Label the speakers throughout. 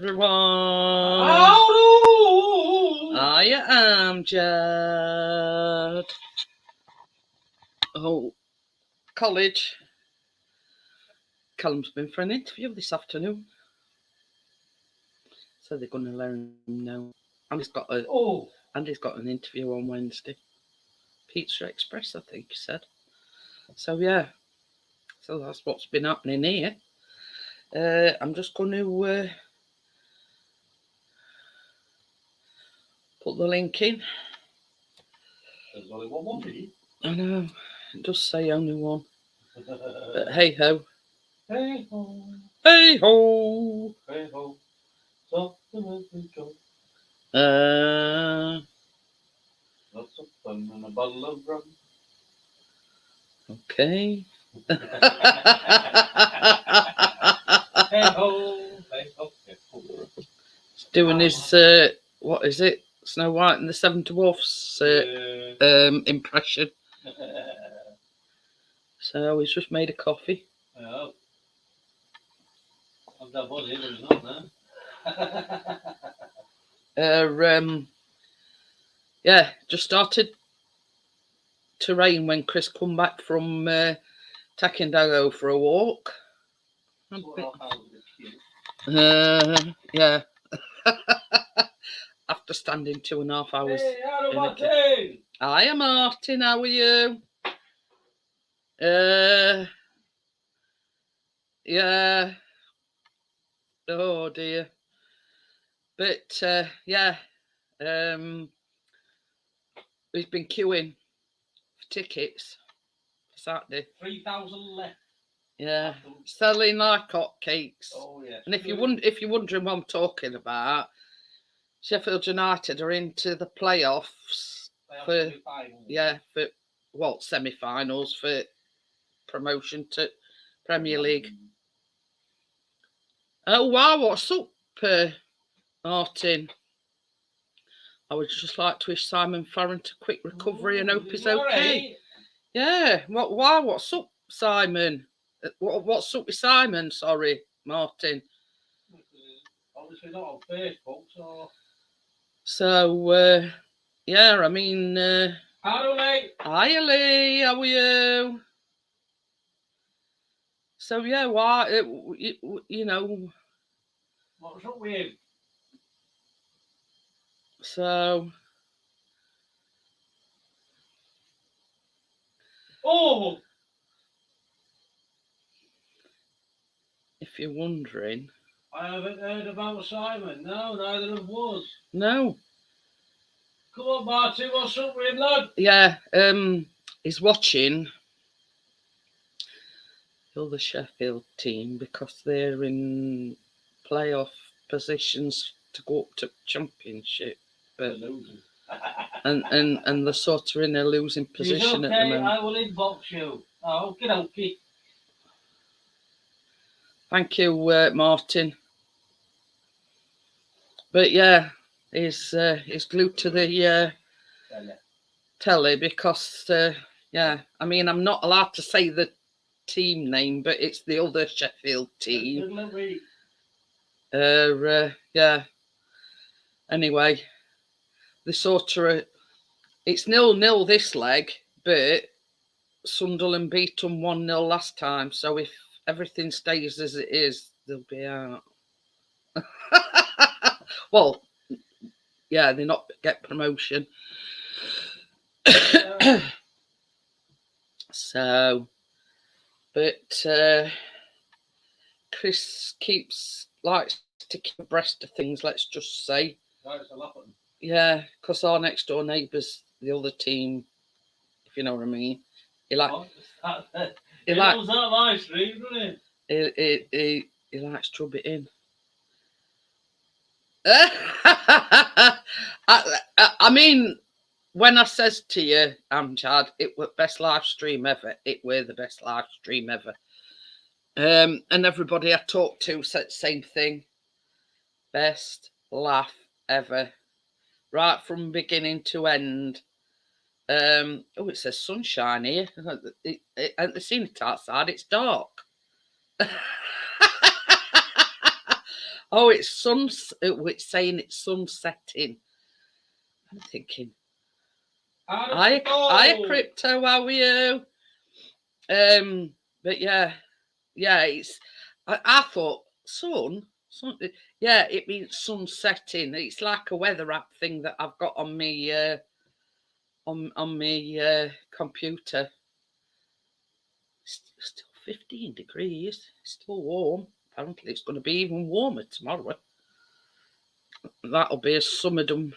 Speaker 1: everyone.
Speaker 2: Howdy.
Speaker 1: I am Jad. Oh, college. Callum's been for an interview this afternoon. So they're going to let him know. And he's got an interview on Wednesday. Pizza Express, I think he said. So yeah. So that's what's been happening here. I'm just going to put the link in.
Speaker 2: There's only one more for you.
Speaker 1: I know. It does say only one. But hey ho.
Speaker 2: Hey ho.
Speaker 1: Hey ho.
Speaker 2: Hey ho. Stop the movie go. Lots of fun and a bottle of rum.
Speaker 1: Okay.
Speaker 2: Hey ho. Hey ho. Hey ho.
Speaker 1: He's doing his what is it? Snow White and the Seven Dwarfs impression. So he's just made a coffee.
Speaker 2: Yeah. I'm that body, but it's not there.
Speaker 1: Yeah, just started to rain when Chris come back from taking Dago for a walk. Yeah. After standing 2.5 hours.
Speaker 2: Hey, hello, Martin.
Speaker 1: Hiya, Martin. How are you? Yeah. Oh dear. But yeah. We've been queuing for tickets for Saturday.
Speaker 2: 3,000 left.
Speaker 1: Yeah, selling like hotcakes.
Speaker 2: Oh yes.
Speaker 1: And if you're wondering what I'm talking about, Sheffield United are into the playoffs for semi-finals for promotion to Premier League. Oh wow, what's up, Martin? I would just like to wish Simon Farrant a quick recovery and hope he's okay. Right? Yeah. Why? What's up, Simon? What's up with Simon? Sorry, Martin.
Speaker 2: Obviously not on Facebook, so.
Speaker 1: So, yeah, I mean.
Speaker 2: Hello, Lee.
Speaker 1: Hiya, Lee. How are you? So yeah, why? You know.
Speaker 2: What's up with you?
Speaker 1: So.
Speaker 2: Oh.
Speaker 1: If you're wondering.
Speaker 2: I haven't heard about Simon. No, neither of us.
Speaker 1: No.
Speaker 2: Come on, Martin. What's up with him, lad?
Speaker 1: Yeah. He's watching the other Sheffield team because they're in playoff positions to go up to Championship, but and they're sort of in a losing position
Speaker 2: okay,
Speaker 1: at the moment.
Speaker 2: I will inbox you. Oh, okay.
Speaker 1: Thank you, Martin. But yeah, he's glued to the telly because yeah, I mean I'm not allowed to say the team name, but it's the other Sheffield team. Yeah. Anyway, the sort of it's 0-0 this leg, but Sunderland beat them 1-0 last time. So if everything stays as it is, they'll be out. Well, yeah, they not get promotion. So, but Chris keeps likes to keep abreast of things. Let's just say, yeah, because our next door neighbour's the other team. If you know what I mean, he likes that my stream, doesn't he? He likes to rub it in. I mean, when I says to you, Amjad, it was best live stream ever. It were the best live stream ever. And everybody I talked to said the same thing. Best laugh ever. Right from beginning to end. Oh, it says sunshine here. I haven't seen it outside. It's dark. Oh, it's it's saying it's sunsetting. I'm thinking, hi, Crypto, how are you? But yeah, it's. I thought sun. Yeah, it means sunsetting. It's like a weather app thing that I've got on me on my computer. It's still 15 degrees. It's still warm. Apparently, it's going to be even warmer tomorrow. That'll be a summerdom.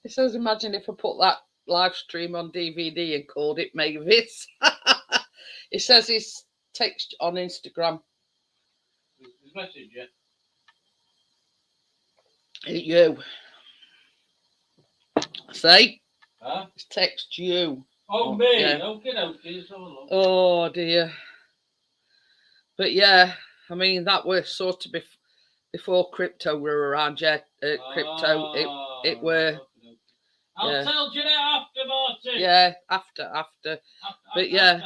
Speaker 1: It says, imagine if I put that live stream on DVD and called it Mavis. It says his text on Instagram.
Speaker 2: His message, yeah.
Speaker 1: You. Say?
Speaker 2: Huh?
Speaker 1: It's text you.
Speaker 2: Oh, me?
Speaker 1: Yeah.
Speaker 2: Okay.
Speaker 1: Oh, dear. But yeah, I mean, that was sort of before crypto were around, yeah. Crypto, it were.
Speaker 2: I'll tell you that after, Martin.
Speaker 1: Yeah, after. But yeah,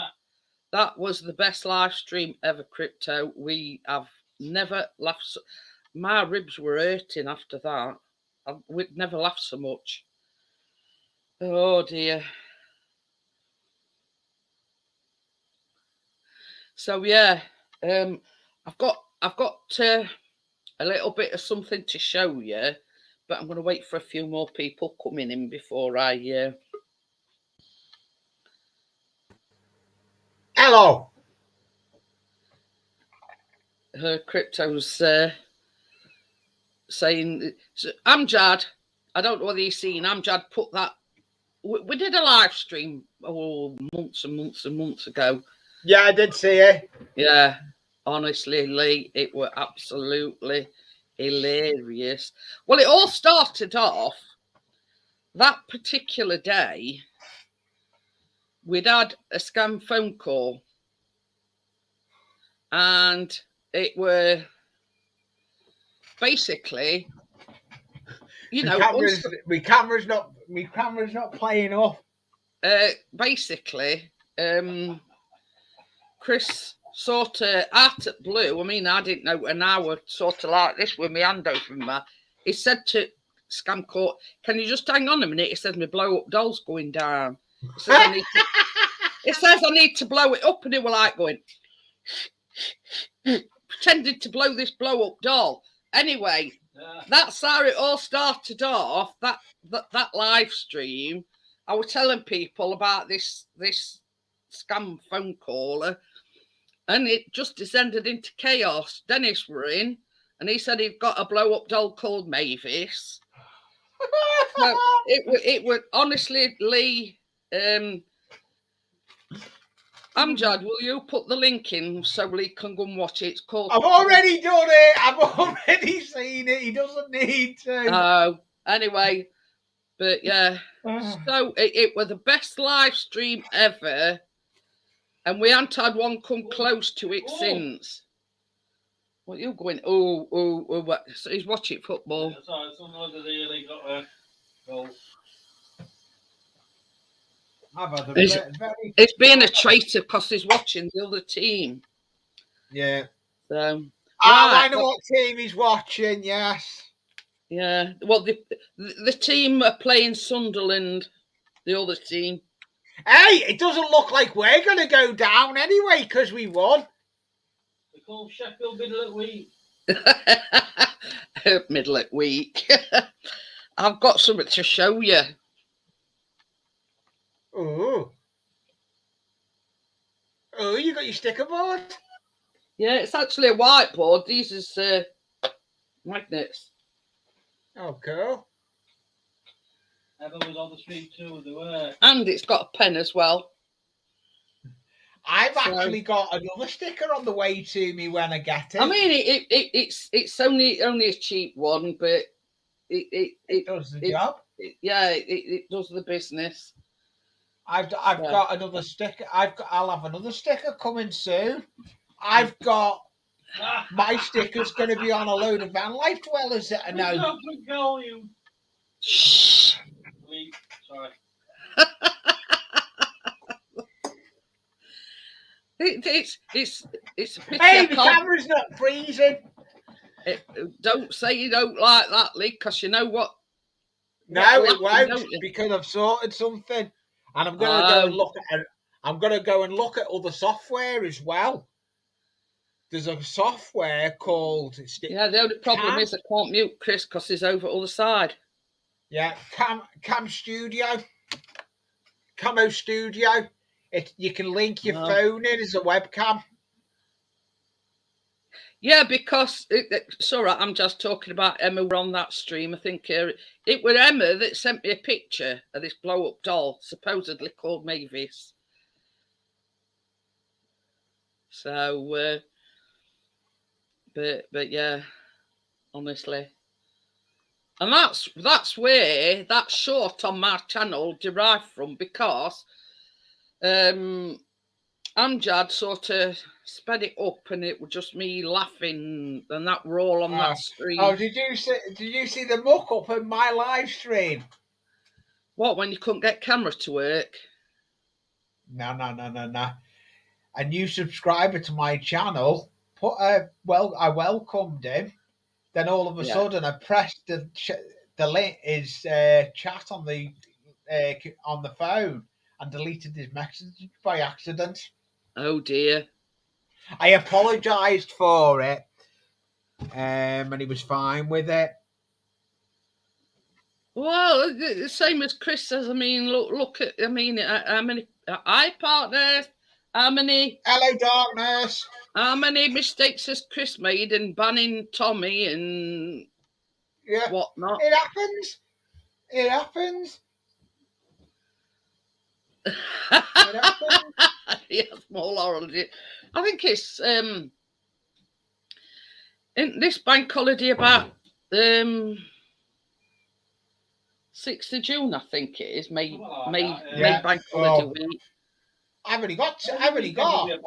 Speaker 1: that was the best live stream ever, Crypto. We have never laughed. My ribs were hurting after that. We'd never laughed so much. Oh dear. So yeah, I've got a little bit of something to show you, but I'm going to wait for a few more people coming in before I.
Speaker 3: Hello.
Speaker 1: Her Crypto's saying, Amjad, I don't know whether you've seen Amjad put that. We did a live stream months and months and months ago.
Speaker 3: Yeah, I did see it.
Speaker 1: Yeah, honestly, Lee, it were absolutely hilarious. Well, it all started off that particular day. We'd had a scam phone call, and it were basically, you know,
Speaker 3: my camera's not playing up.
Speaker 1: Basically, Chris sort of out at blue. I mean, I didn't know an hour sort of like this with my hand over my. He said to Scam Court, "Can you just hang on a minute?" He says, "My blow up doll's going down." He says, I need to blow it up, and he were like going, pretending to blow this blow up doll. Anyway, that's how it all started off. That live stream. I was telling people about this scam phone caller, and it just descended into chaos. Dennis were in, and he said he'd got a blow up doll called Mavis. So it would honestly, Lee. Amjad, will you put the link in so Lee can go and watch it? It's called.
Speaker 3: I've already done it. I've already seen it. He doesn't need to.
Speaker 1: Oh, anyway, but yeah. So it was the best live stream ever, and we haven't had one come close to it since. What are you going? What? So he's watching football. It's being a traitor because he's watching the other team.
Speaker 3: Yeah.
Speaker 1: So.
Speaker 3: I know what team he's watching. Yes.
Speaker 1: Yeah. Well, the team are playing Sunderland. The other team.
Speaker 3: Hey, it doesn't look like we're going to go down anyway because we won.
Speaker 2: They call Sheffield Middle at Week.
Speaker 1: Middle at Week. I've got something to show you.
Speaker 3: Oh, you got your sticker board?
Speaker 1: Yeah, it's actually a whiteboard. These is magnets.
Speaker 3: Oh, cool.
Speaker 2: Evan was on the street too, they were.
Speaker 1: And it's got a pen as well.
Speaker 3: I've actually got another sticker on the way to me when I get it.
Speaker 1: I mean, it's only a cheap one, but it
Speaker 3: does the job.
Speaker 1: It does the business.
Speaker 3: I've got another sticker. I'll have another sticker coming soon. I've got my sticker's going to be on a load of van life dwellers that I know.
Speaker 1: Shh.
Speaker 2: Sorry.
Speaker 1: It's a pity.
Speaker 3: Hey,
Speaker 1: I
Speaker 3: the
Speaker 1: can't-
Speaker 3: camera's not freezing.
Speaker 1: don't say you don't like that, Lee, because you know what?
Speaker 3: No,
Speaker 1: What
Speaker 3: it
Speaker 1: laughing,
Speaker 3: won't,
Speaker 1: don't you?
Speaker 3: because I've sorted something, and I'm gonna go and
Speaker 1: Oh.
Speaker 3: look at. I'm gonna go and look at other software as well. There's a software called
Speaker 1: Yeah, the only problem
Speaker 3: Cam.
Speaker 1: is I can't mute Chris because he's over the other side.
Speaker 3: Cam Studio, Camo Studio. You can link your
Speaker 1: Oh.
Speaker 3: phone in as a webcam.
Speaker 1: Yeah, because it's all right. I'm just talking about Emma on that stream. I think it was Emma that sent me a picture of this blow-up doll, supposedly called Mavis. So, but yeah, honestly, and that's where that short on my channel derived from, because Amjad sort of sped it up, and it was just me laughing, and that were all on that stream.
Speaker 3: Oh, did you see the muck up in my live stream?
Speaker 1: What, when you couldn't get camera to work?
Speaker 3: No. A new subscriber to my channel I welcomed him. Then all of a sudden, I pressed the link, his chat on the phone, and deleted his message by accident.
Speaker 1: Oh dear.
Speaker 3: I apologised for it, and he was fine with it.
Speaker 1: Well, the same as Chris says. I mean, look at. I mean, how many partners? How many?
Speaker 3: Hello, darkness.
Speaker 1: How many mistakes has Chris made in banning Tommy and whatnot?
Speaker 3: It happens. It happens.
Speaker 1: Yes, more laurel. I think it's in this bank holiday about 6th of June, I think it is. May bank holiday week.
Speaker 3: I've only got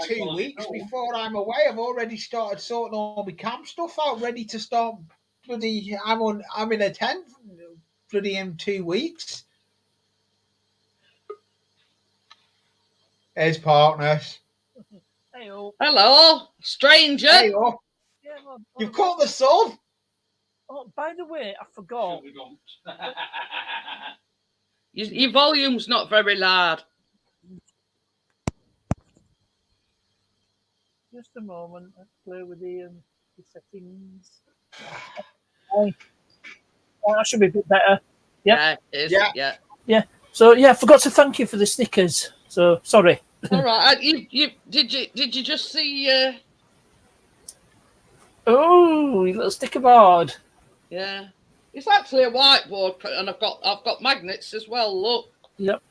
Speaker 3: 2 weeks before I'm away. I've already started sorting all my camp stuff out, ready to start. I'm in a tent, bloody in 2 weeks. There's partners.
Speaker 1: Hello, stranger.
Speaker 3: Hey, you've caught the sun.
Speaker 4: Oh, by the way, I forgot.
Speaker 1: Your volume's not very loud.
Speaker 4: Just a moment. Let's play with the settings. That should be a bit better.
Speaker 1: Yeah, it is.
Speaker 4: Yeah. So I forgot to thank you for the stickers. So sorry.
Speaker 1: All right. Did you just see?
Speaker 4: Oh, your little sticker board.
Speaker 1: Yeah, it's actually a whiteboard, and I've got magnets as well. Look.
Speaker 4: Yep.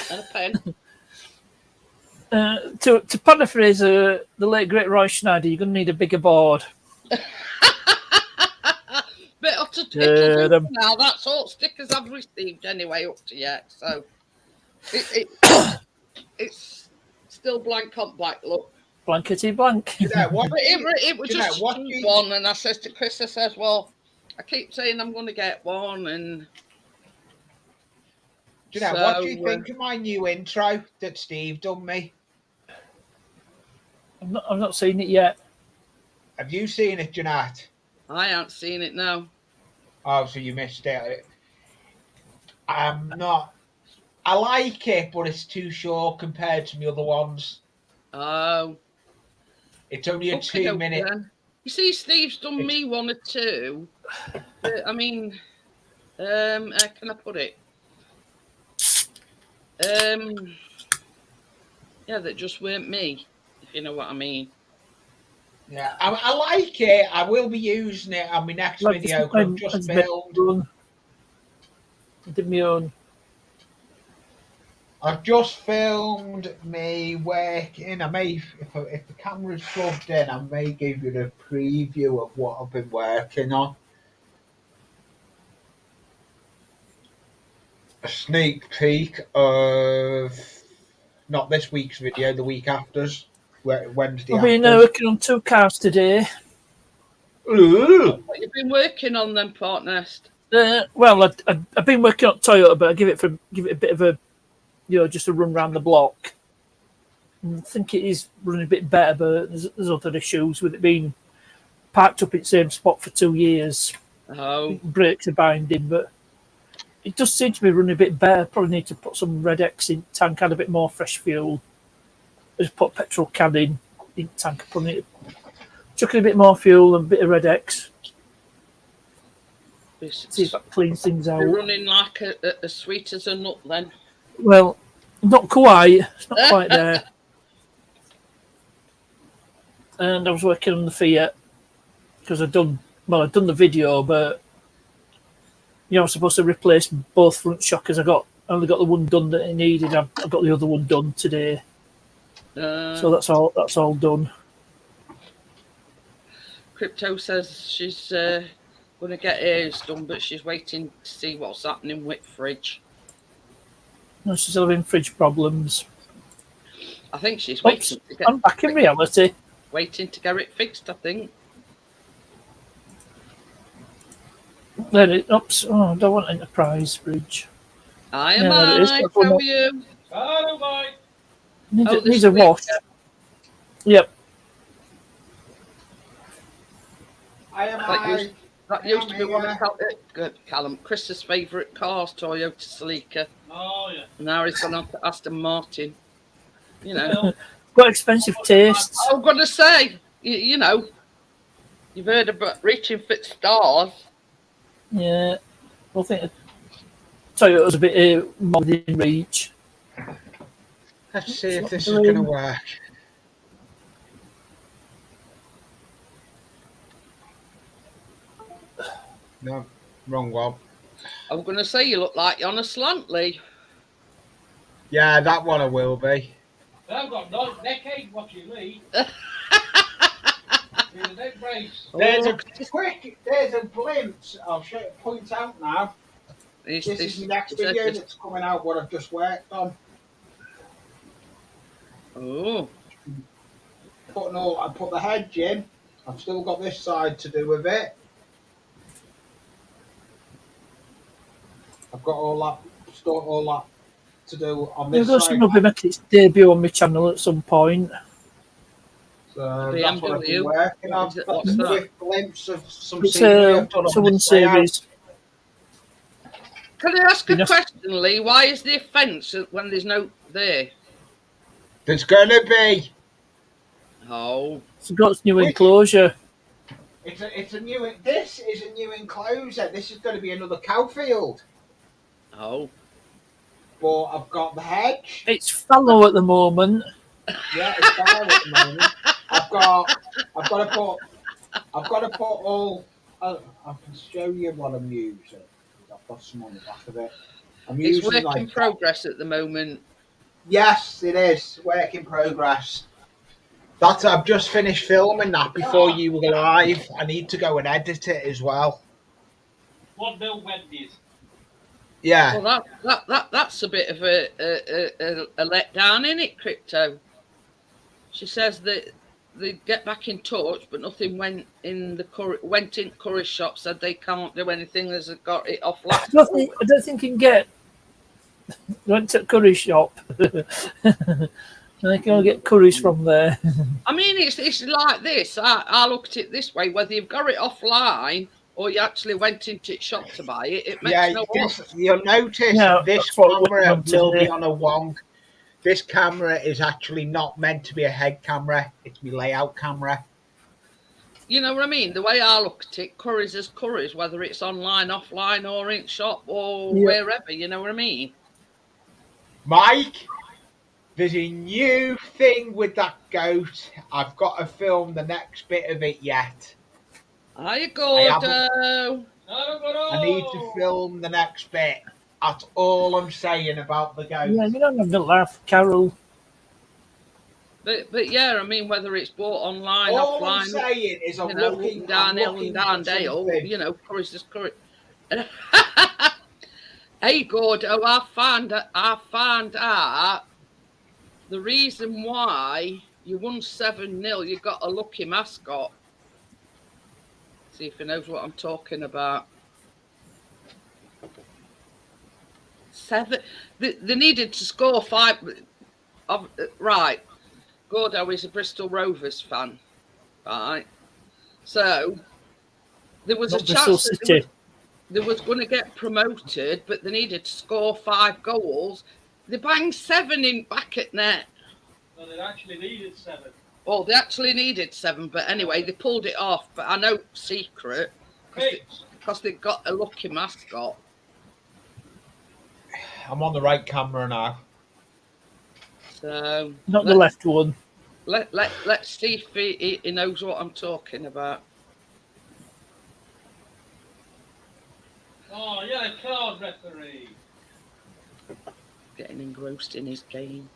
Speaker 1: And a pen.
Speaker 4: To paraphrase the late great Roy Schneider, you're going to need a bigger board.
Speaker 1: But it'll do now. That's all stickers I've received anyway up to yet. So it's still blank on black. Look.
Speaker 4: Blankety blank.
Speaker 3: What?
Speaker 1: But it was just one, and I says to Chris, I says, well, I keep saying I'm going to get one, and
Speaker 3: what do you think of my new intro that Steve done me?
Speaker 4: I've not seen it yet.
Speaker 3: Have you seen it, Jeanette?
Speaker 1: I haven't seen it now.
Speaker 3: Oh, so you missed it. I'm not. I like it, but it's too short compared to the other ones.
Speaker 1: Oh.
Speaker 3: It's only a 2 minute.
Speaker 1: You see, Steve's done me one or two. I mean, how can I put it? Yeah, that just weren't me, if you know what I mean.
Speaker 3: Yeah, I like it. I will be using it on my next video. I've just filmed.
Speaker 4: Did my own.
Speaker 3: I've just filmed me working. I may, if the camera's plugged in, I may give you a preview of what I've been working on. A sneak peek of not this week's video, the week after's, Wednesday.
Speaker 4: I've been working on 2 cars today.
Speaker 3: Ooh.
Speaker 1: What you've been working on then, Partnest?
Speaker 4: Well, I've been working on Toyota, but I give it a bit of a just a run around the block. And I think it is running a bit better, but there's other issues with it being parked up in the same spot for 2 years.
Speaker 1: Oh,
Speaker 4: Brakes are binding, but it does seem to be running a bit better. Probably need to put some Red X in tank, add a bit more fresh fuel. Just put petrol can in tank, chucking a bit more fuel and a bit of Red X. See if that cleans things out.
Speaker 1: You're running like as sweet as a nut then.
Speaker 4: Well, not quite. It's not quite there. And I was working on the Fiat because I'd done the video, but I was supposed to replace both front shockers. I only got the one done that I needed. I've got the other one done today, so that's all done.
Speaker 1: Crypto says she's going to get hers done, but she's waiting to see what's happening with fridge.
Speaker 4: No, she's having fridge problems.
Speaker 1: I think she's
Speaker 4: Oops,
Speaker 1: waiting to get.
Speaker 4: I'm back in reality.
Speaker 1: Waiting to get it fixed, I think.
Speaker 4: Then oops. Oh, I don't want Enterprise fridge.
Speaker 1: I am
Speaker 4: there it is.
Speaker 1: how are you?
Speaker 2: Hello, bye.
Speaker 4: Needs a wash. Yep.
Speaker 1: That used to be one of Callum Chris's favourite cars, Toyota Celica.
Speaker 2: Oh, yeah.
Speaker 1: Now he's gone on to Aston Martin. You know.
Speaker 4: Got expensive tastes.
Speaker 1: I'm going to say, you know, you've heard about reaching for stars.
Speaker 4: Yeah. I think Toyota's a bit more within reach.
Speaker 3: Let's see if this is going to work. No, wrong one.
Speaker 1: I'm going to say you look like you're on a slant, Lee.
Speaker 3: Yeah, that one I will be.
Speaker 2: I've got no decade watching me. In a dead race.
Speaker 3: There's a glimpse. I'll point out now.
Speaker 1: This
Speaker 3: is the next video that's coming out. What I've just worked on.
Speaker 1: Oh.
Speaker 3: I put the hedge in. I've still got this side to do with it. I've got all that to do on this side.
Speaker 4: It'll be making its debut on my channel at some point.
Speaker 3: So that's what I've been working on.
Speaker 1: What's that?
Speaker 3: A glimpse of some
Speaker 4: It's
Speaker 3: scenery I've done
Speaker 4: a
Speaker 3: on
Speaker 4: one
Speaker 3: this layout.
Speaker 4: series.
Speaker 1: Can I ask a question, Lee? Why is there a fence when there's no there?
Speaker 3: There's going to be.
Speaker 1: Oh.
Speaker 4: It's got its new enclosure.
Speaker 3: It's a new. This is a new enclosure. This is going to be another cow field.
Speaker 1: Oh.
Speaker 3: But I've got the hedge.
Speaker 4: It's fallow at the moment.
Speaker 3: Yeah, it's fallow at the moment. I've got to put all. I can show you what I'm using. I've got some on the back of it.
Speaker 1: It's work in progress at the moment.
Speaker 3: Yes, it is work in progress. I've just finished filming that before you were live. I need to go and edit it as well.
Speaker 2: What Bill Wendy's?
Speaker 3: Yeah.
Speaker 1: Well, that's a bit of a letdown, isn't it, Crypto? She says that they get back in touch, but nothing went in Curry's shop. Said they can't do anything. As got it off last.
Speaker 4: I don't think you can get. Went to Curry's shop. I can get curries from there.
Speaker 1: I mean, it's like this. I look at it this way: whether you've got it offline or you actually went into the shop to buy it, it makes no odds.
Speaker 3: You'll notice this camera will be on a wong. This camera is actually not meant to be a head camera. It's my layout camera.
Speaker 1: You know what I mean? The way I look at it, Curry's is Curry's, whether it's online, offline, or in shop, or wherever. You know what I mean?
Speaker 3: Mike, there's a new thing with that goat. I've got to film the next bit of it yet.
Speaker 1: Hi, Gordo.
Speaker 3: I need to film the next bit. That's all I'm saying about the goat.
Speaker 4: Yeah, you don't have to laugh, Carol.
Speaker 1: But yeah, I mean, whether it's bought online,
Speaker 3: all
Speaker 1: offline,
Speaker 3: I'm saying is I'm looking
Speaker 1: downhill and down Dale. You know, Curry's just Curry. Hey, Gordo, I found out the reason why you won 7-0. You got a lucky mascot. See if he knows what I'm talking about. 7. They needed to score 5. Right. Gordo is a Bristol Rovers fan. Right. So there was
Speaker 4: Not
Speaker 1: a
Speaker 4: Bristol
Speaker 1: chance that
Speaker 4: City.
Speaker 1: they was going to get promoted, but they needed to score 5 goals. They banged 7 in back at net.
Speaker 2: No, they actually needed 7.
Speaker 1: Well, they actually needed 7, but anyway, they pulled it off. But I know secret because they got a lucky mascot.
Speaker 3: I'm on the right camera now.
Speaker 1: So
Speaker 4: Not the left one.
Speaker 1: let's see if he knows what I'm talking about.
Speaker 2: Oh, yeah, a card referee.
Speaker 1: Getting engrossed in his game.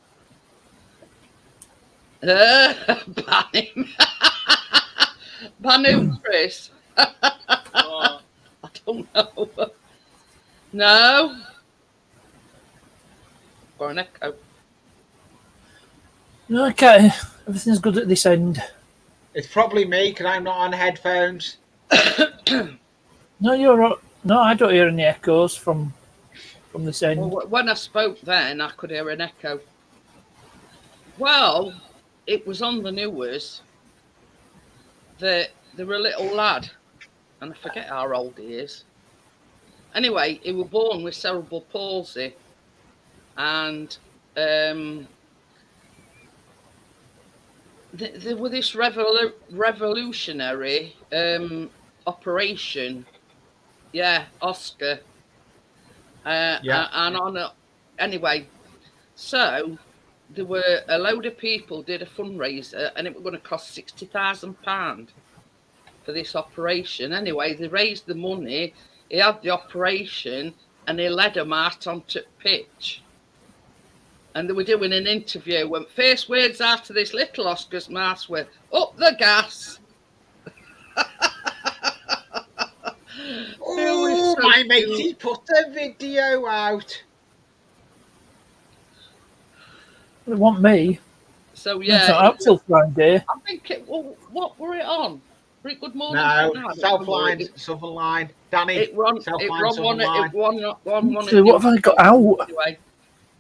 Speaker 1: Ban him. Ban him, Chris.
Speaker 2: Oh,
Speaker 1: I don't know. No. Got an echo.
Speaker 4: Okay, everything's good at this end.
Speaker 3: It's probably me because I'm not on headphones.
Speaker 4: No, you're right. No, I don't hear any echoes from this end.
Speaker 1: Well, when I spoke then, I could hear an echo. Well, it was on the news that there were a little lad, and I forget how old he is. Anyway, he was born with cerebral palsy, and there was this revolutionary operation. Yeah, Oscar. And anyway, so there were a load of people did a fundraiser, and it was going to cost £60,000 for this operation. Anyway, they raised the money. He had the operation, and he led them out onto the pitch. And they were doing an interview. When first words out of this little Oscar's mouth were, "Up the gas."
Speaker 3: Oh,
Speaker 1: so
Speaker 3: my
Speaker 1: cute.
Speaker 3: matey put a video out.
Speaker 4: They want me.
Speaker 1: So
Speaker 4: It's not
Speaker 1: yeah,
Speaker 4: out till Friday.
Speaker 1: I think it. Well, what were it on? Were it Good Morning?
Speaker 3: No,
Speaker 1: Vietnam?
Speaker 3: South Line, Southern Line. Danny,
Speaker 1: It run.
Speaker 3: South
Speaker 1: It
Speaker 3: Line,
Speaker 1: run
Speaker 3: Southern
Speaker 1: one.
Speaker 3: Line.
Speaker 1: It won one.
Speaker 4: So what have I got out?
Speaker 1: Anyway,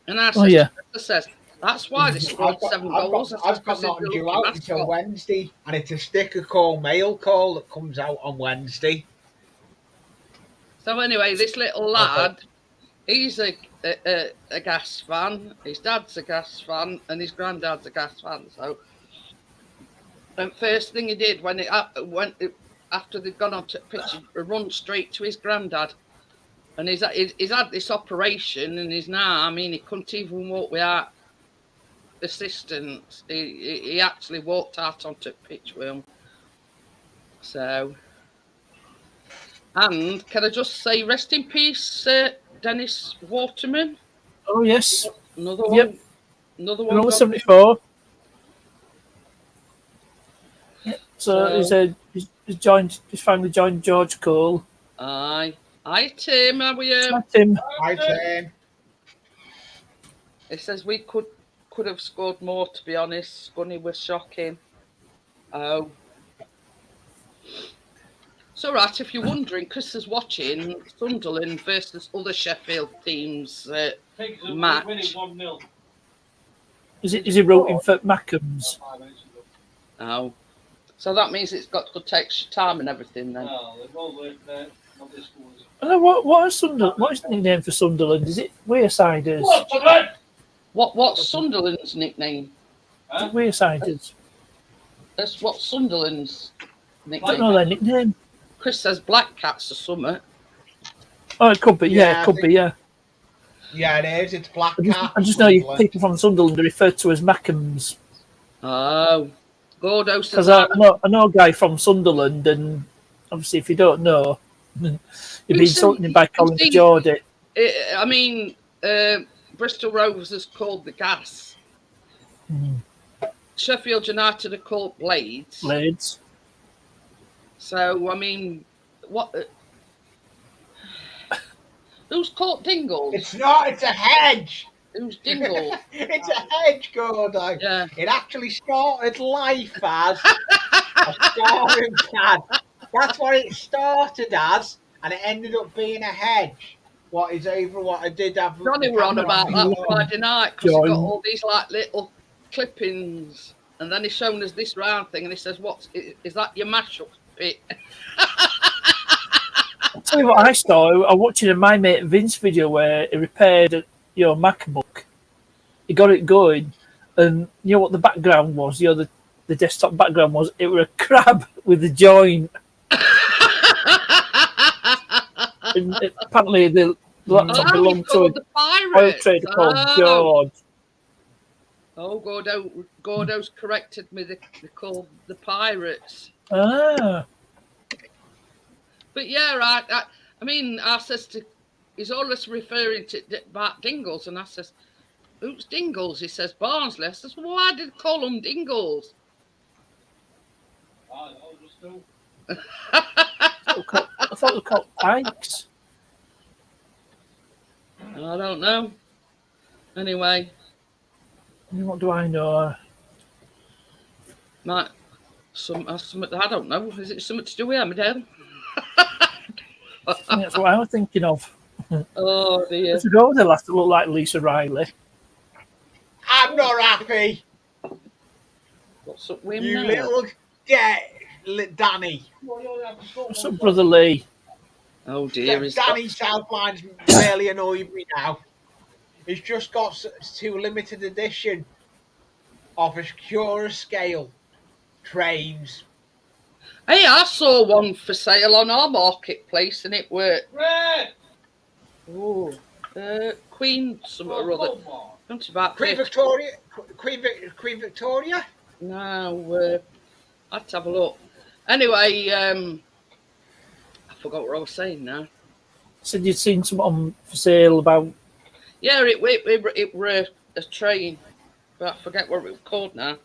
Speaker 1: and I
Speaker 4: Oh,
Speaker 1: says,
Speaker 4: yeah.
Speaker 1: Says that's why they scored 7 goals.
Speaker 3: I've got nothing due out until Wednesday, and it's a sticker call, mail call that comes out on Wednesday.
Speaker 1: So anyway, this little lad, he's a Gas fan. His dad's a Gas fan, and his granddad's a Gas fan. So, and first thing he did when after they'd gone on to pitch, he run straight to his granddad, and he's had this operation, and he's now. I mean, he couldn't even walk without assistance. He actually walked out onto the pitch with him. So. And can I just say, rest in peace, Dennis Waterman.
Speaker 4: Oh yes.
Speaker 1: Another one.
Speaker 4: Yep.
Speaker 1: Another one.
Speaker 4: Number
Speaker 1: gone.
Speaker 4: 74. Yep. So he's finally joined George Cole.
Speaker 1: Aye. Hi, Tim. How are you?
Speaker 4: Hi, Tim.
Speaker 3: Hi, Tim.
Speaker 1: It says we could have scored more, to be honest. Scunny was shocking. Oh. It's all right, if you're wondering, Chris is watching Sunderland versus other Sheffield teams
Speaker 2: Pigs are
Speaker 1: match.
Speaker 2: winning 1-0.
Speaker 4: Is he rooting for Mackems?
Speaker 2: 5 minutes ago.
Speaker 1: Oh. So that means it's got to take time and everything then.
Speaker 2: No, they've all worked there. Not this one's.
Speaker 4: What is Sunderland? What is the nickname for Sunderland? Is it Wearsiders?
Speaker 1: What's Sunderland's nickname?
Speaker 4: Is it Wearsiders?
Speaker 1: That's what Sunderland's
Speaker 4: I don't
Speaker 1: nickname.
Speaker 4: know their nickname.
Speaker 1: Chris says Black Cats or something.
Speaker 4: Oh, it could be. Yeah,
Speaker 3: Yeah,
Speaker 4: it could be. Yeah.
Speaker 3: Yeah, it is. It's Black
Speaker 4: I just,
Speaker 3: Cat.
Speaker 4: I just know people from Sunderland are referred to as Mackems
Speaker 1: Oh, Gordo says
Speaker 4: because I know a guy from Sunderland, and obviously, if you don't know, you've been insulting him by calling him Geordie.
Speaker 1: I mean, Bristol Rovers is called the Gas. Sheffield United are called Blades.
Speaker 4: Blades.
Speaker 1: So I mean, what? Who's called Dingle?
Speaker 3: It's not. It's a hedge.
Speaker 1: Who's Dingle?
Speaker 3: It's a hedge, Gordo.
Speaker 1: Yeah.
Speaker 3: It actually started life as a scoring pad. That's what it started as, and it ended up being a hedge. what is over what I did have.
Speaker 1: Johnny were on
Speaker 3: the
Speaker 1: about
Speaker 3: camera
Speaker 1: that Friday night because he got
Speaker 4: Join.
Speaker 1: all these like little clippings, and then he's shown us this round thing, and he says, "What is that? Your mashup bit?"
Speaker 4: I'll tell you what I saw. I'm watching a My Mate Vince video where he repaired a MacBook. He got it going, and you know what the background was? The desktop background was? It was a crab with a joint. And apparently the laptop
Speaker 1: Oh,
Speaker 4: belonged
Speaker 1: you
Speaker 4: to
Speaker 1: called
Speaker 4: a
Speaker 1: the
Speaker 4: oil
Speaker 1: pirates.
Speaker 4: trader called
Speaker 1: Oh.
Speaker 4: George.
Speaker 1: Oh, Gordo's corrected me. They're called the pirates.
Speaker 4: Ah,
Speaker 1: But yeah, right. I mean, I says to, he's always referring to Bart Dingles, and I says, "Who's Dingles?" He says, "Barnsley." I says, "Well, why did they call them Dingles?"
Speaker 2: I know, just do.
Speaker 4: I thought they were called Pikes.
Speaker 1: I don't know. Anyway,
Speaker 4: What do I know?
Speaker 1: I don't know. Is it something to do with Emmerdale?
Speaker 4: That's what I was thinking of.
Speaker 1: Oh dear.
Speaker 4: There's a girl there last that looked like Lisa Riley.
Speaker 3: I'm not happy.
Speaker 1: What's up with him
Speaker 3: You
Speaker 1: now?
Speaker 3: little Danny.
Speaker 2: Well, you only have to go
Speaker 4: What's
Speaker 2: one
Speaker 4: up, Brother Lee?
Speaker 1: Oh dear. Is
Speaker 3: Danny Southline's really annoyed me now. He's just got two limited edition of a Cura scale trains.
Speaker 1: Hey, I saw one for sale on our marketplace, and it were
Speaker 2: Red!
Speaker 1: Queen something or other.
Speaker 2: Come on.
Speaker 1: Something about
Speaker 3: Queen
Speaker 1: 30.
Speaker 3: Victoria. Queen Victoria.
Speaker 1: No, I had to have a look. Anyway, I forgot what I was saying now.
Speaker 4: Said you'd seen something on for sale about.
Speaker 1: Yeah, it were a train, but I forget what it was called now.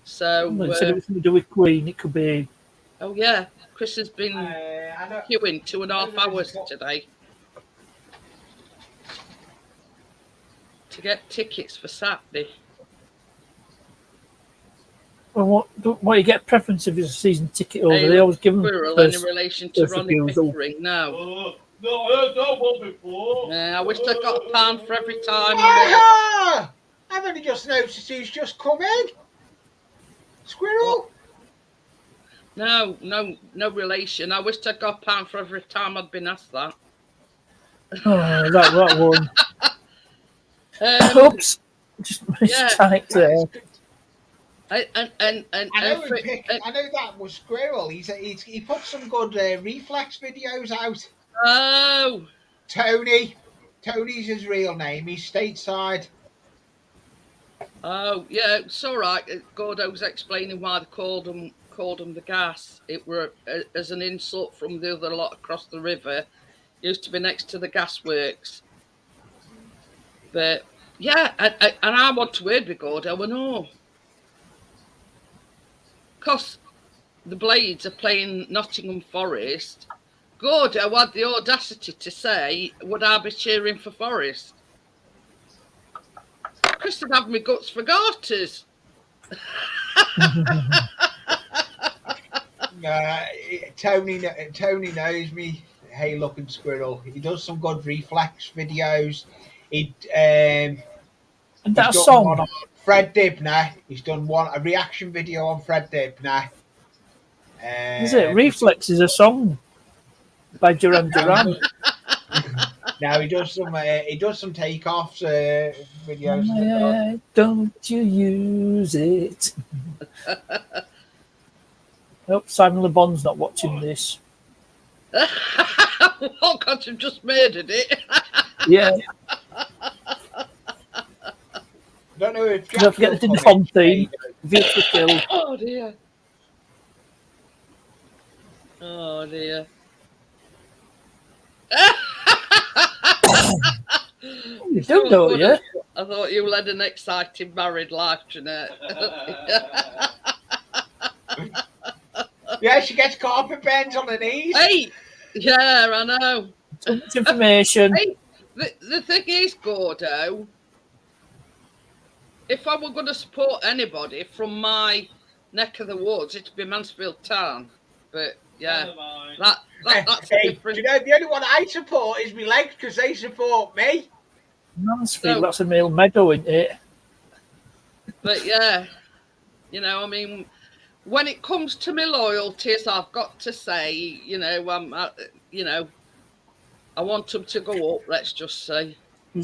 Speaker 1: So,
Speaker 4: Well, it said it was something to do with Queen. It could be.
Speaker 1: oh yeah, Chris has been
Speaker 3: I know.
Speaker 1: queuing 2.5 hours today to get tickets for Saturday.
Speaker 4: Well, what you get a preference if it's a season ticket holder?
Speaker 1: Hey,
Speaker 4: They always give them
Speaker 1: Squirrel in
Speaker 4: first.
Speaker 1: relation to
Speaker 4: first
Speaker 1: Ronnie
Speaker 4: refusal.
Speaker 1: Pickering now.
Speaker 2: No, I heard that one before.
Speaker 1: I wish I got £1 for every time.
Speaker 3: Ah! I've only just noticed he's just come in. Squirrel.
Speaker 1: No relation. I wish I got £1 for every time I'd been asked that.
Speaker 4: Oh, that one. Oops. Just
Speaker 1: Yeah.
Speaker 4: typed there.
Speaker 1: And
Speaker 3: I know that was Squirrel. He put some good reflex videos out.
Speaker 1: oh,
Speaker 3: Tony's his real name. He's stateside.
Speaker 1: oh, yeah, it's all right. Gordo was explaining why they called them the gas. It were as an insult from the other lot across the river. Used to be next to the gasworks. But yeah, and I want to word with Gordo and all. Because the Blades are playing Nottingham Forest. Gordo had the audacity to say, would I be cheering for Forest? Chris would have me guts for garters.
Speaker 3: Tony knows me. Hey, looking Squirrel. He does some good reflex videos.
Speaker 4: And that
Speaker 3: He's done
Speaker 4: song.
Speaker 3: one on Fred Dibner. He's done a reaction video on Fred Dibner.
Speaker 4: Is it? Reflex is a song by Duran Duran.
Speaker 3: Now he does some takeoffs videos.
Speaker 4: Why don't you use it? I hope Simon Le Bon's not watching this.
Speaker 1: Oh God, you've just murdered it.
Speaker 4: Yeah.
Speaker 3: Don't know if
Speaker 4: Don't forget the Dom theme. View to Kill.
Speaker 1: Oh dear. Oh dear.
Speaker 4: You do know, yeah?
Speaker 1: I thought you led an exciting married life, Jeanette.
Speaker 3: Yeah, she gets carpet bends on her knees.
Speaker 1: Hey, yeah, I know.
Speaker 4: Too much information.
Speaker 1: Hey, the thing is, Gordo, if I were going to support anybody from my neck of the woods, it'd be Mansfield Town. But yeah,
Speaker 2: Never mind.
Speaker 1: That's a
Speaker 3: Hey, do
Speaker 1: different.
Speaker 3: you know the only one I support is my legs because they support me.
Speaker 4: Mansfield,
Speaker 1: No.
Speaker 4: that's a Mill Meadow, isn't it?
Speaker 1: But yeah, you know, I mean, when it comes to my loyalties, I've got to say, you know, you know, I want them to go up. Let's just say,
Speaker 4: You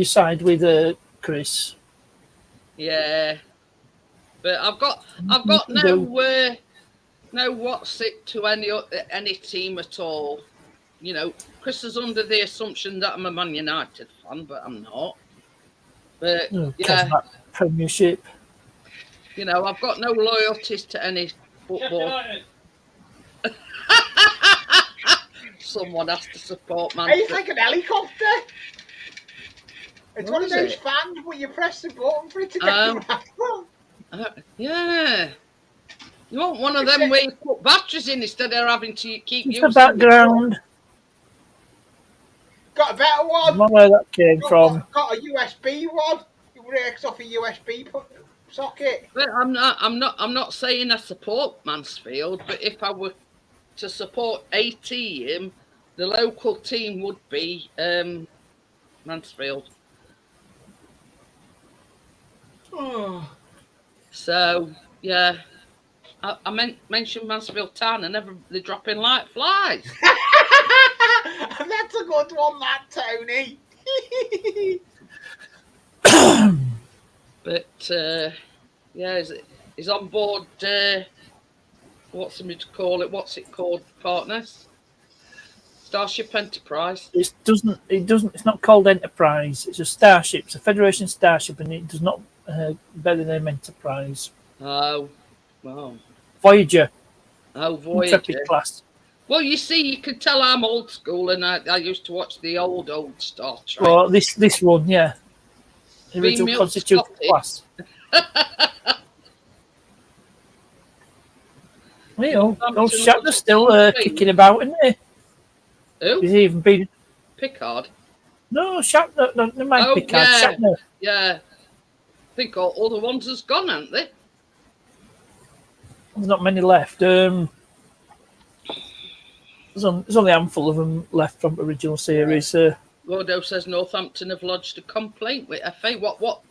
Speaker 4: side with Chris.
Speaker 1: yeah. But I've got
Speaker 4: You do.
Speaker 1: no what's it to any team at all. You know, Chris is under the assumption that I'm a Man United fan, but I'm not. But
Speaker 4: No,
Speaker 1: yeah,
Speaker 4: that Premiership.
Speaker 1: you know, I've got no loyalties to any football.
Speaker 2: United.
Speaker 1: Someone has to support Man.
Speaker 3: Hey, it's like an helicopter. It's
Speaker 1: What
Speaker 3: one of
Speaker 1: is
Speaker 3: those
Speaker 1: it?
Speaker 3: fans where you press the button for it to go
Speaker 1: Um,
Speaker 3: around.
Speaker 1: Yeah. You want one of them where you put batteries in instead of having to keep
Speaker 4: It's
Speaker 1: using
Speaker 4: the background.
Speaker 3: Got a better
Speaker 4: I
Speaker 3: one.
Speaker 4: don't know where that came from.
Speaker 3: Got a USB one. It works off a USB socket.
Speaker 1: But I'm not saying I support Mansfield, but if I were to support a team, the local team would be Mansfield.
Speaker 3: Oh.
Speaker 1: So yeah, I mentioned Mansfield Town, and they're dropping like flies.
Speaker 3: That's a good one, that Tony.
Speaker 1: But yeah, he's on board. What's it called, partners? Starship Enterprise.
Speaker 4: It doesn't. It's not called Enterprise. It's a starship. It's a Federation starship, and it does not bear the name Enterprise.
Speaker 1: Oh, wow.
Speaker 4: Voyager.
Speaker 1: Oh, Voyager.
Speaker 4: Intrepid class.
Speaker 1: Well, you see, you can tell I'm old school, and I used to watch the old Star Trek.
Speaker 4: Well, this one, yeah. The
Speaker 1: Being
Speaker 4: original
Speaker 1: milk
Speaker 4: Constituted
Speaker 1: Scottish.
Speaker 4: class. You know, old Shatner's still kicking about, isn't he?
Speaker 1: Who?
Speaker 4: He's even been.
Speaker 1: Picard.
Speaker 4: No, Shatner. No, mind
Speaker 1: Oh,
Speaker 4: Picard.
Speaker 1: yeah.
Speaker 4: Shatner.
Speaker 1: Yeah. I think all the ones has gone, haven't they?
Speaker 4: There's not many left. There's only a handful of them left from the original series.
Speaker 1: Gordo says Northampton have lodged a complaint with FA. What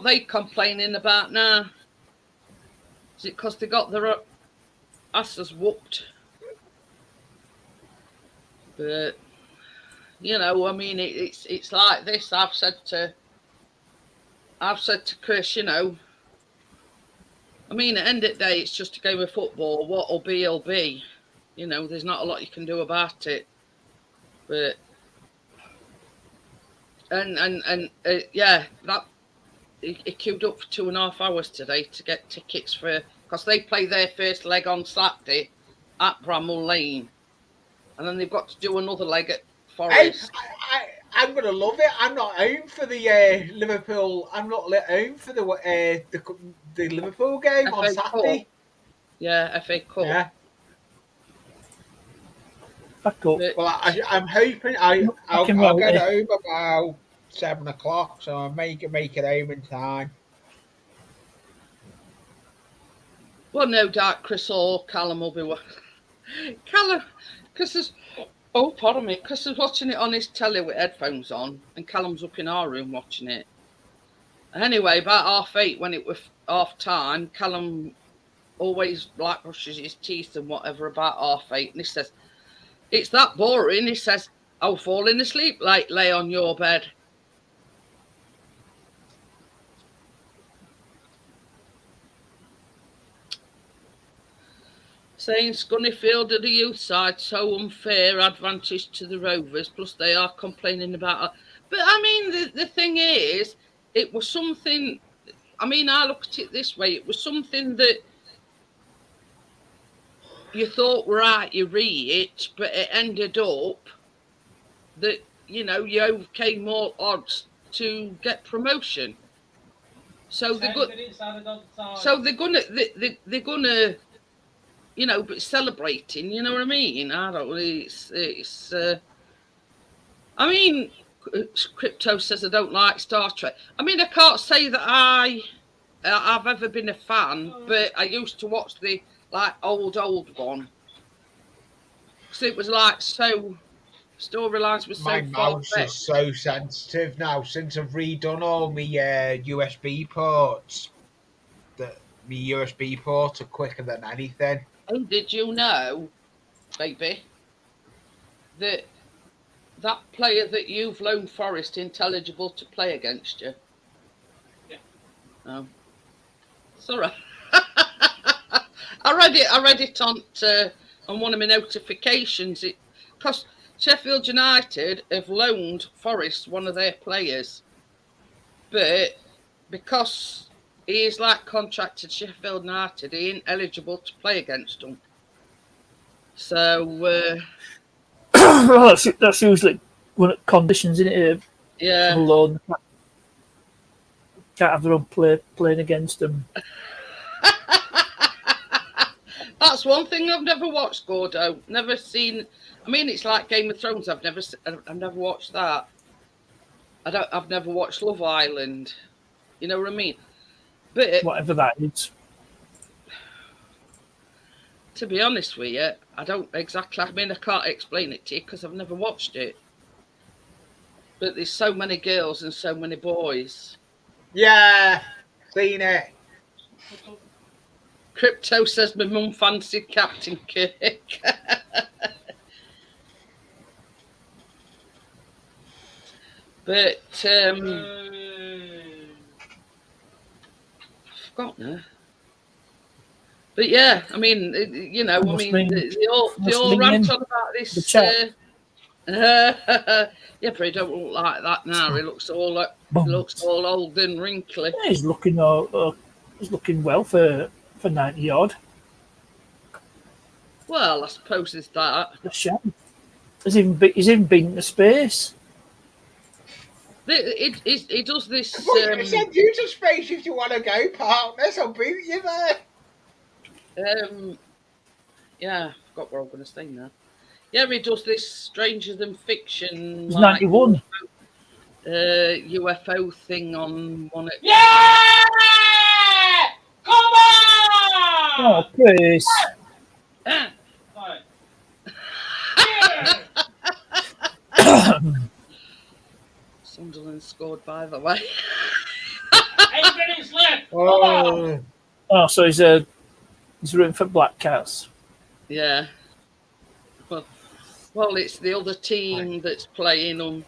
Speaker 1: they complaining about now? Is it because they got their asses whooped? But you know, I mean, it's like this. I've said to Chris, you know, I mean, at the end of the day, it's just a game of football. What'll be, will be. You know, there's not a lot you can do about it. But yeah, that he queued up for 2.5 hours today to get tickets because they play their first leg on Saturday at Bramall Lane, and then they've got to do another leg at Forest.
Speaker 3: Hey, I'm gonna love it. I'm not home for the Liverpool. I'm not home for the Liverpool game
Speaker 1: FA
Speaker 3: on Saturday.
Speaker 1: Cup. Yeah, FA Cup.
Speaker 3: Yeah.
Speaker 4: Back up.
Speaker 1: But,
Speaker 3: Well, I'm hoping I'll get home about 7 o'clock, so I make it home in time.
Speaker 1: well, no doubt Chris or Callum will be Callum, Chris is. Oh, pardon me. Chris is watching it on his telly with headphones on, and Callum's up in our room watching it. Anyway, about 8:30, when it was half time, Callum always like brushes his teeth and whatever about 8:30, and he says, "It's that boring." He says, "I'll fall asleep lay on your bed." Saying Scunnyfield are the youth side, so unfair advantage to the Rovers, plus they are complaining about it. But I mean, the thing is, it was something, I mean, I look at it this way, it was something that you thought, right, you read it, but it ended up that, you know, you overcame more odds to get promotion. So they're gonna you know, but celebrating, you know what I mean? I don't really, it's I mean, Crypto says I don't like Star Trek. I mean, I can't say that I've ever been a fan, but I used to watch the, like, old one. it was like so. Storylines were so
Speaker 3: My
Speaker 1: far
Speaker 3: mouse
Speaker 1: back.
Speaker 3: is so sensitive now since I've redone all my USB ports. That my USB ports are quicker than anything.
Speaker 1: And did you know, baby, that that player that you've loaned Forest intelligible to play against you?
Speaker 2: Yeah.
Speaker 1: No. Sorry. I read it on one of my notifications. Because Sheffield United have loaned Forest one of their players, but because he is like contracted Sheffield United, he ain't eligible to play against them. So
Speaker 4: Well, that's usually one of the conditions, isn't it?
Speaker 1: yeah,
Speaker 4: Alone, can't have their own playing against them.
Speaker 1: that's one thing I've never watched. Gordo, never seen. I mean, it's like Game of Thrones. I've never watched that. I've never watched Love Island. You know what I mean? But
Speaker 4: Whatever that is.
Speaker 1: to be honest with you, I don't exactly. I mean, I can't explain it to you because I've never watched it. But there's so many girls and so many boys.
Speaker 3: Yeah, seen it.
Speaker 1: Crypto says my mum fancied Captain Kirk. But I forgot now. But yeah, I mean, you know, I mean, they all rant on about this. Yeah, but he don't look like that now. He looks all old and wrinkly.
Speaker 4: Yeah, he's looking well for 90 odd.
Speaker 1: Well, I suppose it's that.
Speaker 4: The shame. He's even been to space.
Speaker 1: He does this.
Speaker 3: Send you to space if you want to go, partners. I'll boot you there.
Speaker 1: Yeah, I forgot what I'm going to say now. Yeah, he does this Stranger Than Fiction.
Speaker 4: He's 91.
Speaker 1: UFO thing on one.
Speaker 2: Yeah! Come on!
Speaker 4: Oh, Chris.
Speaker 2: Right. Yeah!
Speaker 1: Sunderland scored, by the way.
Speaker 2: 8 minutes left. Come on.
Speaker 4: Oh, so he's rooting for Black Cats.
Speaker 1: Yeah. Well, it's the other team that's playing them.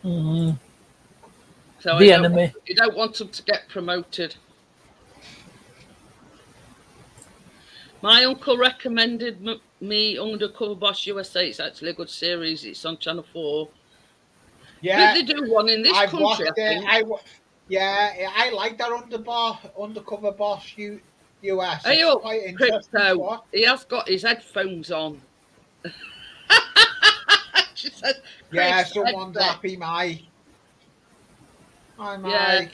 Speaker 4: Mm-hmm.
Speaker 1: So
Speaker 4: The enemy.
Speaker 1: You don't want them to get promoted. My uncle recommended me Undercover Boss USA. It's actually a good series. It's on Channel 4.
Speaker 3: Yeah,
Speaker 1: But they do one in this
Speaker 3: I've
Speaker 1: country,
Speaker 3: watched
Speaker 1: I think.
Speaker 3: I like that Undercover Boss US.
Speaker 1: Hey,
Speaker 3: It's
Speaker 1: up,
Speaker 3: quite interesting.
Speaker 1: Crypto. He has got his headphones on. She said,
Speaker 3: Yeah,
Speaker 1: Chris,
Speaker 3: someone's
Speaker 1: headset.
Speaker 3: happy, Mike. Hi, Mike.
Speaker 1: Yeah.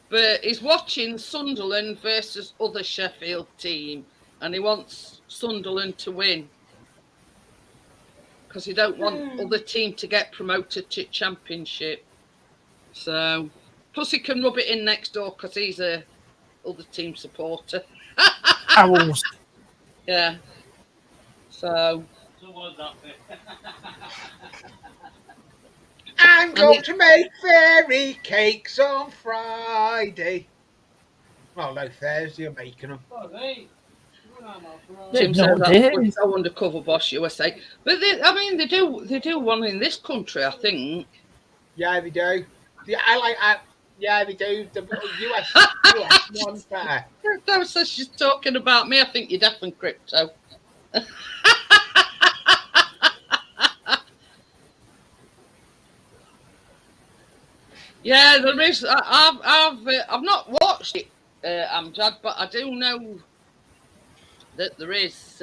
Speaker 1: But he's watching Sunderland versus other Sheffield team, and he wants Sunderland to win because he don't want other team to get promoted to Championship. So, plus he can rub it in next door because he's a other team supporter.
Speaker 4: Owls.
Speaker 1: Yeah. So.
Speaker 2: Someone's up there.
Speaker 3: I'm going to make fairy cakes on Friday. Well, no, Thursday. I'm making them.
Speaker 2: Oh, hey.
Speaker 1: Jim
Speaker 4: No,
Speaker 1: says
Speaker 4: dear.
Speaker 1: that's so Undercover Boss USA. But they do one in this country, I think.
Speaker 3: Yeah, they do. Yeah, they do. The US one's better.
Speaker 1: Crypto says she's talking about me. I think you're deaf and Crypto. Yeah, there is. I've not watched it, Amjad, but I do know that there is.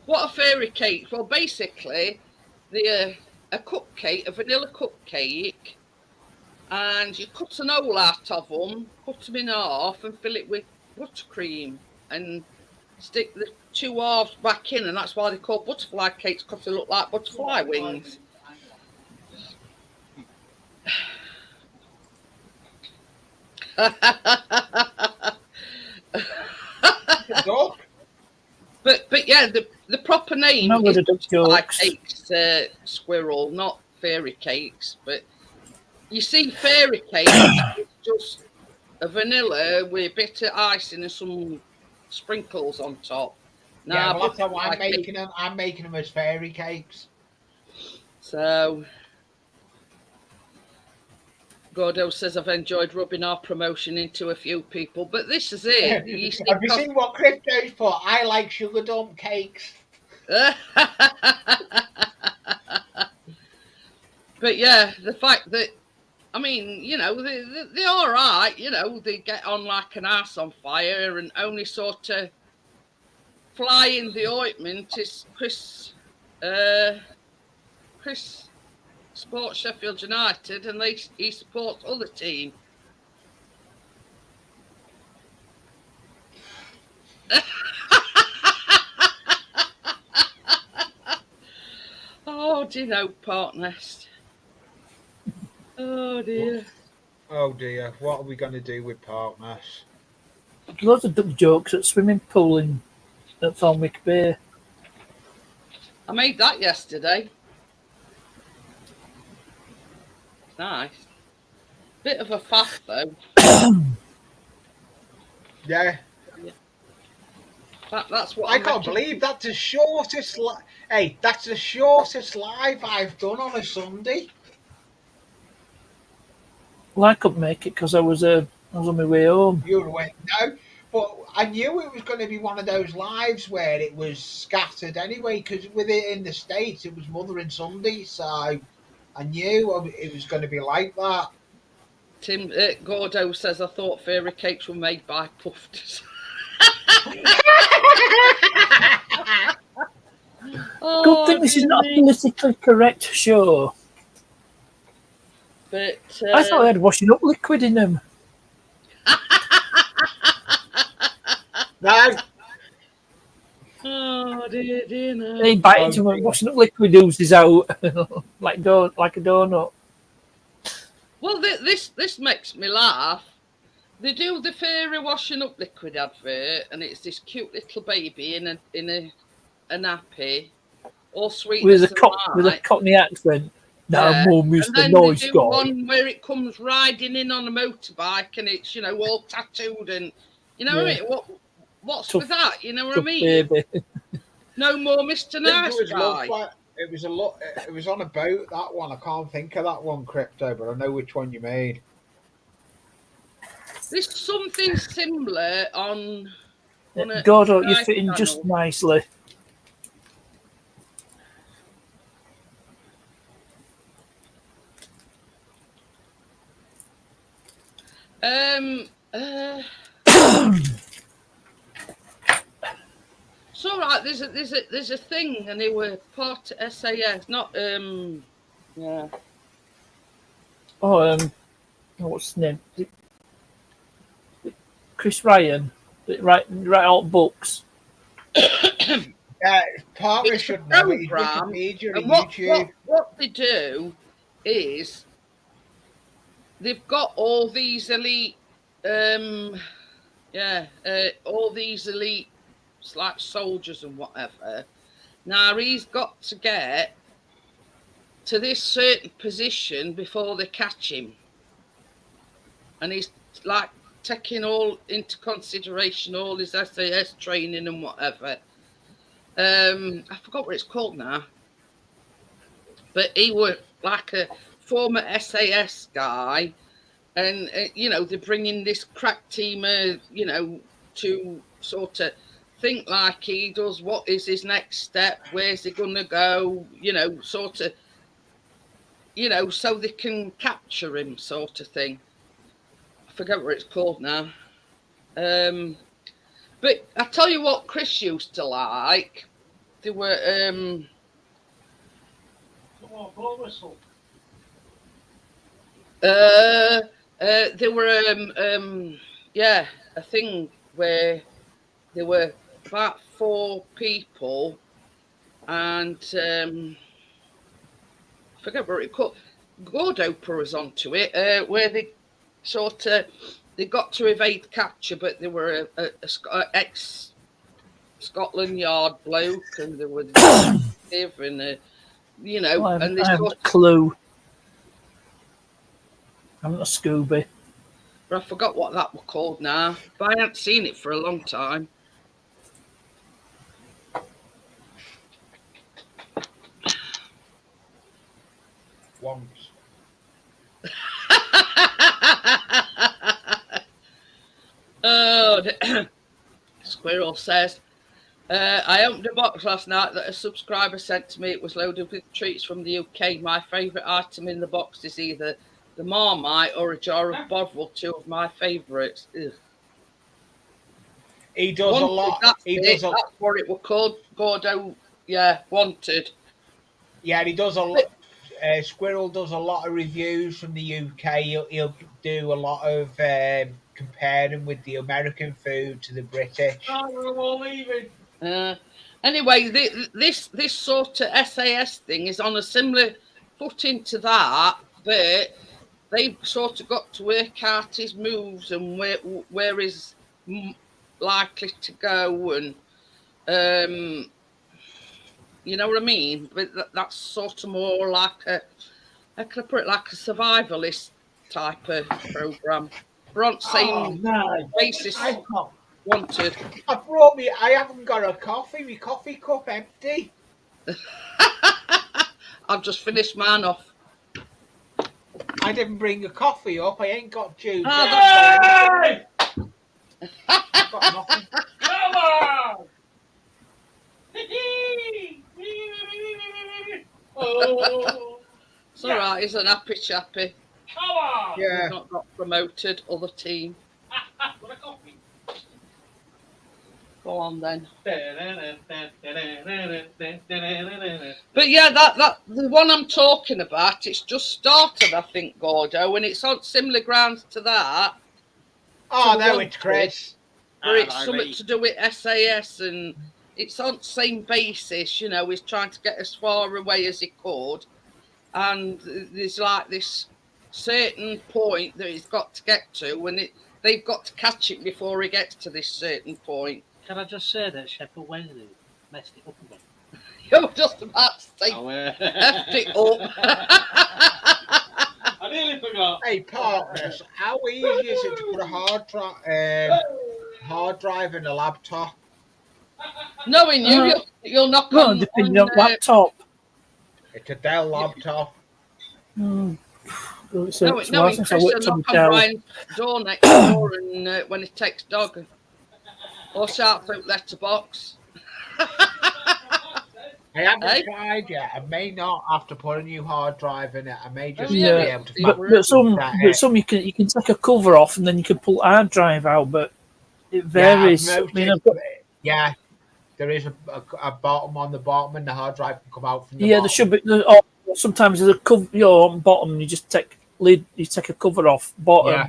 Speaker 1: What a fairy cake! Well, basically, a cupcake, a vanilla cupcake, and you cut an hole out of them, cut them in half, and fill it with buttercream, and stick the two halves back in, and that's why they're called butterfly cakes, because they look like butterfly wings. But yeah, the proper name
Speaker 4: Not
Speaker 1: is
Speaker 4: with the
Speaker 1: Fly
Speaker 4: jokes.
Speaker 1: Cakes Squirrel, not Fairy Cakes. But you see, Fairy Cakes is just a vanilla with a bit of icing and some sprinkles on top.
Speaker 3: Yeah,
Speaker 1: Now,
Speaker 3: well, that's how
Speaker 1: Butterfly
Speaker 3: I'm making
Speaker 1: Cake-
Speaker 3: them. I'm making them as fairy cakes.
Speaker 1: So, Gordo says I've enjoyed rubbing our promotion into a few people, but this is it. You see,
Speaker 3: Have you seen what Crypto's put? I like sugar dump cakes.
Speaker 1: But yeah, the fact that I mean, you know, they're all right. You know, they get on like an ass on fire, and only sort of fly in the ointment is Chris supports Sheffield United, and he supports other team. Oh, do you know, Partnest? Oh dear.
Speaker 3: Oh dear, what are we going to do with partners?
Speaker 4: Loads of dumb jokes at swimming pool at Thornwick Bay.
Speaker 1: I made that yesterday. Nice. Bit of a faff though.
Speaker 3: Yeah,
Speaker 1: That's what
Speaker 3: I can't believe that's the shortest. Hey, that's the shortest live I've done on a Sunday.
Speaker 4: Well, I couldn't make it because I was on my way home.
Speaker 3: You went no, but I knew it was going to be one of those lives where it was scattered anyway. Because with it in the States, it was Mothering Sunday, so I knew it was going to be like that.
Speaker 1: Tim Gordo says I thought fairy cakes were made by puffs.
Speaker 4: Good thing this is not a politically correct show.
Speaker 1: But
Speaker 4: I thought they had washing up liquid in them.
Speaker 3: No,
Speaker 1: oh dear, no.
Speaker 4: They bite into them, washing up liquid oozes out like a donut.
Speaker 1: Well, this makes me laugh. They do the fairy washing up liquid advert, and it's this cute little baby in a nappy, all sweet
Speaker 4: with a Cockney accent. Now, Mum is
Speaker 1: and
Speaker 4: the
Speaker 1: then
Speaker 4: nice
Speaker 1: they do
Speaker 4: guy.
Speaker 1: one where it comes riding in on a motorbike, and it's all tattooed, and what I mean. What's
Speaker 4: Tough-
Speaker 1: with that? You know what I
Speaker 4: Tough
Speaker 1: mean?
Speaker 4: baby.
Speaker 1: No more Mr. Nice Guy.
Speaker 3: it was a lot. It was on a boat. That one I can't think of that one, Crypto, but I know which one you made.
Speaker 1: There's something similar on a
Speaker 4: Gordo, you're
Speaker 1: Sky
Speaker 4: fitting
Speaker 1: channel.
Speaker 4: just nicely.
Speaker 1: It's all right. There's a thing, and they were part of SAS, not yeah.
Speaker 4: Oh, what's his name? Chris Ryan. Write out books.
Speaker 3: Partner
Speaker 1: It's a
Speaker 3: should know it.
Speaker 1: program,
Speaker 3: Wikipedia
Speaker 1: and
Speaker 3: and
Speaker 1: what
Speaker 3: YouTube.
Speaker 1: they do is they've got all these elite, all these elite like soldiers and whatever. Now he's got to get to this certain position before they catch him, and he's like taking all into consideration all his SAS training and whatever. I forgot what it's called now, but he was like a former SAS guy, and they're bringing this crack teamer, to sort of think like he does. What is his next step? Where's he gonna go? Sort of, so they can capture him, sort of thing. I forget what it's called now. But I tell you what, Chris used to like. They were
Speaker 2: Come on, blow whistle.
Speaker 1: there were a thing where there were about 4 people, and I forget what it called. Gordoper was onto it, where they they got to evade capture, but they were a ex Scotland Yard bloke, and there was and you know,
Speaker 4: Well,
Speaker 1: and
Speaker 4: I
Speaker 1: this
Speaker 4: haven't
Speaker 1: sort
Speaker 4: a clue. I'm not a Scooby.
Speaker 1: I forgot what that was called now, but I haven't seen it for a long time.
Speaker 3: Once.
Speaker 1: Oh, Squirrel says, I opened a box last night that a subscriber sent to me. It was loaded with treats from the UK. My favourite item in the box is either the Marmite or a jar of Bovril, two of my favourites.
Speaker 3: He does
Speaker 1: Wanted,
Speaker 3: a lot.
Speaker 1: That's
Speaker 3: He
Speaker 1: it.
Speaker 3: does a
Speaker 1: That's what it was called. Gordo, yeah, Wanted.
Speaker 3: yeah. He does a lot. Squirrel does a lot of reviews from the UK. He'll do a lot of comparing with the American food to the British.
Speaker 2: Oh, we're all leaving.
Speaker 1: Anyway, this sort of SAS thing is on a similar footing to that, but they've sort of got to work out his moves and where he's likely to go, and you know what I mean. But that's sort of more like I could put it like a survivalist type of program. We're on the same basis. Wanted.
Speaker 3: I haven't got a coffee. My coffee cup empty.
Speaker 1: I've just finished mine off.
Speaker 3: I didn't bring a coffee up. I ain't got juice.
Speaker 2: Hey!
Speaker 3: I've got nothing.
Speaker 2: Come on! Oh,
Speaker 1: It's all right. He's an happy chappy.
Speaker 2: come on!
Speaker 3: Yeah.
Speaker 1: He's not got promoted. Other team.
Speaker 2: What a coffee.
Speaker 1: Go on then.
Speaker 2: But
Speaker 1: But yeah, that the one I'm talking about, it's just started, I think, Gordo, and it's on similar grounds to that.
Speaker 3: Oh,
Speaker 1: To
Speaker 3: no,
Speaker 1: Wanted.
Speaker 3: it's Chris.
Speaker 1: Where it's something to do with SAS, and it's on the same basis, you know, he's trying to get as far away as he could. And there's like this certain point that he's got to get to, and they've got to catch it before he gets to this certain point.
Speaker 2: can I just say that Sheffield Wednesday messed it up again?
Speaker 1: You're just about to say,
Speaker 2: Effed
Speaker 1: it up.
Speaker 2: I nearly forgot.
Speaker 3: Hey, partners, how easy is it to put a hard drive in a laptop?
Speaker 1: Knowing you, you'll knock
Speaker 4: Well,
Speaker 1: on
Speaker 4: depending on laptop.
Speaker 3: It's a Dell laptop.
Speaker 4: Mm. So
Speaker 1: knowing
Speaker 4: it's a while since
Speaker 1: Chris
Speaker 4: I
Speaker 1: will
Speaker 4: worked on
Speaker 1: knock
Speaker 4: the
Speaker 1: on
Speaker 4: Dell.
Speaker 1: Brian's door next door, and when he takes dog, or shout through letterbox.
Speaker 3: I haven't
Speaker 1: Hey?
Speaker 3: tried yet. I may not have to put a new hard drive in it. I may just
Speaker 1: Yeah.
Speaker 3: be able to.
Speaker 4: But some you can take a cover off and then you can pull a hard drive out, but it varies.
Speaker 3: Yeah,
Speaker 4: I mean, I've got,
Speaker 3: yeah, there is a bottom on the bottom, and the hard drive can come out from the
Speaker 4: yeah,
Speaker 3: bottom.
Speaker 4: there should be. Or sometimes there's a cover, on bottom. You just take a cover off bottom,
Speaker 3: Yeah.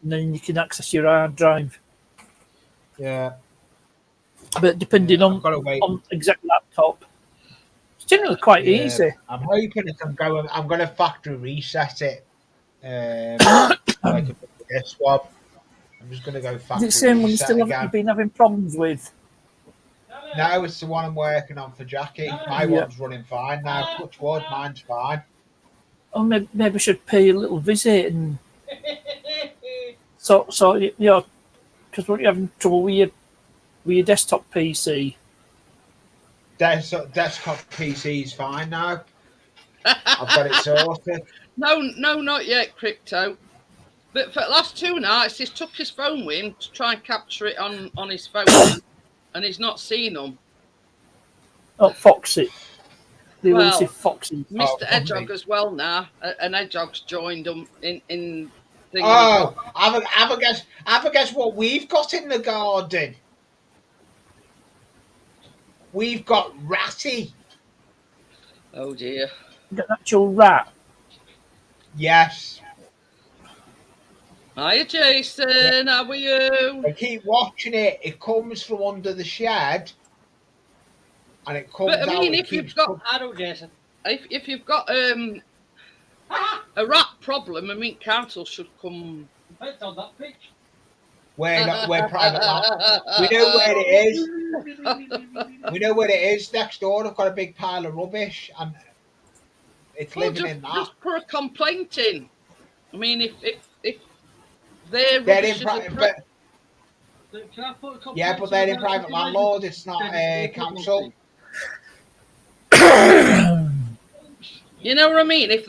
Speaker 4: and then you can access your hard drive.
Speaker 3: Yeah,
Speaker 4: But depending
Speaker 3: I've got to wait.
Speaker 4: on exact laptop, it's generally quite
Speaker 3: Yeah.
Speaker 4: easy.
Speaker 3: I'm hoping if I'm going to factory reset it. Like this one. I'm just going to go
Speaker 4: Is
Speaker 3: factory
Speaker 4: it the same one you
Speaker 3: reset
Speaker 4: still
Speaker 3: again.
Speaker 4: haven't been having problems with?
Speaker 3: No, it's the one I'm working on for Jackie. My
Speaker 4: Yeah.
Speaker 3: one's running fine now. Touch wood, mine's fine.
Speaker 4: Or maybe I should pay a little visit and so because what you're having trouble with your desktop PC.
Speaker 3: Desktop PC's fine now. I've got it sorted.
Speaker 1: No, not yet, Crypto. But for the last 2 nights, he's took his phone with him to try and capture it on his phone, and he's not seen them.
Speaker 4: Oh, Foxy. They
Speaker 1: Well,
Speaker 4: will say Foxy.
Speaker 1: Mr.
Speaker 3: from
Speaker 1: Edgog
Speaker 3: me.
Speaker 1: as well now, and Edgog's joined them in thing.
Speaker 3: Oh, have a guess what we've got in the garden. We've got Ratty.
Speaker 1: Oh dear.
Speaker 4: Got an actual rat.
Speaker 3: Yes.
Speaker 1: Hiya, Jason. How are you?
Speaker 3: I keep watching it. It comes from under the shed, and it comes
Speaker 1: But I
Speaker 3: out.
Speaker 1: mean,
Speaker 3: it
Speaker 1: if you've
Speaker 3: keeps
Speaker 1: got
Speaker 2: I don't, Jason.
Speaker 1: if you've got a rat problem, I mean, council should come.
Speaker 2: It's on that pitch.
Speaker 3: we're private land. We know where it is. We know where it is next door. I've got a big pile of rubbish and it's
Speaker 1: Well,
Speaker 3: living in that.
Speaker 1: just put a complaint in. I mean, if their
Speaker 3: They're
Speaker 1: rubbish
Speaker 3: in
Speaker 1: is
Speaker 3: private,
Speaker 2: Can I put a complaint
Speaker 3: yeah, but
Speaker 2: to
Speaker 3: they're
Speaker 2: the
Speaker 3: in private
Speaker 2: Electricity
Speaker 3: landlord. It's not
Speaker 2: Management
Speaker 3: council.
Speaker 1: you know what I mean? If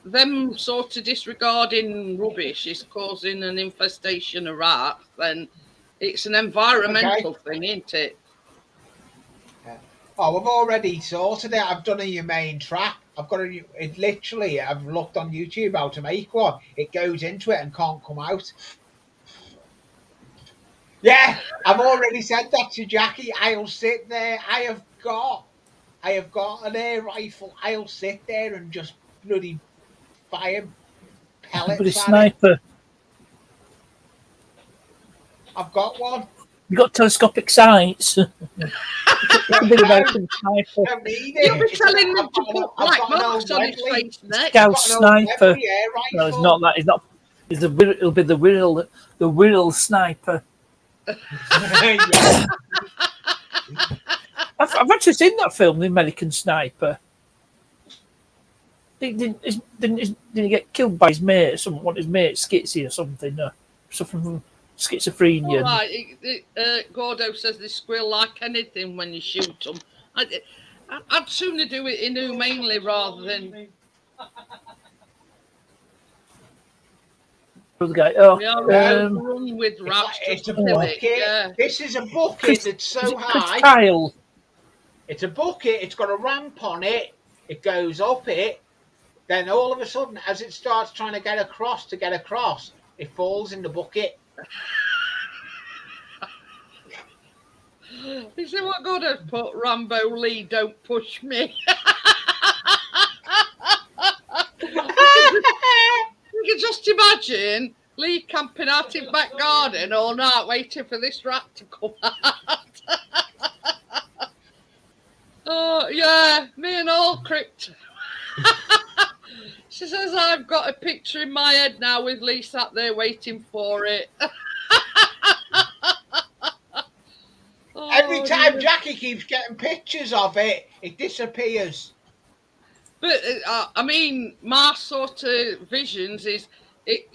Speaker 1: them sort of disregarding rubbish is causing an infestation of rats, then it's an environmental thing, isn't it?
Speaker 3: Oh, I've already sorted it. I've done a humane trap. I've got it literally, I've looked on YouTube how to make one. It goes into it and can't come out. Yeah, I've already said that to Jackie. I'll sit there. I have got an air rifle. I'll sit there and just bloody fire
Speaker 4: But
Speaker 3: pellets
Speaker 4: a
Speaker 3: at it.
Speaker 4: sniper.
Speaker 3: I've got one.
Speaker 4: You got telescopic sights. A bit American sniper.
Speaker 3: Don't need
Speaker 1: You'll be
Speaker 3: it.
Speaker 1: telling them
Speaker 3: I've
Speaker 1: to
Speaker 3: got
Speaker 1: put
Speaker 3: I've
Speaker 1: black
Speaker 3: got an
Speaker 1: marks
Speaker 3: old
Speaker 1: on his
Speaker 3: Webley.
Speaker 1: face next.
Speaker 4: Scout
Speaker 3: I've got an old
Speaker 4: sniper.
Speaker 3: Webley air rifle.
Speaker 4: No, it's not that. It's not. It's it'll be the Wirral sniper.
Speaker 3: Yeah.
Speaker 4: I've actually seen that film, The American Sniper. Didn't he get killed by his mate? Someone want his mate schizzy or something? Suffering from schizophrenia.
Speaker 1: All right, Gordo says they squeal like anything when you shoot them. I'd sooner do it inhumanely rather than.
Speaker 4: The guy. Oh,
Speaker 1: We are run with rats.
Speaker 3: It's a
Speaker 1: to kill
Speaker 3: bucket.
Speaker 1: it, yeah.
Speaker 3: This is a bucket that's so
Speaker 4: Chris
Speaker 3: high.
Speaker 4: Kyle.
Speaker 3: It's a bucket. It's got a ramp on it. It goes up it. Then all of a sudden, as it starts trying to get across, it falls in the bucket.
Speaker 1: You see what Gordo's put? Rambo Lee, don't push me. You can just imagine Lee camping out in back garden all night waiting for this rat to come out. Oh, yeah, me and all crypt. She says, I've got a picture in my head now with Lee sat there waiting for it.
Speaker 3: Every time
Speaker 1: dear.
Speaker 3: Jackie keeps getting pictures of it, it disappears.
Speaker 1: But I mean, my sort of visions is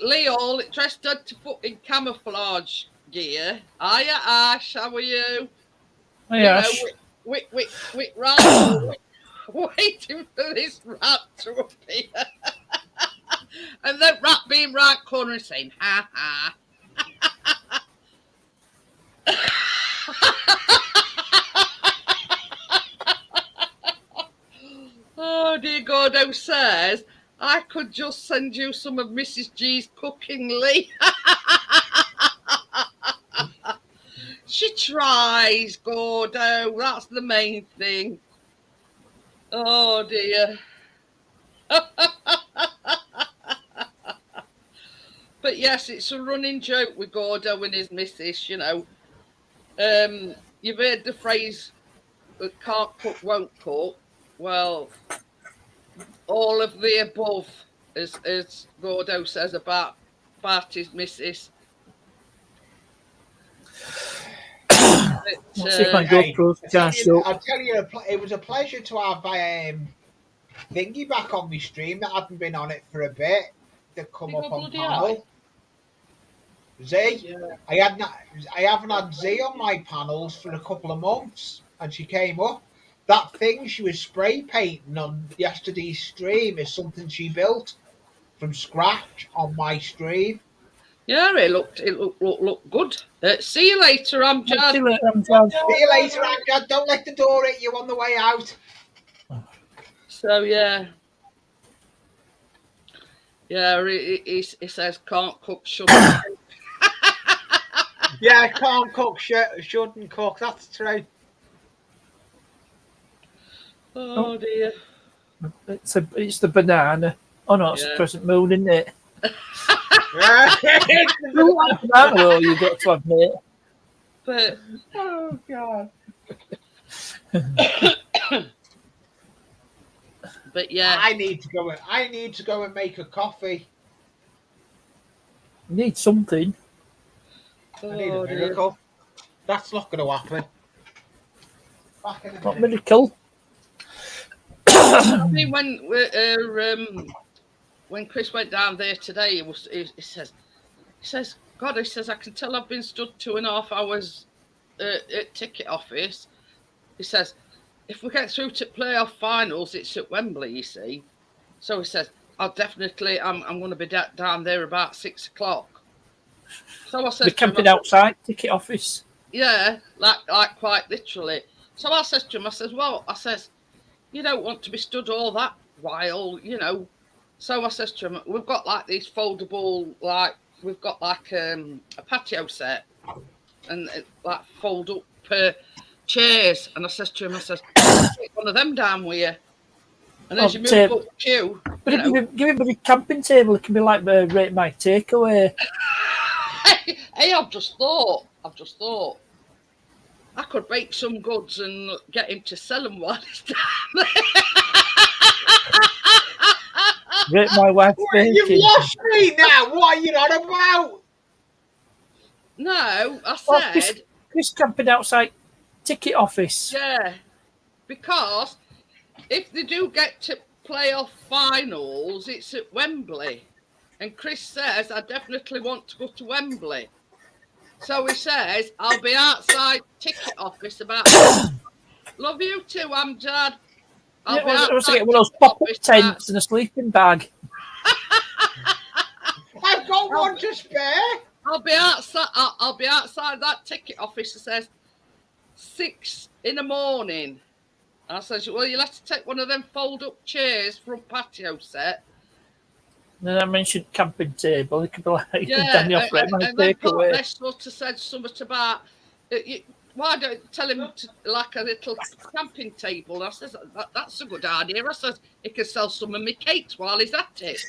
Speaker 1: Lee all dressed up to put in camouflage gear. Hiya, Ash, how are you?
Speaker 4: Hey,
Speaker 1: You know,
Speaker 4: Ash.
Speaker 1: with Randall waiting for this rat to appear. And the rat being right corner and saying, ha ha. Oh, dear Gordo says, I could just send you some of Mrs. G's cooking, Lee. She tries, Gordo. That's the main thing. Oh, dear. But yes, it's a running joke with Gordo and his missus, you know. You've heard the phrase, can't cook, won't cook. Well, all of the above, as Gordo says about his missus.
Speaker 4: Let's see if I can go through.
Speaker 3: I'll tell you, it was a pleasure to have Thingy back on my stream that hadn't been on it for a bit. To come
Speaker 1: You
Speaker 3: up
Speaker 1: got
Speaker 3: on
Speaker 1: bloody
Speaker 3: panel. Z,
Speaker 2: Yeah.
Speaker 3: I haven't had Z on my panels for a couple of months, and she came up. That thing she was spray painting on yesterday's stream is something she built from scratch on my stream.
Speaker 1: Yeah, it looked good. See you later, Amjad.
Speaker 3: See you later, Amjad. Don't let the door hit you on the way out.
Speaker 1: So yeah. Yeah, he says can't cook, shouldn't.
Speaker 3: Yeah, can't cook, shouldn't cook. That's true.
Speaker 1: Oh dear.
Speaker 4: It's the banana. Oh no, it's
Speaker 1: Yeah.
Speaker 4: the crescent moon, isn't it?
Speaker 3: It's
Speaker 4: You like banana, though, you got to admit.
Speaker 1: But
Speaker 3: oh God.
Speaker 1: but yeah.
Speaker 3: I need to go and make a coffee.
Speaker 4: You need something.
Speaker 3: I need
Speaker 1: Oh,
Speaker 3: a
Speaker 1: dear.
Speaker 3: miracle. That's not going to happen. Back in a
Speaker 4: Not
Speaker 3: minute.
Speaker 4: miracle.
Speaker 1: I mean, when Chris went down there today, he says, God, he says, I can tell I've been stood 2.5 hours at ticket office. He says, if we get through to playoff finals, it's at Wembley, you see. So he says, I'm going to be down there about 6 o'clock. So I said,
Speaker 4: We're camping outside ticket office.
Speaker 1: yeah, like quite literally. So I says to him, I says, you don't want to be stood all that while, you know. So I says to him, we've got like these foldable, we've got like a patio set and like fold up chairs. And I says to him, take one of them down with you. And as you move up the queue,
Speaker 4: but give him a camping table. It can be like Rate My Takeaway.
Speaker 1: Hey, I've just thought. I could bake some goods and get him to sell them while he's down there.
Speaker 4: Rate My Wife's Baking.
Speaker 3: You've lost me now. What are you on about?
Speaker 1: No, I said...
Speaker 4: Chris camping outside ticket office.
Speaker 1: Yeah, because if they do get to playoff finals, it's at Wembley. And Chris says, I definitely want to go to Wembley. So he says, I'll be outside ticket office about... Love you too, Amjad.
Speaker 4: I was to get one of those pop-up tents and a sleeping bag.
Speaker 3: I've got one to spare.
Speaker 1: I'll be outside that ticket office. It says 6 in the morning. I says, well, you'll have to take one of them fold-up chairs front patio set.
Speaker 4: And then I mentioned camping table. It could be like
Speaker 1: Daniel
Speaker 4: Rate My Takeaway.
Speaker 1: They sort of said something about why don't you tell him to like a little camping table? I says that's a good idea. I says he can sell some of my cakes while he's at it.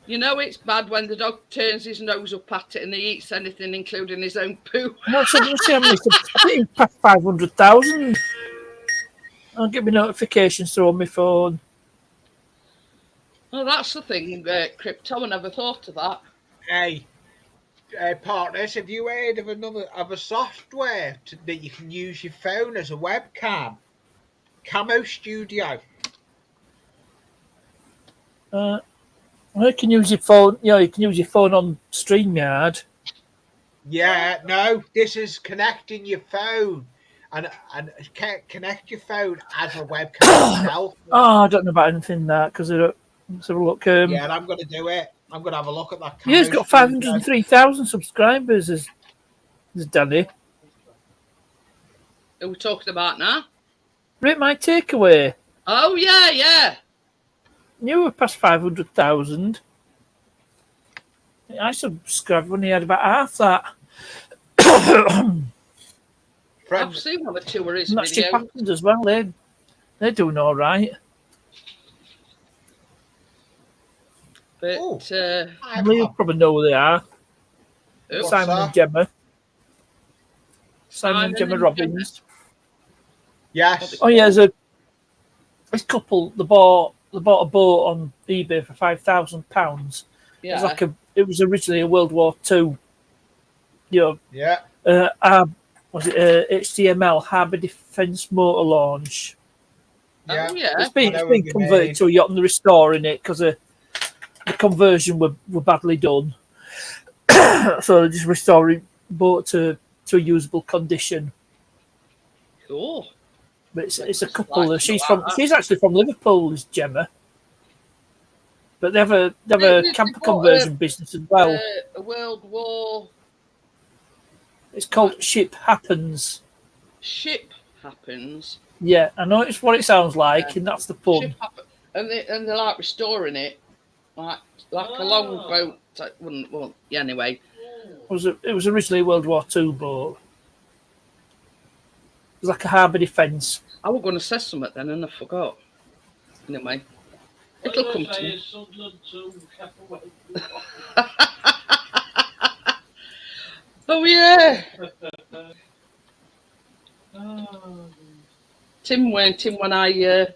Speaker 1: You know it's bad when the dog turns his nose up at it and he eats anything, including his own poo.
Speaker 4: I think he passed 500,000. I'll get me notifications through on my phone.
Speaker 1: Well, that's the thing, Crypto. I never thought of that.
Speaker 3: Hey, partners, have you heard of a software that you can use your phone as a webcam? Camo Studio.
Speaker 4: You can use your phone. You can use your phone on StreamYard.
Speaker 3: Yeah, no, this is connecting your phone and connect your phone as a webcam itself.
Speaker 4: Oh, I don't know about anything that because let's have a look.
Speaker 3: Yeah, and I'm going to do it. I'm going to have a look at that.
Speaker 4: Yeah, he's got 503,000 subscribers. As Danny.
Speaker 1: Who are we talking about now?
Speaker 4: Rate My Takeaway.
Speaker 1: Oh yeah.
Speaker 4: You were past 500,000. I subscribed when he had about half that.
Speaker 1: I've seen one or two of his
Speaker 4: and that's Chip
Speaker 1: videos.
Speaker 4: Atkins as well. They're doing all right.
Speaker 1: But
Speaker 4: You'll probably know who they are.
Speaker 1: who?
Speaker 4: Simon and Gemma. Simon and Gemma
Speaker 1: and
Speaker 4: Robbins.
Speaker 3: Yes.
Speaker 4: Oh yeah, this couple. They bought a boat on eBay for £5,000.
Speaker 1: Yeah.
Speaker 4: It was originally a World War II.
Speaker 3: Yeah.
Speaker 4: Was it HTML Harbour Defence Motor Launch?
Speaker 3: Yeah.
Speaker 1: Oh, yeah.
Speaker 4: It's been converted to a yacht and they're restoring it because the conversion were badly done. So they're just restoring boat to a usable condition.
Speaker 1: Cool.
Speaker 4: But it's a couple. She's actually from Liverpool, is Gemma. But they have a camper conversion business as well.
Speaker 1: A World War
Speaker 4: It's called Ship Happens.
Speaker 1: Ship Happens.
Speaker 4: Yeah, I know it's what it sounds like, and that's the pun.
Speaker 1: And they're like restoring it, like a long boat. Well, yeah, anyway.
Speaker 4: It was originally a World War II boat. It was like a harbour defence.
Speaker 1: I was going to say something then, and I forgot. Anyway, it'll come to me. Oh yeah. Tim when I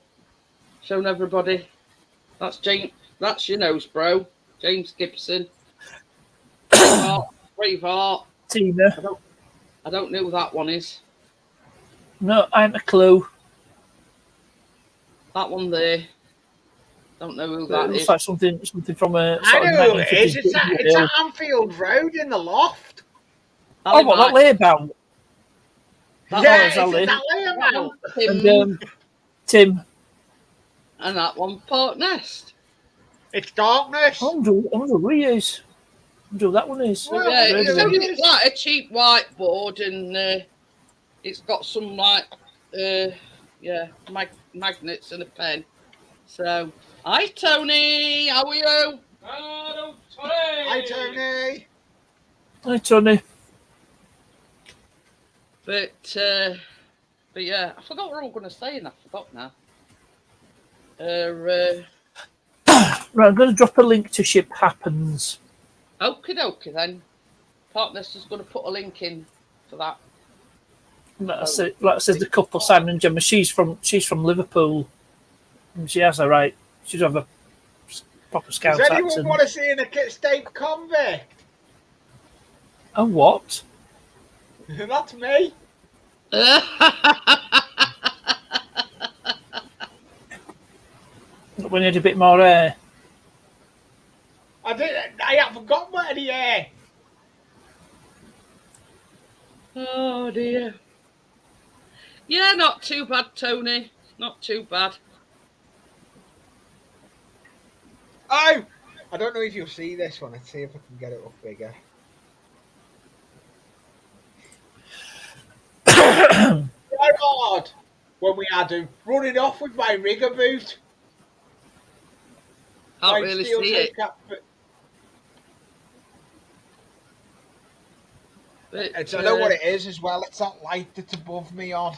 Speaker 1: shown everybody. That's James. That's your nose, bro. James Gibson. Braveheart.
Speaker 4: Tina.
Speaker 1: I don't know who that one is.
Speaker 4: No, I haven't a clue.
Speaker 1: That one there. Don't know who
Speaker 4: It
Speaker 1: that
Speaker 4: looks
Speaker 1: is.
Speaker 4: like something from a
Speaker 3: I
Speaker 4: sort of
Speaker 3: know who it is.
Speaker 4: 1950s
Speaker 3: It's
Speaker 4: video.
Speaker 3: at Anfield Road in the loft.
Speaker 4: Oh, what, that layabout?
Speaker 1: That
Speaker 3: Yeah,
Speaker 4: one,
Speaker 3: it's
Speaker 4: Ali.
Speaker 3: in that layout.
Speaker 4: And Tim.
Speaker 1: And that one, Port Nest.
Speaker 3: It's darkness.
Speaker 4: I wonder who he is. I wonder who that one is.
Speaker 3: Well,
Speaker 1: Yeah,
Speaker 3: yeah,
Speaker 1: it's
Speaker 3: yeah.
Speaker 1: only like a cheap whiteboard, and it's got some like magnets and a pen. So, hi Tony, how are you?
Speaker 2: Hello, Tony.
Speaker 3: Hi, Tony.
Speaker 4: Hi, Tony.
Speaker 1: But yeah, I forgot what I was going to say, and I forgot now.
Speaker 4: Right, I'm going to drop a link to Ship Happens.
Speaker 1: Okie dokie then. Partners is going to put a link in for that.
Speaker 4: Like I said, the couple, Simon and Gemma, she's from Liverpool. And she has a right. She'd have a proper Scouse
Speaker 3: Does anyone
Speaker 4: accent.
Speaker 3: want to see an escaped convict?
Speaker 4: A what?
Speaker 3: That's me.
Speaker 4: When you had a bit more hair.
Speaker 3: I haven't got any hair.
Speaker 1: Oh dear. Yeah, not too bad, Tony. Not too bad.
Speaker 3: Oh, I don't know if you'll see this one. Let's see if I can get it up bigger. Hard when we had him running off with my rigger boot.
Speaker 1: Can't really see it. But,
Speaker 3: I don't know what it is as well. It's that light that's above me on.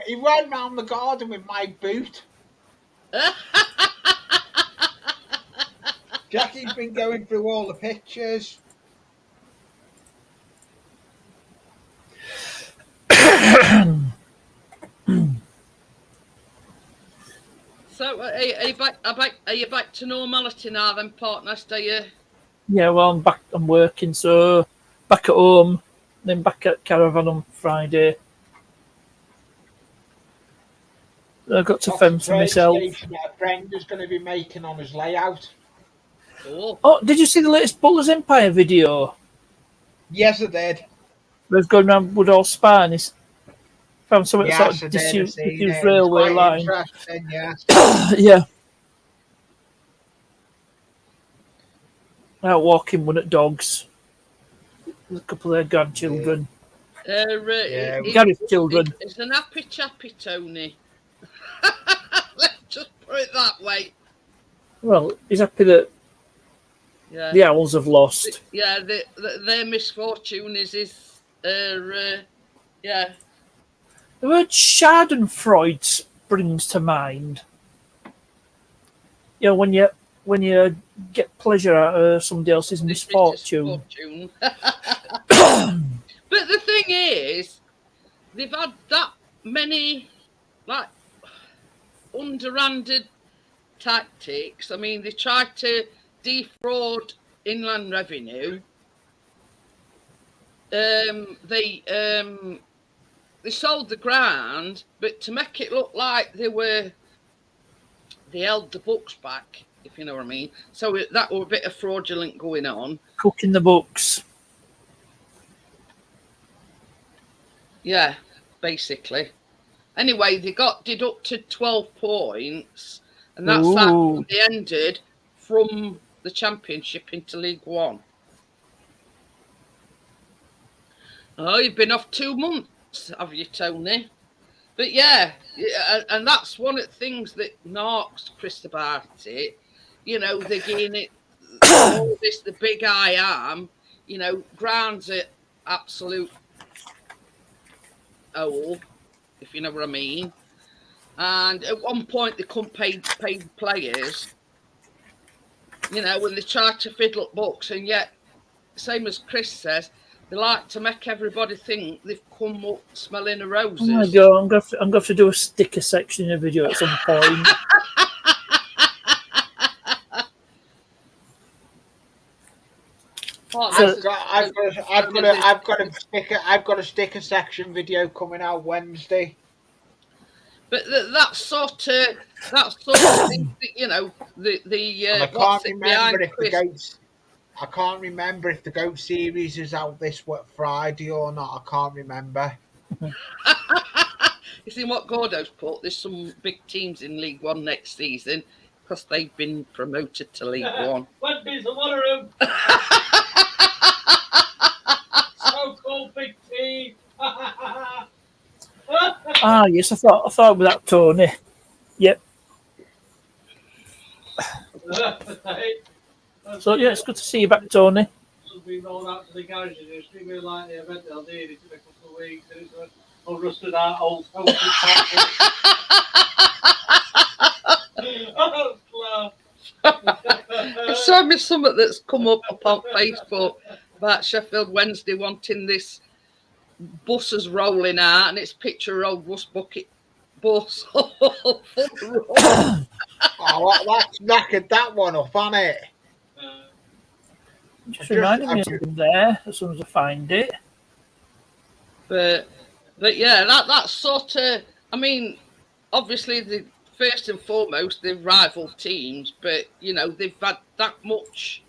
Speaker 3: He ran round the garden with my boot. Jackie's been going through all the pictures.
Speaker 1: So, are you back to normality now then, Partners, are you?
Speaker 4: Yeah, well, I'm back. I'm working, so back at home, then back at Caravan on Friday. I got to fend for myself.
Speaker 3: Brenda's going to be making on his layout.
Speaker 1: Oh,
Speaker 4: Did you see the latest Butlers Empire video?
Speaker 3: Yes, I did.
Speaker 4: Where it's going around Woodall Spa and he's found something
Speaker 3: Yes,
Speaker 4: sort
Speaker 3: I
Speaker 4: of
Speaker 3: did.
Speaker 4: disused railway line.
Speaker 3: Yes.
Speaker 4: Yeah. Out walking one at dogs. There's a couple of their grandchildren. Gary's children.
Speaker 1: It's an happy chappy, Tony. Let's just put it that way.
Speaker 4: Well, he's happy that the Owls have lost.
Speaker 1: Yeah, their misfortune is yeah.
Speaker 4: The word Schadenfreude springs to mind. You know, when you get pleasure out of somebody else's misfortune.
Speaker 1: But the thing is, they've had that many like underhanded tactics. I mean, they tried to defraud Inland Revenue. They sold the ground, but to make it look like they held the books back, if you know what I mean. So that was a bit of fraudulent going on.
Speaker 4: Cooking the books.
Speaker 1: Yeah, basically. Anyway, they got deducted 12 points, and that's that they ended from the Championship into League One. Oh, you've been off 2 months, have you, Tony? But yeah, and that's one of the things that knocks Chris about it. You know, they're getting it, all this, the big I am, you know, grounds it absolute hole, if you know what I mean. And at one point, they couldn't pay players, you know, when they tried to fiddle up books, and yet, same as Chris says, they like to make everybody think they've come up smelling of roses.
Speaker 4: Oh my God, I'm going to have to do a sticker section in a video at some point.
Speaker 1: partners.
Speaker 3: I've got a sticker section video coming out Wednesday.
Speaker 1: But that sort of thing, you know,
Speaker 3: And I
Speaker 1: what's
Speaker 3: can't
Speaker 1: it
Speaker 3: remember
Speaker 1: behind
Speaker 3: if the
Speaker 1: Chris?
Speaker 3: goats. I can't remember if the Goat series is out this Friday or not. I can't remember.
Speaker 1: You see what Gordo's put? There's some big teams in League One next season because they've been promoted to League One.
Speaker 2: Wendy's one of them. So-called big team.
Speaker 4: Ah, yes, I thought with that Tony. Yep. So yeah, it's good to see you back, Tony.
Speaker 2: We rolled out to the garage and it's really like the event they'll need it in a couple of weeks and it's all rusted out old oh,
Speaker 1: I saw me something that's come up on Facebook about Sheffield Wednesday wanting this buses rolling out, and it's picture of old bus bucket bus.
Speaker 3: Oh, that's knackered that one up, hasn't it?
Speaker 4: Just reminded me of something there as soon as I find it.
Speaker 1: But yeah, that's sort of. I mean, obviously, the first and foremost, they're rival teams, but you know they've had that much.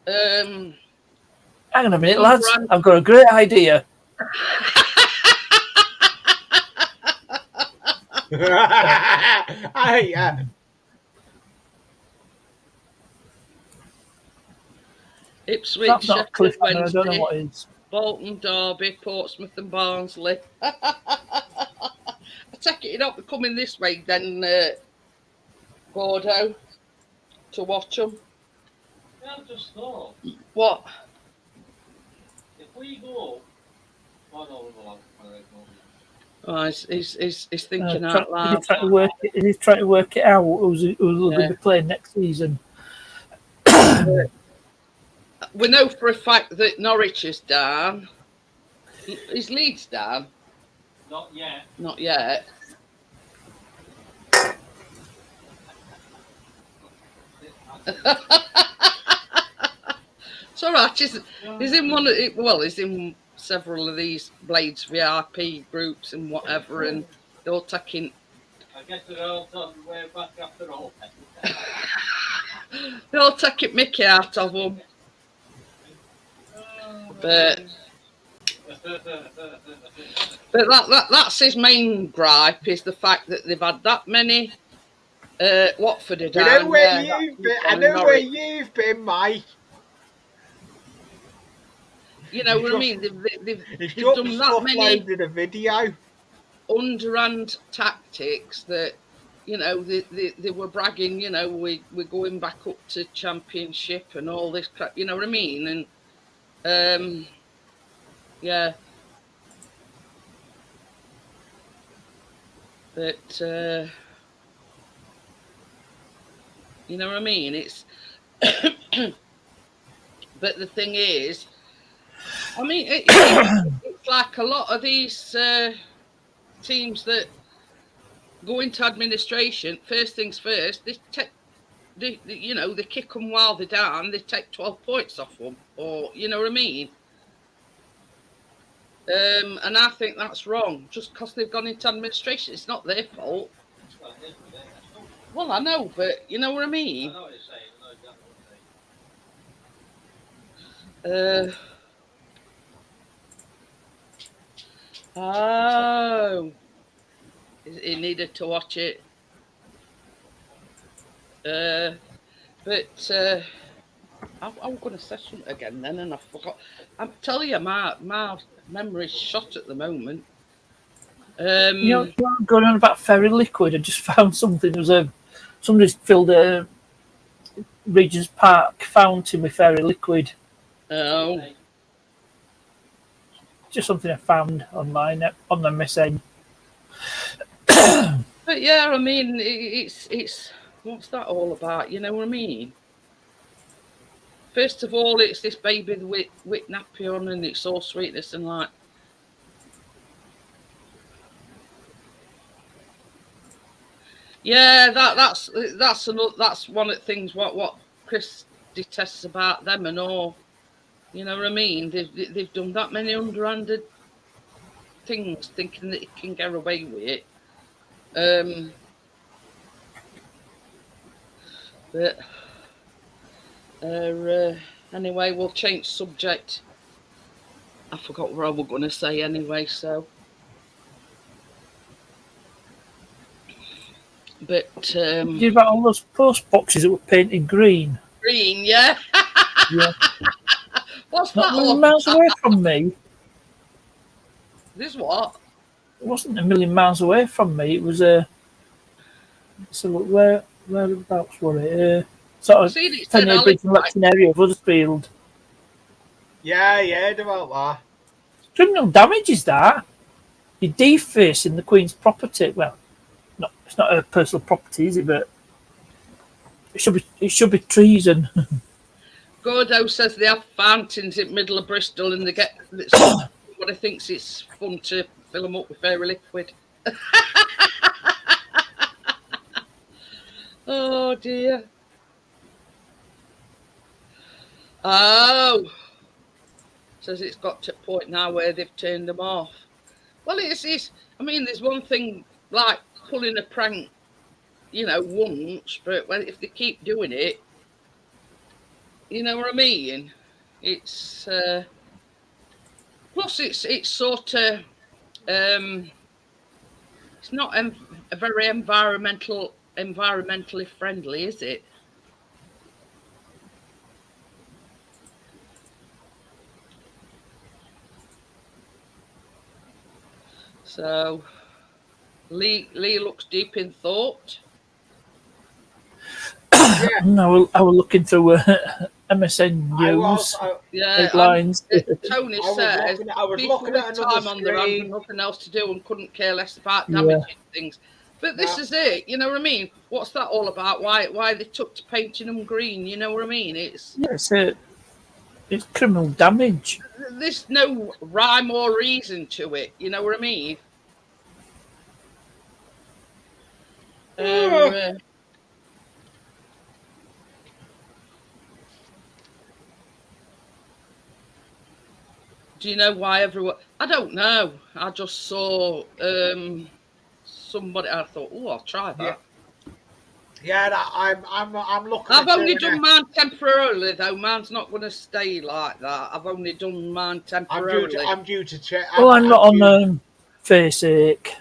Speaker 4: Hang on a minute, lads. I've got a great idea.
Speaker 3: Yeah.
Speaker 1: Ipswich,
Speaker 4: That's not
Speaker 1: Sheffield
Speaker 4: Cliffhanger, I
Speaker 1: Wednesday,
Speaker 4: don't know what it is.
Speaker 1: Bolton, Derby, Portsmouth and Barnsley. I take it you're not coming this way then, Gordo, to watch them.
Speaker 2: Yeah, I've just thought.
Speaker 1: What?
Speaker 2: If we go, why not
Speaker 1: Oh, he's thinking out loud.
Speaker 4: He's trying to work it out who's going to be playing next season.
Speaker 1: We know for a fact that Norwich is down. Is Leeds down?
Speaker 2: Not yet.
Speaker 1: Not yet. It's all right. He's in one. He's in several of these Blades VIP groups and whatever, and they're all taking.
Speaker 2: I guess they're all talking way back after all.
Speaker 1: They're all taking Mickey out of them. But that's his main gripe, is the fact that they've had that many Watford are down.
Speaker 3: I know where you've been, Mike.
Speaker 1: You know what I mean? They've done that many
Speaker 3: a video.
Speaker 1: underhand tactics that, you know, they were bragging, you know, we're going back up to Championship and all this crap, you know what I mean? And yeah. But you know what I mean? It's but the thing is, I mean, it's like a lot of these teams that go into administration. First things first, they kick them while they're down. They take 12 points off them, or you know what I mean. And I think that's wrong. Just because they've gone into administration, it's not their fault. Well, I know, but you know what I mean.
Speaker 2: I know what you're saying. I know exactly what you're saying.
Speaker 1: Oh, he needed to watch it. But I'm going to say something again then, and I forgot. I'm telling you, my memory's shot at the moment.
Speaker 4: You know, going on about Ferry Liquid, I just found something. There was somebody's filled a Regent's Park fountain with Ferry Liquid.
Speaker 1: Oh.
Speaker 4: Just something I found online on the MSN.
Speaker 1: But yeah, I mean, it's what's that all about? You know what I mean? First of all, it's this baby with nappy on, and it's all sweetness and like. Yeah, that's one of the things what Chris detests about them and all. You know what I mean? They've done that many underhanded things, thinking that it can get away with it. But anyway, we'll change subject. I forgot what I was going to say anyway. So, but
Speaker 4: Did you about all those post boxes that were painted green?
Speaker 1: green, yeah.
Speaker 4: Yeah.
Speaker 1: What's
Speaker 4: Not
Speaker 1: that
Speaker 4: a million
Speaker 1: all
Speaker 4: miles
Speaker 1: about?
Speaker 4: away from me.
Speaker 1: This what?
Speaker 4: It wasn't a million miles away from me. It was a. So whereabouts were it? Sort of
Speaker 1: Seen it said
Speaker 4: Fenway Bridge and
Speaker 1: Halifax.
Speaker 4: Lepton area of Huddersfield.
Speaker 3: Yeah, about that.
Speaker 4: Criminal damage is that? You're defacing the Queen's property. Well, it's not her personal property, is it? But it should be treason.
Speaker 1: Gordo says they have fountains in middle of Bristol and they get what I thinks it's fun to fill them up with fairy liquid. Oh dear. Oh, says it's got to a point now where they've turned them off. Well, it's. I mean, there's one thing like pulling a prank, once, but if they keep doing it, you know what I mean? It's plus it's sort of it's not a very environmentally friendly, is it? So Lee looks deep in thought.
Speaker 4: No, I was looking through MSN News headlines.
Speaker 1: Tony says
Speaker 3: I was
Speaker 1: people
Speaker 3: looking
Speaker 1: with
Speaker 3: at
Speaker 1: time on their hands
Speaker 3: screen.
Speaker 1: and nothing else to do and couldn't care less about damaging things. But this is it, you know what I mean? What's that all about? Why they took to painting them green? You know what I mean? It's
Speaker 4: criminal damage.
Speaker 1: There's no rhyme or reason to it. You know what I mean? Do you know why everyone? I don't know. I just saw somebody. I thought, oh, I'll try that.
Speaker 3: Yeah, I'm looking.
Speaker 1: I've only done mine temporarily, though. Mine's not going to stay like that. I've only done mine temporarily.
Speaker 3: I'm due to check.
Speaker 4: Well, I'm not on face ache.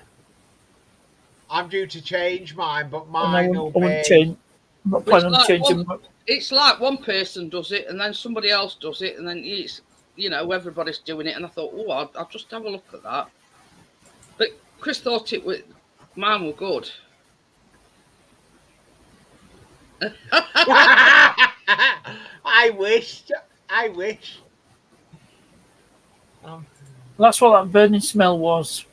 Speaker 3: I'm due to change mine, but mine will
Speaker 4: be. I'm not planning on changing.
Speaker 1: It's like one person does it, and then somebody else does it, and then it's everybody's doing it. And I thought, oh, I'll just have a look at that. But Chris thought mine were good.
Speaker 3: I wish.
Speaker 4: That's what that burning smell was.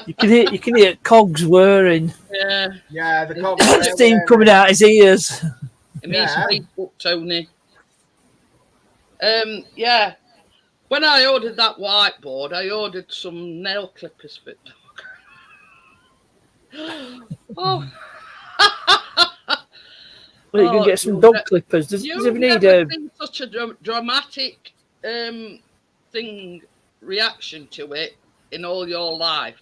Speaker 4: You can hear cogs whirring.
Speaker 1: Yeah,
Speaker 3: the cogs.
Speaker 4: Steam coming out his ears.
Speaker 1: It means Facebook, Tony. Yeah. When I ordered that whiteboard, I ordered some nail clippers for it. Oh.
Speaker 4: Well, you can get some dog clippers. Does it need
Speaker 1: such a dramatic reaction to it in all your life?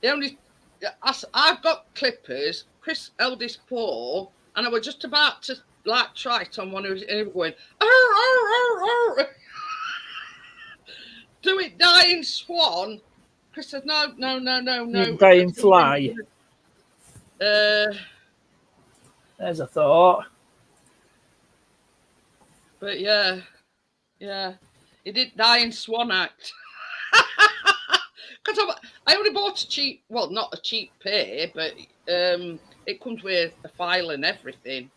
Speaker 1: I've got clippers, Chris eldest Paul, and I was just about to try it on one who was going, do it, dying swan. Chris said, no.
Speaker 4: Dying fly. There's a thought.
Speaker 1: But yeah, he did Dying Swan act. Because I only bought not a cheap pair, but it comes with a file and everything.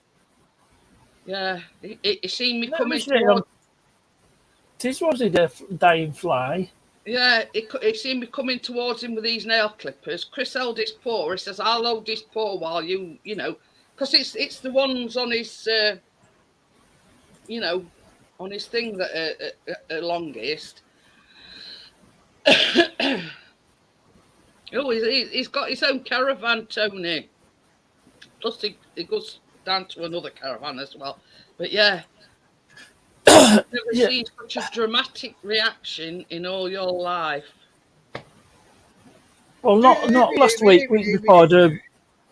Speaker 1: Yeah, it seen me coming towards.
Speaker 4: This was a dying fly.
Speaker 1: Yeah, it seen me coming towards him with these nail clippers. Chris held his paw. He says, "I'll hold his paw while you know, because it's the ones on his, on his thing that are longest." Oh, he's got his own caravan, Tony. Plus, he goes down to another caravan as well. But yeah, never
Speaker 4: Yeah.
Speaker 1: seen such a dramatic reaction in all your life.
Speaker 4: Well, not last week. Week before, the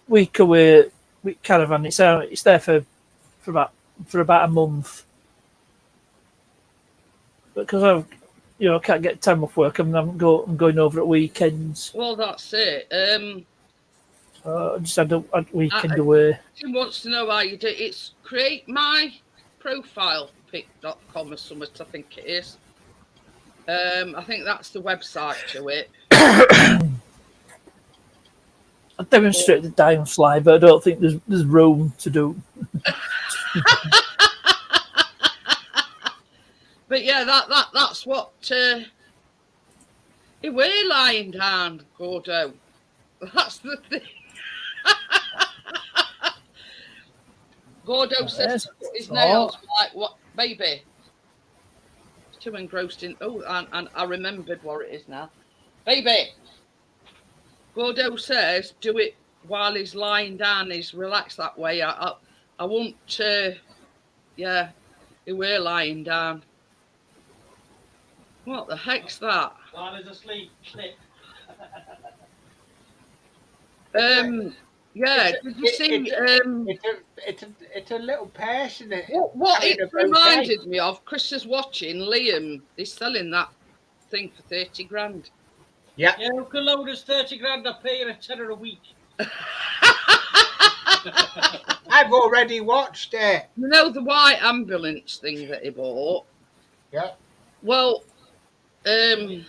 Speaker 4: week away, week caravan. It's out. It's there for about a month. Because I can't get time off work. I'm going over at weekends.
Speaker 1: Well, that's it.
Speaker 4: I just had a weekend away.
Speaker 1: Tim wants to know how you do it. It's createmyprofilepic.com or something, I think it is. I think that's the website to it.
Speaker 4: I demonstrated the diamond slide, but I don't think there's room to do.
Speaker 1: But yeah, that's what we're lying down, Gordo. That's the thing. Gordo says to put his nails like what, baby? He's too engrossed in. Oh, and I remembered what it is now, baby. Gordo says do it while he's lying down. He's relaxed that way. I won't. Yeah, we're lying down. What the heck's that?
Speaker 2: While he's asleep, snip.
Speaker 1: Yeah, did you see?
Speaker 3: It's a little person.
Speaker 1: What it reminded me of, Chris is watching, Liam is selling that thing for 30 grand.
Speaker 3: Yeah.
Speaker 2: Yeah, who can load us 30 grand? I pay you a tenner a week.
Speaker 3: I've already watched it.
Speaker 1: You know the white ambulance thing that he bought?
Speaker 3: Yeah.
Speaker 1: Well, he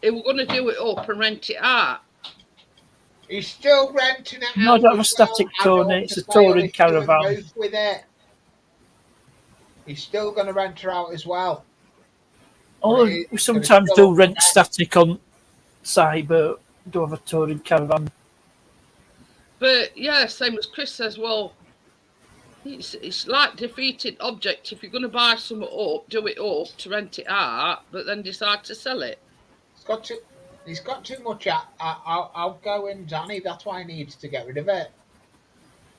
Speaker 1: was going to do it up and rent it out.
Speaker 3: He's still renting it out.
Speaker 4: No, I don't have a static Tony. It's a touring caravan.
Speaker 3: With it. He's still going to rent her out as well.
Speaker 4: Oh, we sometimes do rent static on site, but do have a touring caravan.
Speaker 1: But yeah, same as Chris says, well, it's like defeated object. If you're going to buy something up, do it up to rent it out, but then decide to sell it.
Speaker 3: He's got too much outgoing, Danny. That's why he needs to get rid of it.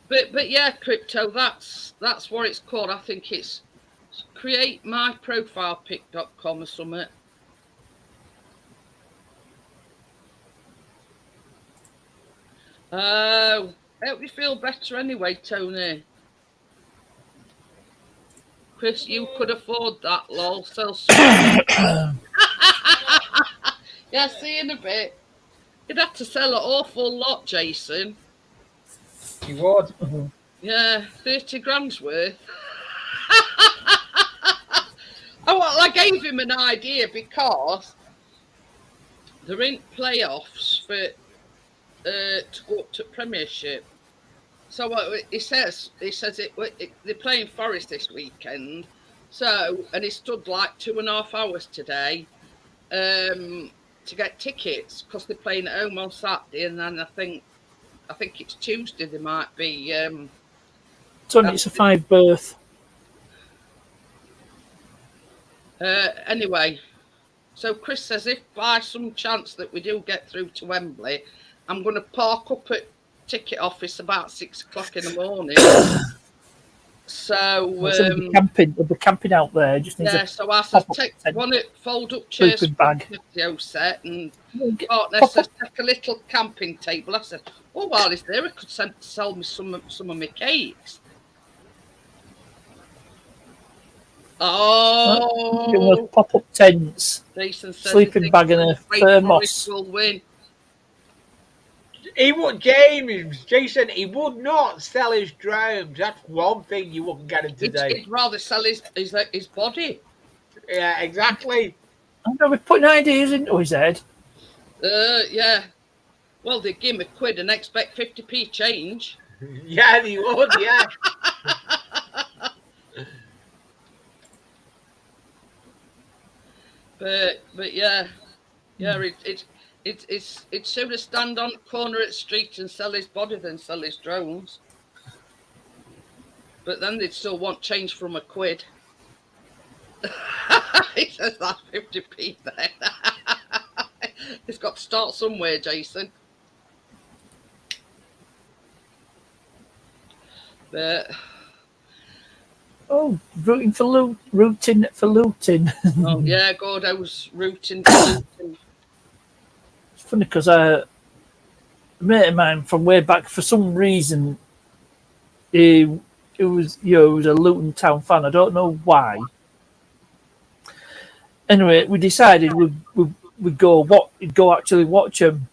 Speaker 1: But yeah, crypto. That's what it's called. I think it's createmyprofilepic.com or something. Oh, help you feel better anyway, Tony. Chris, you could afford that, lol. Sell some. Yeah, see you in a bit. You'd have to sell an awful lot, Jason.
Speaker 3: He would.
Speaker 1: Yeah, 30 grand's worth. Oh, well, I gave him an idea because they're in playoffs to go up to Premiership. So he says they're playing Forest this weekend. So, and he stood like 2.5 hours today to get tickets because they're playing at home on Saturday, and then I think it's Tuesday. They might be.
Speaker 4: Tony, it's a 5 berth.
Speaker 1: Anyway, so Chris says if by some chance that we do get through to Wembley, I'm going to park up at ticket office about 6 o'clock in the morning. So
Speaker 4: They'll be camping out there. Just needs
Speaker 1: so I said take one fold up chairs
Speaker 4: bag
Speaker 1: set, and partner says take a little camping table. I said, oh, while he's there, I could sell me some of my cakes. Oh,
Speaker 4: pop up tents,
Speaker 1: Jason says
Speaker 4: sleeping bag, and a thermos.
Speaker 1: Will win.
Speaker 3: He would, Jason. He would not sell his drones. That's one thing you wouldn't get him today.
Speaker 1: He'd rather sell his body.
Speaker 3: Yeah, exactly.
Speaker 4: I know we're putting ideas into his head.
Speaker 1: Yeah. Well, they give him £1 and expect 50p change.
Speaker 3: Yeah, he would. Yeah.
Speaker 1: But yeah, it's sooner stand on the corner at the street and sell his body than sell his drones. But then they'd still want change from £1. He says that's 50p then. It's got to start somewhere, Jason. But
Speaker 4: Oh, rooting for looting.
Speaker 1: oh yeah, Gordo's rooting for Luton.
Speaker 4: It's funny because a mate of mine from way back, for some reason, he was he was a Luton Town fan. I don't know why. Anyway, we decided we'd go actually watch them.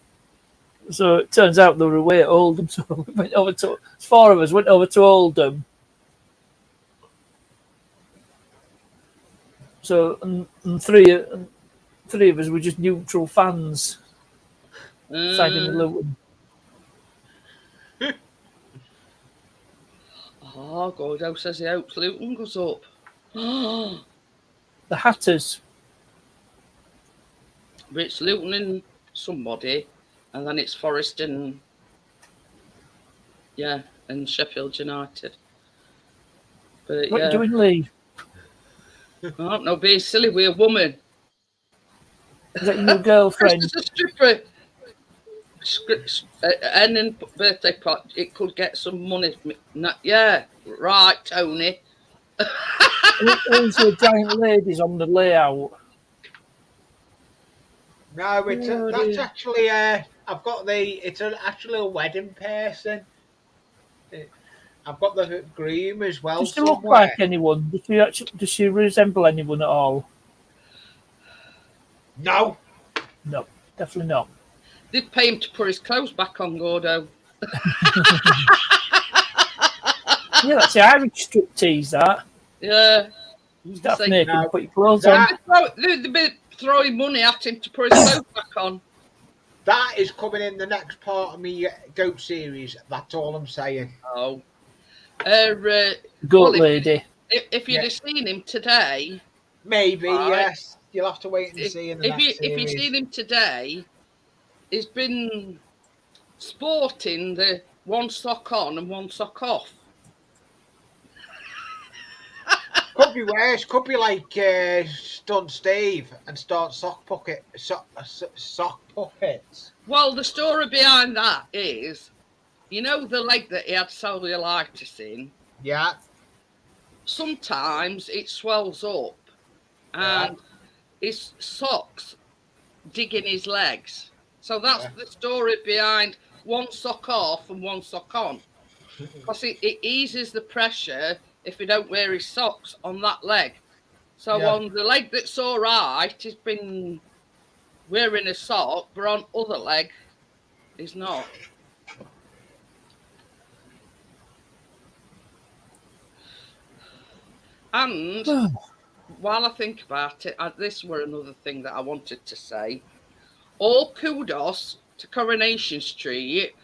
Speaker 4: So it turns out they were away at Oldham. So we went over to 4 of us went over to Oldham. So and three of us were just neutral fans, siding with Luton.
Speaker 1: Oh, Gordo says he hopes Luton goes up.
Speaker 4: The Hatters.
Speaker 1: But it's Luton and somebody, and then it's Forest and and Sheffield United. But
Speaker 4: What are you doing, Lee?
Speaker 1: I don't know, being silly with a woman.
Speaker 4: Is that your new girlfriend?
Speaker 1: It's a stripper. And then birthday party, it could get some money. Yeah, right, Tony.
Speaker 4: Who's the giant ladies on the layout?
Speaker 3: No, that's
Speaker 4: dear.
Speaker 3: actually I've got actually a wedding person. I've got the groom as well.
Speaker 4: Does she look
Speaker 3: somewhere.
Speaker 4: like anyone? Does she resemble anyone at all?
Speaker 3: No.
Speaker 4: No, definitely not.
Speaker 1: Did pay him to put his clothes back on, Gordo.
Speaker 4: Yeah, that's the Irish striptease, that.
Speaker 1: Yeah.
Speaker 4: Start
Speaker 1: Say,
Speaker 4: making
Speaker 3: no.
Speaker 4: put your clothes on.
Speaker 1: They'd be throwing money at him to put his clothes back on.
Speaker 3: That is coming in the next part of me goat series. That's all I'm saying.
Speaker 1: Oh.
Speaker 4: Goat lady.
Speaker 1: If you'd have seen him today,
Speaker 3: Maybe,
Speaker 1: right.
Speaker 3: Yes. You'll have to wait and see in the next
Speaker 1: if you've
Speaker 3: series.
Speaker 1: seen him today, he's been sporting the one sock on and one sock off.
Speaker 3: Could be worse. Could be like Stunt Steve and start sock puppets.
Speaker 1: Well, the story behind that is, you know, the leg that he had cellulitis in.
Speaker 3: Yeah.
Speaker 1: Sometimes it swells up, and his socks dig in his legs. So that's the story behind one sock off and one sock on, because it eases the pressure if he don't wear his socks on that leg. So on the leg that's all right, he's been wearing a sock, but on other leg, he's not. And while I think about it, this were another thing that I wanted to say. All kudos to Coronation Street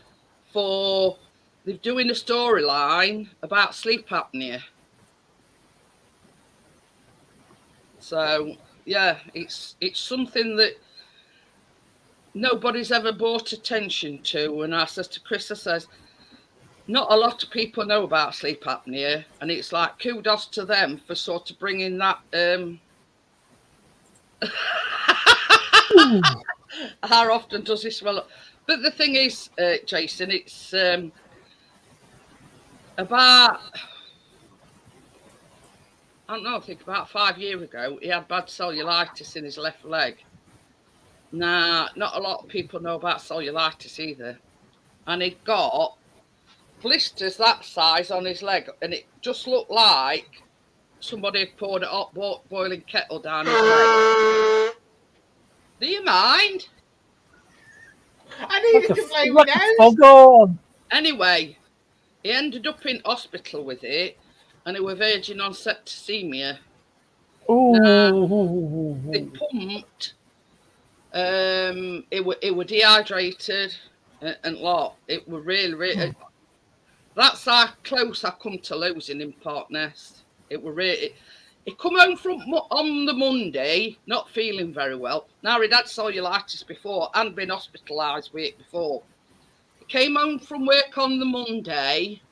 Speaker 1: for they're doing a storyline about sleep apnea. So yeah, it's something that nobody's ever brought attention to. And I says to Chris, I says, not a lot of people know about sleep apnea, and it's like kudos to them for sort of bringing that. How often does this swell up? But the thing is, Jason, it's about, I don't know, I think about 5 years ago, he had bad cellulitis in his left leg. Nah, not a lot of people know about cellulitis either. And he got blisters that size on his leg, and it just looked like somebody had poured a hot boiling kettle down his leg. Do you mind?
Speaker 3: I needed to play with those.
Speaker 4: Oh, go on.
Speaker 1: Anyway, he ended up in hospital with it, and he was verging on septicemia. They pumped. It were dehydrated and lot. It were really. That's how close I come to losing him, Partners. It were really. He come home from on the Monday, not feeling very well. Now he'd had cellulitis before and been hospitalised with it before. He came home from work on the Monday,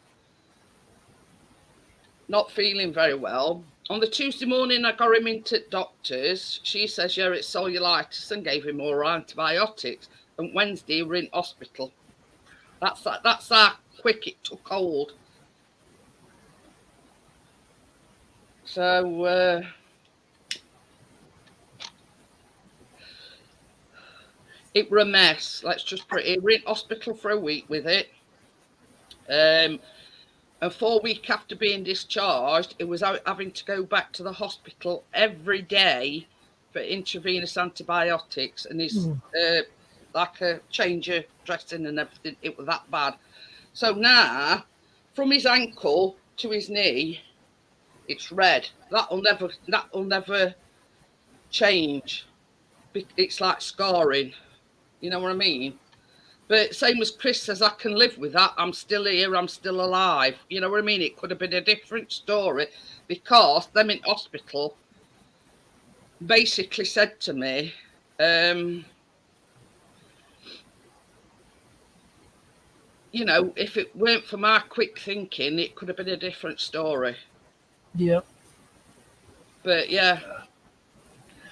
Speaker 1: not feeling very well. On the Tuesday morning, I got him into doctors. She says, yeah, it's cellulitis, and gave him more antibiotics. And Wednesday, we're in hospital. That's how quick it took hold. So it were a mess. Let's just put it. We're in hospital for a week with it. And 4 weeks after being discharged, it was having to go back to the hospital every day for intravenous antibiotics, and his like a change of dressing and everything. It was that bad. So now, from his ankle to his knee, it's red. That'll never change. It's like scarring. You know what I mean? But same as Chris says, I can live with that. I'm still here. I'm still alive. You know what I mean? It could have been a different story, because them in hospital basically said to me, you know, if it weren't for my quick thinking, it could have been a different story.
Speaker 4: Yeah.
Speaker 1: But yeah.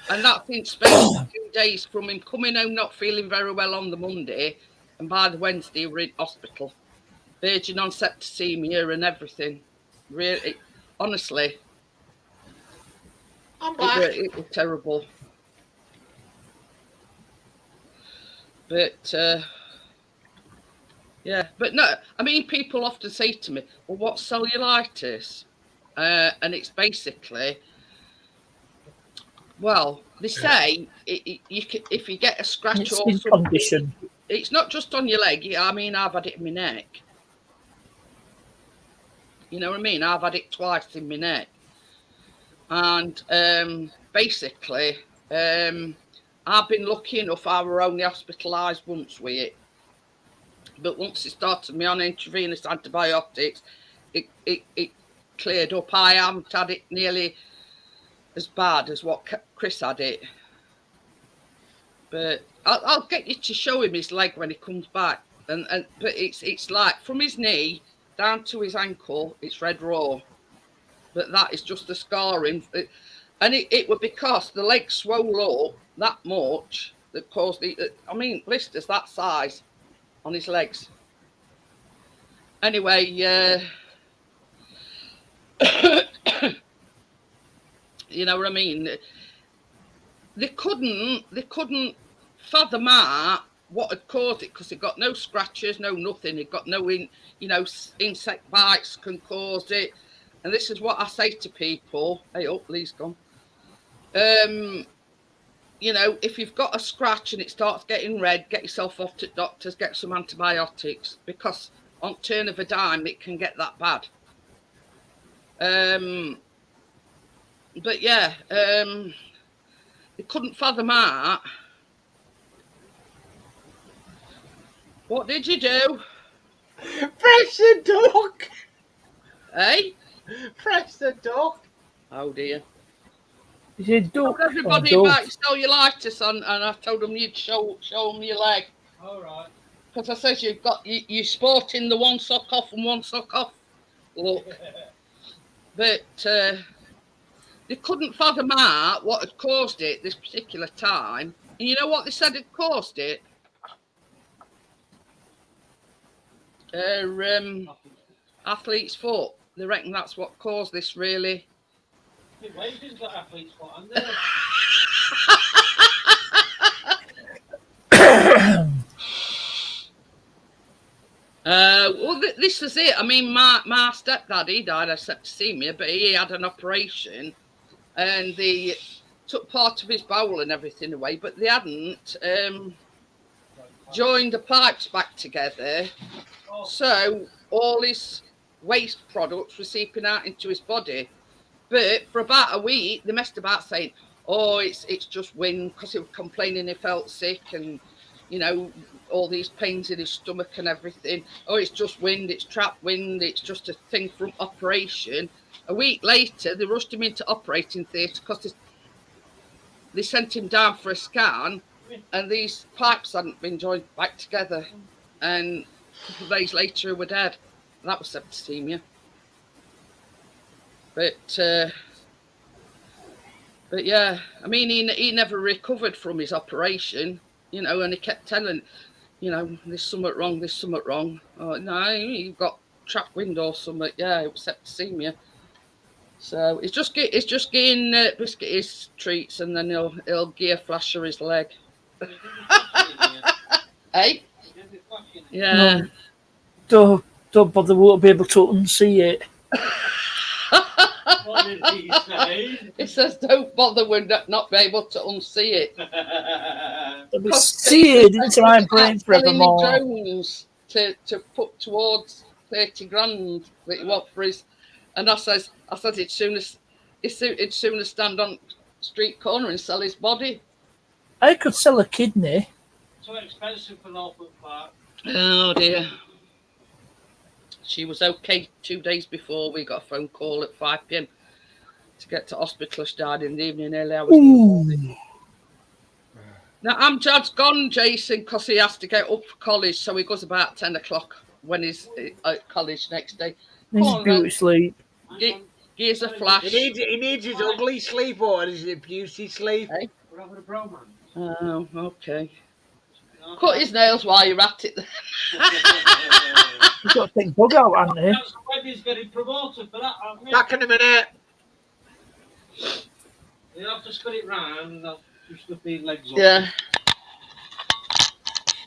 Speaker 1: And that's been spent 2 days from him coming home not feeling very well on the Monday, and by the Wednesday we're in hospital. Virgin on septicemia and everything. Really, honestly. It was terrible. But yeah, but no, I mean, people often say to me, well, what's cellulitis? And it's basically, well, they say you can, if you get a scratch
Speaker 4: It's
Speaker 1: or
Speaker 4: in
Speaker 1: something,
Speaker 4: condition.
Speaker 1: it's not just on your leg. I mean, I've had it in my neck. You know what I mean? I've had it twice in my neck. And basically, I've been lucky enough, I were only hospitalised once with it. But once it started me on intravenous antibiotics, it cleared up. I haven't had it nearly as bad as what Chris had it. But I'll get you to show him his leg when he comes back. But it's like from his knee down to his ankle, it's red raw. But that is just the scarring. And it was because the leg swole up that much that caused blisters that size on his legs. Anyway, you know what I mean? They couldn't fathom out what had caused it, because it got no scratches, no nothing. It got no insect bites can cause it. And this is what I say to people. Hey, Lee's gone. You know, if you've got a scratch and it starts getting red, get yourself off to doctors, get some antibiotics, because on turn of a dime, it can get that bad. But yeah, they couldn't fathom out. What did you do?
Speaker 3: Press the duck.
Speaker 1: Hey?
Speaker 3: Press the duck.
Speaker 1: Oh dear.
Speaker 4: Is it
Speaker 1: Told
Speaker 4: duck
Speaker 1: everybody
Speaker 4: or
Speaker 1: about
Speaker 4: dove?
Speaker 1: cellulitis, and I told them you'd show them your leg.
Speaker 2: All right.
Speaker 1: Because I says you're sporting the one sock off and one sock off look. But they couldn't fathom out what had caused it this particular time. And you know what they said had caused it? Athlete's foot. They reckon that's what caused this, really.
Speaker 2: Wages got athlete's foot, haven't they?
Speaker 1: Well, this is it. I mean, my stepdad, he died of septicemia, but he had an operation, and they took part of his bowel and everything away, but they hadn't joined the pipes back together. So all his waste products were seeping out into his body. But for about a week, they messed about saying, oh, it's just wind, because he was complaining he felt sick and, you know, all these pains in his stomach and everything. Oh, it's just wind, it's trapped wind, it's just a thing from operation. A week later, they rushed him into operating theatre because they sent him down for a scan, and these pipes hadn't been joined back together. And a couple of days later, he was dead. That was septicemia. But yeah, I mean, he never recovered from his operation, you know, and he kept telling, you know, there's something wrong, there's something wrong. Oh, no, you've got trapped wind or something. Yeah, it was septicemia. So he's just getting Biscuit his treats, and then he'll give Flasher his leg. Hey, yeah.
Speaker 4: No, don't bother. Won't be able to unsee it.
Speaker 2: What did he say?
Speaker 1: It says don't bother with not be able to unsee it.
Speaker 4: It'll be seared into my brain forevermore.
Speaker 1: Drones to put towards 30 grand that he want for his, and I said he'd sooner stand on street corner and sell his body.
Speaker 4: I could sell a kidney.
Speaker 2: So expensive for Norfolk Park.
Speaker 1: Oh dear. She was okay 2 days before we got a phone call at 5 p.m. to get to hospital. She died in the evening, early hours. Now Amjad's gone, Jason, because he has to get up for college, so he goes about 10 o'clock when he's at college next day.
Speaker 4: He's beauty sleep.
Speaker 1: Here's a flash.
Speaker 3: He needs his ugly sleep or his beauty sleep.
Speaker 1: Hey?
Speaker 2: We're having a bromance.
Speaker 1: Oh, okay. Cut his nails while you're at it.
Speaker 4: You've got to take bug out, haven't you?
Speaker 2: That's Webby's getting promoted for that, aren't we?
Speaker 3: Back in a minute.
Speaker 2: You have to spin it round and I'll just lift these legs up.
Speaker 1: Yeah.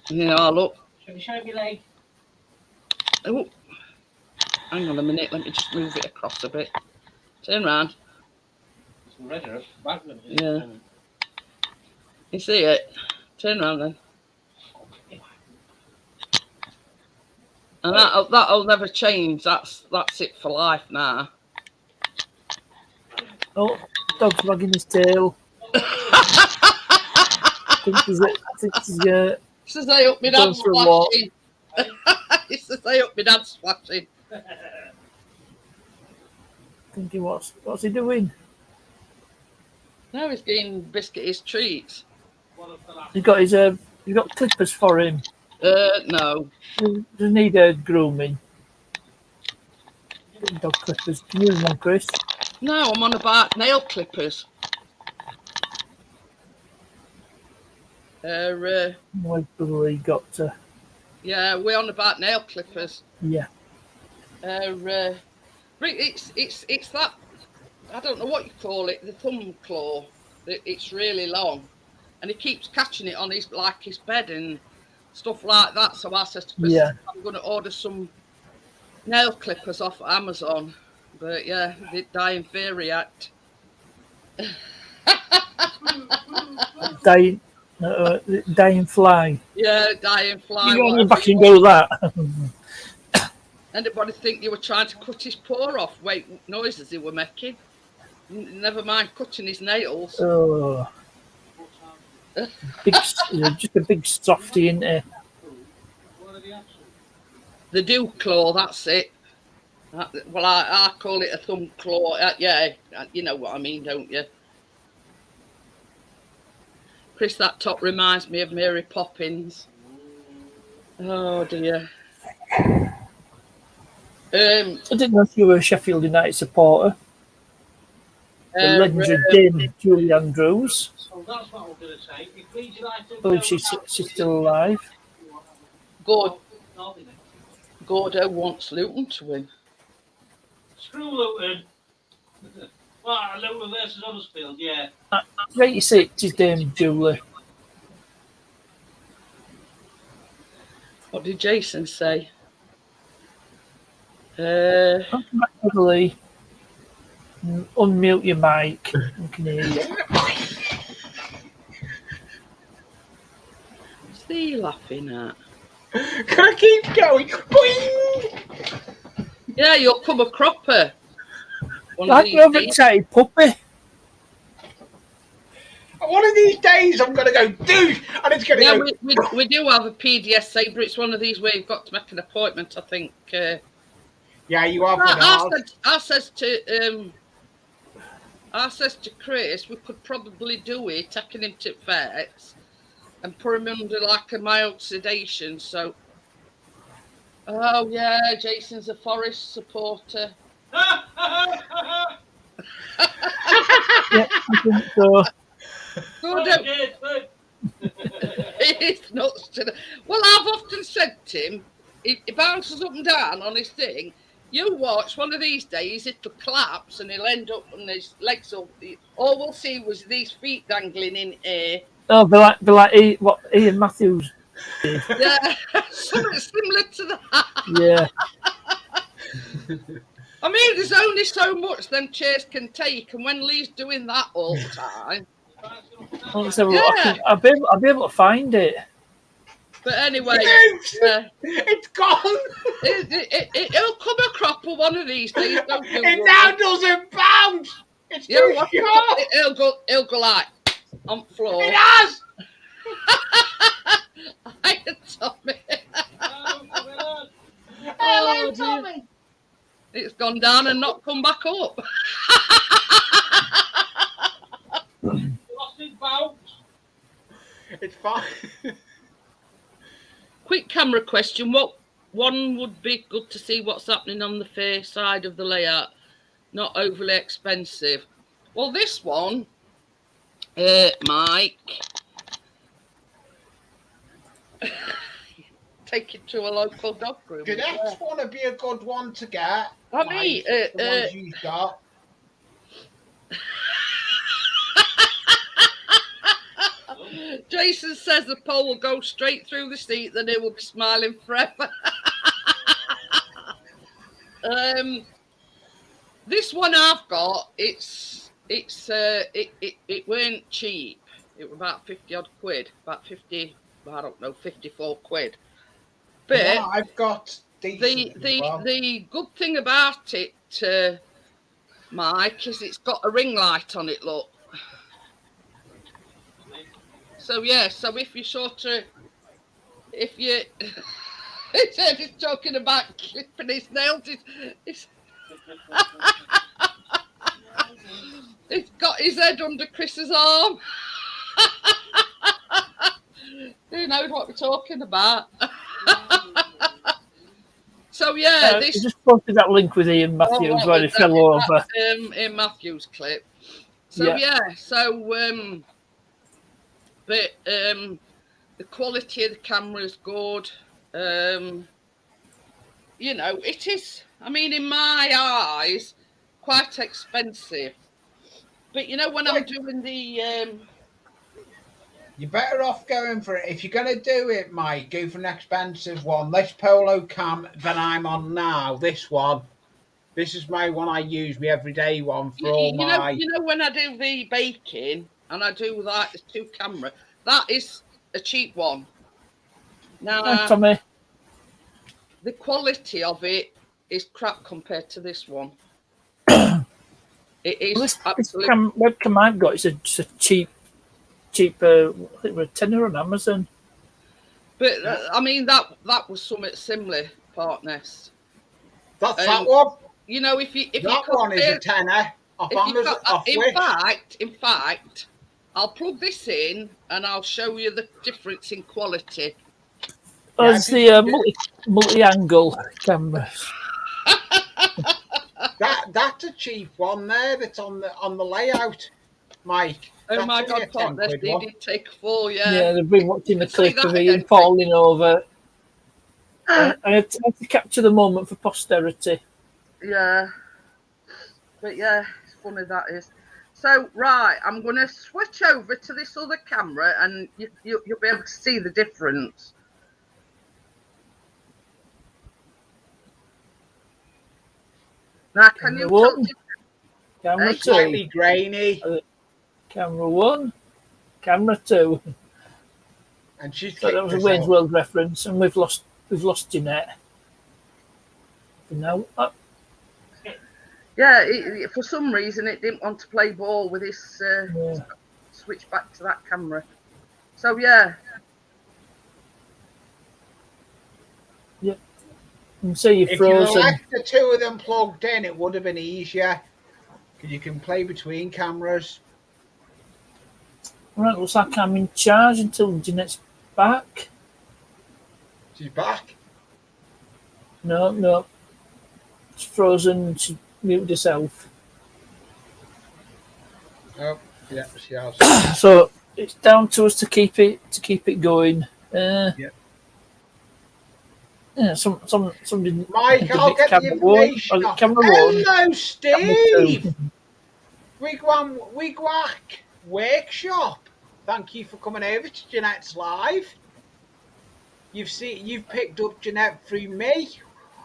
Speaker 1: Yeah, look.
Speaker 2: Shall we show me leg?
Speaker 1: Oh. Hang on a minute. Let me just move it across a bit. Turn round.
Speaker 2: Some red up. Back with it.
Speaker 1: Yeah. You see it? Turn round then. And that'll never change. That's it for life now.
Speaker 4: Oh, dog's wagging his tail. I think he's
Speaker 1: He says I hope my dad's
Speaker 4: for a walk.
Speaker 1: splashing. He says I hope my dad's splashing.
Speaker 4: thinking, what's he doing?
Speaker 1: Now he's getting Biscuit his treats.
Speaker 4: He's got clippers for him.
Speaker 1: No.
Speaker 4: Does need grooming. Dog clippers. Can you use one, Chris?
Speaker 1: No, I'm on about nail clippers.
Speaker 4: My brother got
Speaker 1: Yeah, we're on about nail clippers.
Speaker 4: yeah.
Speaker 1: It's that, I don't know what you call it, the thumb claw. It's really long, and he keeps catching it on his bed and stuff like that. So I said to Chris,
Speaker 4: Yeah.
Speaker 1: I'm going to order some nail clippers off Amazon. But yeah, the dying fairy act.
Speaker 4: Dying fly.
Speaker 1: Yeah, dying fly.
Speaker 4: You go back and go that.
Speaker 1: Anybody think you were trying to cut his paw off? Wait, noises he were making. Never mind cutting his nails.
Speaker 4: Oh. Just a big softy, isn't it?
Speaker 1: The dew claw, that's it. Well, I call it a thumb claw. Yeah, you know what I mean, don't you? Chris, that top reminds me of Mary Poppins. Oh dear.
Speaker 4: I didn't know if you were a Sheffield United supporter. The legendary Dame Julie Andrews.
Speaker 2: So that's what I was going to say. If Leeds United
Speaker 4: I believe she's still alive.
Speaker 1: Gordo wants Luton to win.
Speaker 2: Screw Luton. Well, Luton versus Huddersfield, yeah.
Speaker 4: 86 is Dame Julie.
Speaker 1: What did Jason say?
Speaker 4: Actually, unmute your mic. We can hear you.
Speaker 1: What's he laughing at?
Speaker 3: Can I keep going? Boing!
Speaker 1: Yeah, you'll come a cropper.
Speaker 4: Like an overexcited puppy.
Speaker 3: One of these days, I'm going to go, dude, and it's going to
Speaker 1: Yeah,
Speaker 3: go.
Speaker 1: we do have a PDS Sabre. It's one of these where you've got to make an appointment, I think.
Speaker 3: Yeah, you have.
Speaker 1: I says to Chris, we could probably do it, taking him to vets and put him under like a mild sedation. So, oh yeah, Jason's a Forest supporter.
Speaker 4: Yeah, I think so.
Speaker 1: It's nuts to the... Well, I've often said to him, he bounces up and down on his thing. You watch one of these days, it'll collapse and he'll end up on his legs up. All we'll see was these feet dangling in air.
Speaker 4: Oh, be like what Ian Matthews did.
Speaker 1: Yeah, something similar to that.
Speaker 4: Yeah.
Speaker 1: I mean, there's only so much them chairs can take, and when Lee's doing that all the time.
Speaker 4: Well, let's have a look.
Speaker 1: Yeah.
Speaker 4: I'll be able to find it.
Speaker 1: But anyway,
Speaker 3: It's gone.
Speaker 1: It'll come a cropper one of these days. Don't you
Speaker 3: It
Speaker 1: worry.
Speaker 3: now doesn't bounce. It's
Speaker 1: Yeah,
Speaker 3: too
Speaker 1: watch
Speaker 3: short.
Speaker 1: it'll go like on the floor.
Speaker 3: It has.
Speaker 1: Hi, Tommy.
Speaker 3: Hello,
Speaker 1: dear.
Speaker 3: Tommy.
Speaker 1: It's gone down and not come back up.
Speaker 2: Lost his bounce.
Speaker 3: It's fine.
Speaker 1: Quick camera question. What one would be good to see what's happening on the fair side of the layout? Not overly expensive. Well, this one, Mike, take it to a local dog room.
Speaker 3: The next one would be a good one to get.
Speaker 1: I mean,
Speaker 3: like the ones you've got.
Speaker 1: Jason says the pole will go straight through the seat, then it will be smiling forever. This one I've got, it weren't cheap. It was about 50 odd quid, about 50, I don't know, 54 quid. But
Speaker 3: Yeah, I've got decent as well.
Speaker 1: the good thing about it, Mike, is it's got a ring light on it. Look. So yeah, so if you he said he's talking about clipping his nails. He's got his head under Chris's arm. Who knows what we're talking about? So yeah,
Speaker 4: You just posted that link with Ian Matthews where he fell over.
Speaker 1: In Matthews' clip. So but the quality of the camera is good. You know, it is. I mean, in my eyes, quite expensive. But you know, when I'm doing the
Speaker 3: You're better off going for it. If you're going to do it, Mike, go for an expensive one. This Polo cam that I'm on now, this one. This is my one I use, my everyday one for all my...
Speaker 1: You know, when I do the baking and I do like the 2 camera, that is a cheap one. Now,
Speaker 4: Tommy.
Speaker 1: the quality of it is crap compared to this one. It is
Speaker 4: Well, this
Speaker 1: absolutely...
Speaker 4: webcam I've got is just a cheap, I think we're a tenner on Amazon.
Speaker 1: But I mean, that was something similar, Partners.
Speaker 3: That's that one.
Speaker 1: You know, if
Speaker 3: That one is a tenner off Amazon.
Speaker 1: In fact, I'll plug this in and I'll show you the difference in quality.
Speaker 4: It's the multi-angle cameras.
Speaker 3: That's a cheap one there. That's on the layout, Mike.
Speaker 1: Oh
Speaker 3: That's
Speaker 1: my
Speaker 3: only
Speaker 1: God,
Speaker 3: a
Speaker 1: Partners,
Speaker 3: 10
Speaker 1: they
Speaker 3: one.
Speaker 1: did take a fall,
Speaker 4: Yeah, they've been watching the
Speaker 1: See
Speaker 4: clip
Speaker 1: that
Speaker 4: of Ian
Speaker 1: again?
Speaker 4: falling over. I had to capture the moment for posterity.
Speaker 1: Yeah. But yeah, it's funny that is. So, right, I'm going to switch over to this other camera and you'll be able to see the difference. Now, can you tell the
Speaker 4: Camera
Speaker 3: It's slightly
Speaker 4: 2,
Speaker 3: grainy,
Speaker 4: camera 1, camera 2.
Speaker 3: and she's
Speaker 4: So that was a Wayne's World reference, and we've lost Jeanette. No,
Speaker 1: Yeah, for some reason it didn't want to play ball with this switch back to that camera. So yeah.
Speaker 4: you can see you're
Speaker 3: If you
Speaker 4: frozen.
Speaker 3: left the 2 of them plugged in, it would have been easier. Because you can play between cameras.
Speaker 4: Right, looks like I'm in charge until Jeanette's back.
Speaker 3: She's back.
Speaker 4: No. It's frozen. She muted herself.
Speaker 3: Oh, yeah, she has.
Speaker 4: So it's down to us to keep it going. Yeah, somebody.
Speaker 3: Mike, I'll get the information off.
Speaker 4: Camera one.
Speaker 3: Hello, Steve.
Speaker 4: Two.
Speaker 3: Wigwag Workshop. Thank you for coming over to Jeanette's live. You've picked up Jeanette through me.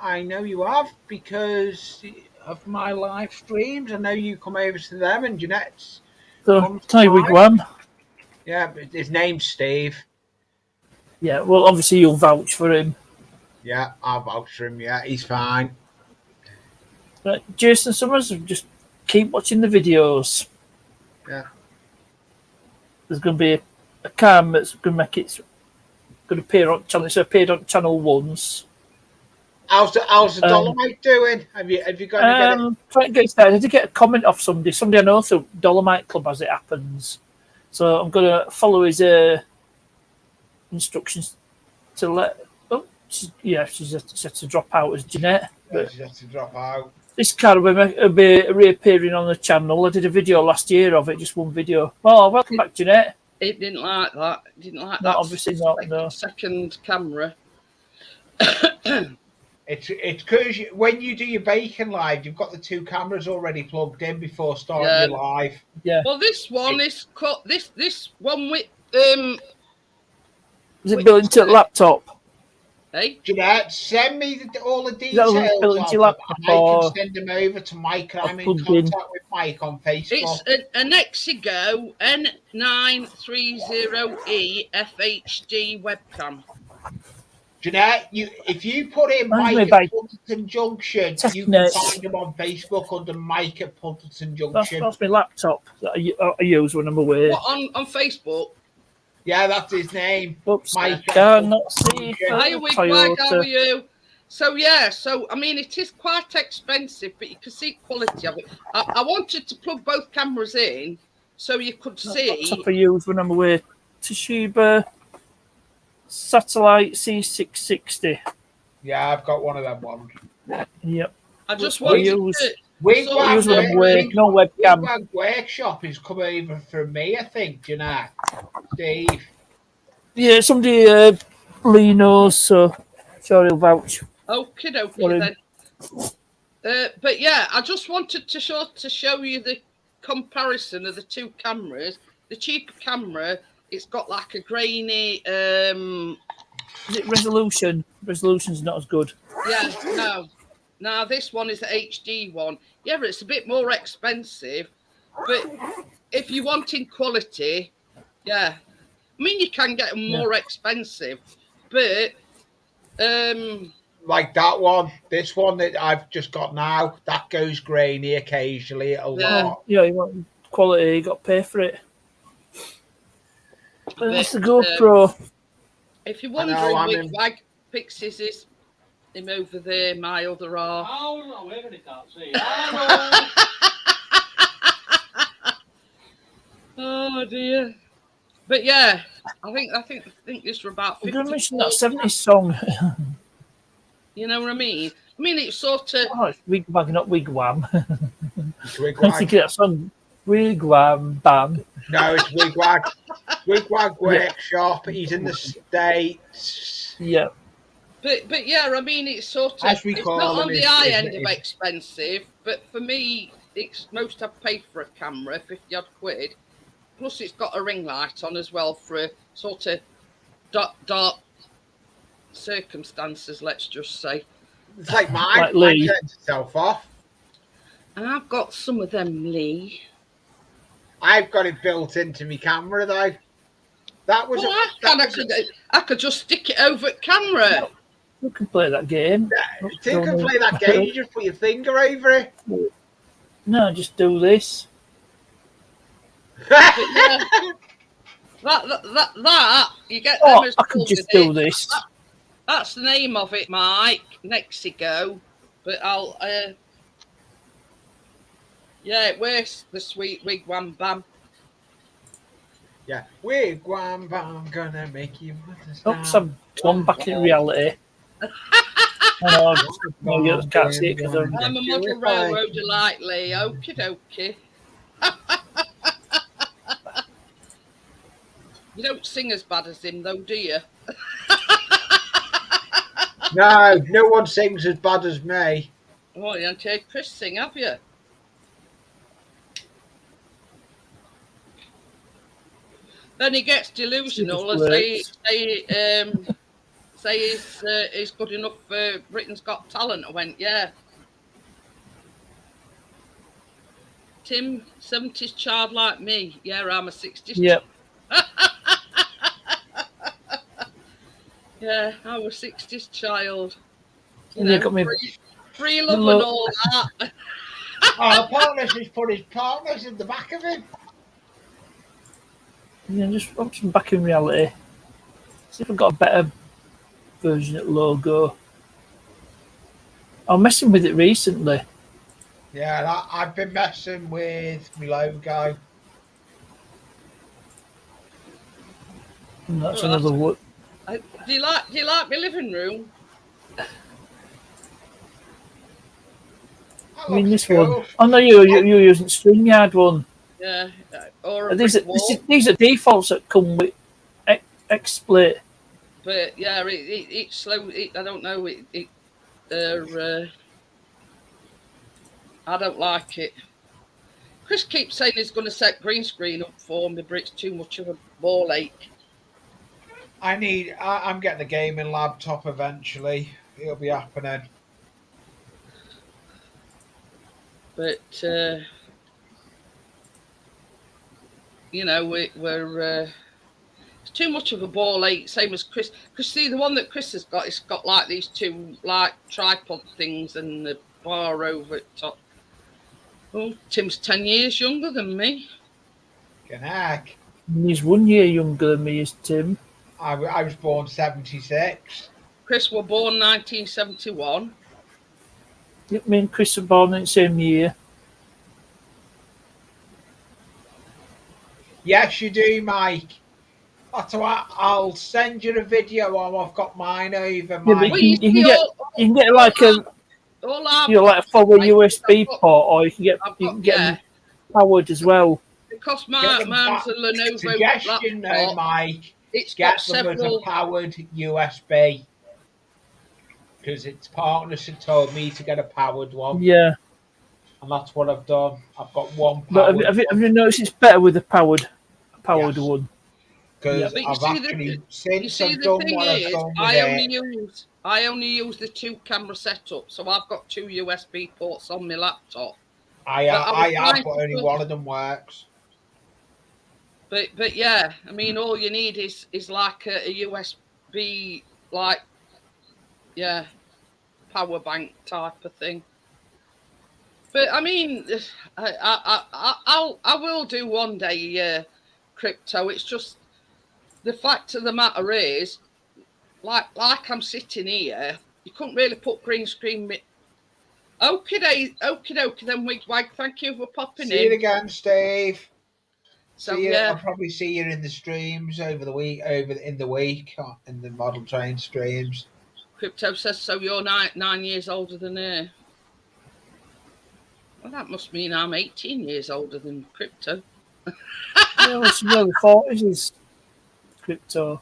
Speaker 3: I know you have because of my live streams. I know you come over to them and Jeanette's.
Speaker 4: So, Ty Wigwam.
Speaker 3: Yeah, but his name's Steve.
Speaker 4: Yeah, well, obviously you'll vouch for him.
Speaker 3: Yeah, I'll vouch for him. Yeah, he's fine.
Speaker 4: Right, Jason Summers, just keep watching the videos.
Speaker 3: Yeah.
Speaker 4: There's going to be a cam that's going to make it going to appear on channel. It's appeared on channel once.
Speaker 3: How's the Dolomite doing? Have you got to get it?
Speaker 4: Trying to get started. I did get a comment off somebody. Somebody I know through Dolomite Club as it happens. So I'm going to follow his instructions to let. Oh, she's had to drop out as Jeanette.
Speaker 3: Yeah, she has to drop out.
Speaker 4: This car will be reappearing on the channel. I did a video last year of it, just one video. Oh, welcome back, Jeanette.
Speaker 1: It didn't like that. It didn't like
Speaker 4: No,
Speaker 1: that.
Speaker 4: obviously not. No.
Speaker 1: Second camera.
Speaker 3: It's because when you do your bacon live, you've got the two cameras already plugged in before starting your live.
Speaker 4: Yeah.
Speaker 1: Well, this one is cut. This one with
Speaker 4: Is it built into a laptop?
Speaker 1: Hey,
Speaker 3: Jeanette, send me all the
Speaker 4: that
Speaker 3: details.
Speaker 4: built into your laptop
Speaker 3: I
Speaker 4: or
Speaker 3: can send them over to Mike. And I'm in
Speaker 4: plugged in?
Speaker 3: contact with Mike on Facebook.
Speaker 1: it's an Exigo N930E FHD webcam.
Speaker 3: Jeanette, if you put in
Speaker 4: Mine's
Speaker 3: Mike
Speaker 4: made
Speaker 3: at Puddleton Junction, you can
Speaker 4: Technet.
Speaker 3: find him on Facebook under Mike at Puddleton Junction.
Speaker 4: That's my laptop that I use when I'm away.
Speaker 1: What, on Facebook?
Speaker 3: Yeah, that's his name.
Speaker 4: Oops,
Speaker 3: Mike
Speaker 4: I cannot see.
Speaker 1: Hi, Wigwag, how are you? So I mean, it is quite expensive, but you can see quality of it. I wanted to plug both cameras in so you could see.
Speaker 4: Laptop I use when I'm away. Toshiba Satellite C660.
Speaker 3: Yeah, I've got one of them ones.
Speaker 4: Yep.
Speaker 1: I just
Speaker 4: I
Speaker 1: wanted
Speaker 4: use-
Speaker 1: to.
Speaker 3: Wigwag
Speaker 4: use when I'm away. No webcam.
Speaker 3: Wigwag Workshop is coming over from me, I think, Jeanette. Steve.
Speaker 4: Yeah, somebody Lee knows, so sure he'll vouch.
Speaker 1: Okie
Speaker 4: Sorry.
Speaker 1: dokie then. But yeah, I just wanted to show you the comparison of the two cameras. The cheaper camera, it's got like a grainy.
Speaker 4: Is it resolution? Resolution's not as good.
Speaker 1: Yeah, no. Now this one is the HD one. Yeah, but it's a bit more expensive. But if you're wanting quality, yeah. I mean, you can get them more expensive, but
Speaker 3: Like that one, this one that I've just got now, that goes grainy occasionally a lot.
Speaker 4: Yeah, you want quality, you got to pay for it. But that's the GoPro.
Speaker 1: if you're
Speaker 3: I know,
Speaker 1: wondering,
Speaker 3: I'm
Speaker 1: which
Speaker 3: in-
Speaker 1: Wag Pixies is him over there, my other half.
Speaker 2: Oh, no, everybody can't see. Hello.
Speaker 1: Oh dear. But yeah, I think this were about
Speaker 4: I'm
Speaker 1: 50.
Speaker 4: going to mention that 70s song.
Speaker 1: You know what I mean? I mean, it's sort of.
Speaker 4: Oh, it's Wigwag, not Wigwam.
Speaker 3: It's
Speaker 4: I'm
Speaker 3: Wigwag.
Speaker 4: thinking that song. Wigwam, bam.
Speaker 3: No, it's Wigwag. Wigwag Workshop. He's in the States.
Speaker 4: Yeah.
Speaker 1: But yeah, I mean, it's sort of.
Speaker 3: As we
Speaker 1: It's
Speaker 3: call
Speaker 1: not
Speaker 3: them,
Speaker 1: on the
Speaker 3: is-
Speaker 1: high
Speaker 3: is-
Speaker 1: end of
Speaker 3: is-
Speaker 1: expensive, but for me, it's most I've paid for a camera, 50 odd quid. Plus, it's got a ring light on as well for a sort of dark circumstances, let's just say.
Speaker 3: It's like mine.
Speaker 4: Like Lee.
Speaker 3: Mine turns itself off.
Speaker 1: And I've got some of them, Lee.
Speaker 3: I've got it built into my camera though. That was.
Speaker 1: Well, I could just stick it over at camera.
Speaker 4: You can play that game.
Speaker 3: You can play that game. You just put your finger over it.
Speaker 4: No, just do this.
Speaker 1: But yeah, that you get them
Speaker 4: Oh,
Speaker 1: as
Speaker 4: I could
Speaker 1: well
Speaker 4: just
Speaker 1: with
Speaker 4: do
Speaker 1: it.
Speaker 4: this.
Speaker 1: That's the name of it, Mike. Nexigo. But I'll. Yeah, it works. The sweet wigwam bam.
Speaker 3: Yeah. Wigwam bam, gonna make you understand.
Speaker 4: Oops, I've gone back in reality. No, you can't see it because I'm.
Speaker 1: I'm a model railroader lightly. Okie dokie. You don't sing as bad as him, though, do you?
Speaker 3: No one sings as bad as me.
Speaker 1: Oh, you haven't heard Chris sing, have you? Then he gets delusional and say he's good enough for Britain's Got Talent. I went, yeah. Tim, 70s child like me. Yeah, I'm a 60s
Speaker 4: Yep.
Speaker 1: Yeah, I was 60s child. You
Speaker 4: And
Speaker 1: know,
Speaker 4: you got me
Speaker 1: free love and all that.
Speaker 3: Oh, Partners has put his partners in the back of him.
Speaker 4: Yeah, just want some back in reality. See if I've got a better version of logo. I'm messing with it recently.
Speaker 3: Yeah, I've been messing with my logo.
Speaker 4: And that's
Speaker 1: Oh,
Speaker 4: another one.
Speaker 1: Do you like my living room?
Speaker 4: I mean, this one. Oh no, you're using StreamYard one.
Speaker 1: Yeah, or a
Speaker 4: These
Speaker 1: brick wall.
Speaker 4: are defaults that come with XSplit.
Speaker 1: But yeah, it's slow. I don't know. I don't like it. Chris keeps saying he's going to set green screen up for me, but it's too much of a ball ache.
Speaker 3: I'm getting a gaming laptop eventually. It'll be happening.
Speaker 1: But you know, we're it's too much of a ball ache. Same as Chris. Because see, the one that Chris has got, it's got like these two like tripod things and the bar over at top. Oh, Tim's 10 years younger than me.
Speaker 3: Good heck.
Speaker 4: He's 1 year younger than me, is Tim.
Speaker 3: I was born 76.
Speaker 1: Chris was born 1971.
Speaker 4: Yep, me and Chris were born in the same year.
Speaker 3: Yes, you do, Mike. That's why I'll send you a video of I've got mine over, Mike.
Speaker 4: Yeah, you can get like a like a forward USB port, or you can get them powered as well.
Speaker 1: Because mine's a Lenovo
Speaker 3: suggestion
Speaker 1: laptop,
Speaker 3: though, Mike.
Speaker 1: It's
Speaker 3: get
Speaker 1: got
Speaker 3: them
Speaker 1: several
Speaker 3: as a powered USB because its partners had told me to get a powered one.
Speaker 4: Yeah,
Speaker 3: and that's what I've done. I've got one
Speaker 4: powered. But have you noticed it's better with a powered
Speaker 3: yes.
Speaker 4: one?
Speaker 3: Because I've actually since I've done what I've done with
Speaker 1: I only use the 2-camera setup, so I've got 2 USB ports on my laptop.
Speaker 3: I have, but only one of them works.
Speaker 1: But yeah, I mean, all you need is like a USB, like power bank type of thing. But I mean, I will do one day crypto. It's just the fact of the matter is, like I'm sitting here, you couldn't really put green screen. Okay, then Wigwag, thank you for popping in.
Speaker 3: See you again, Steve.
Speaker 1: So
Speaker 3: I'll probably see you in the streams in the week in the model train streams.
Speaker 1: Crypto says so. You're 9 years older than her. Well, that must mean I'm 18 years older than Crypto.
Speaker 4: Yeah, it's early 40s is Crypto.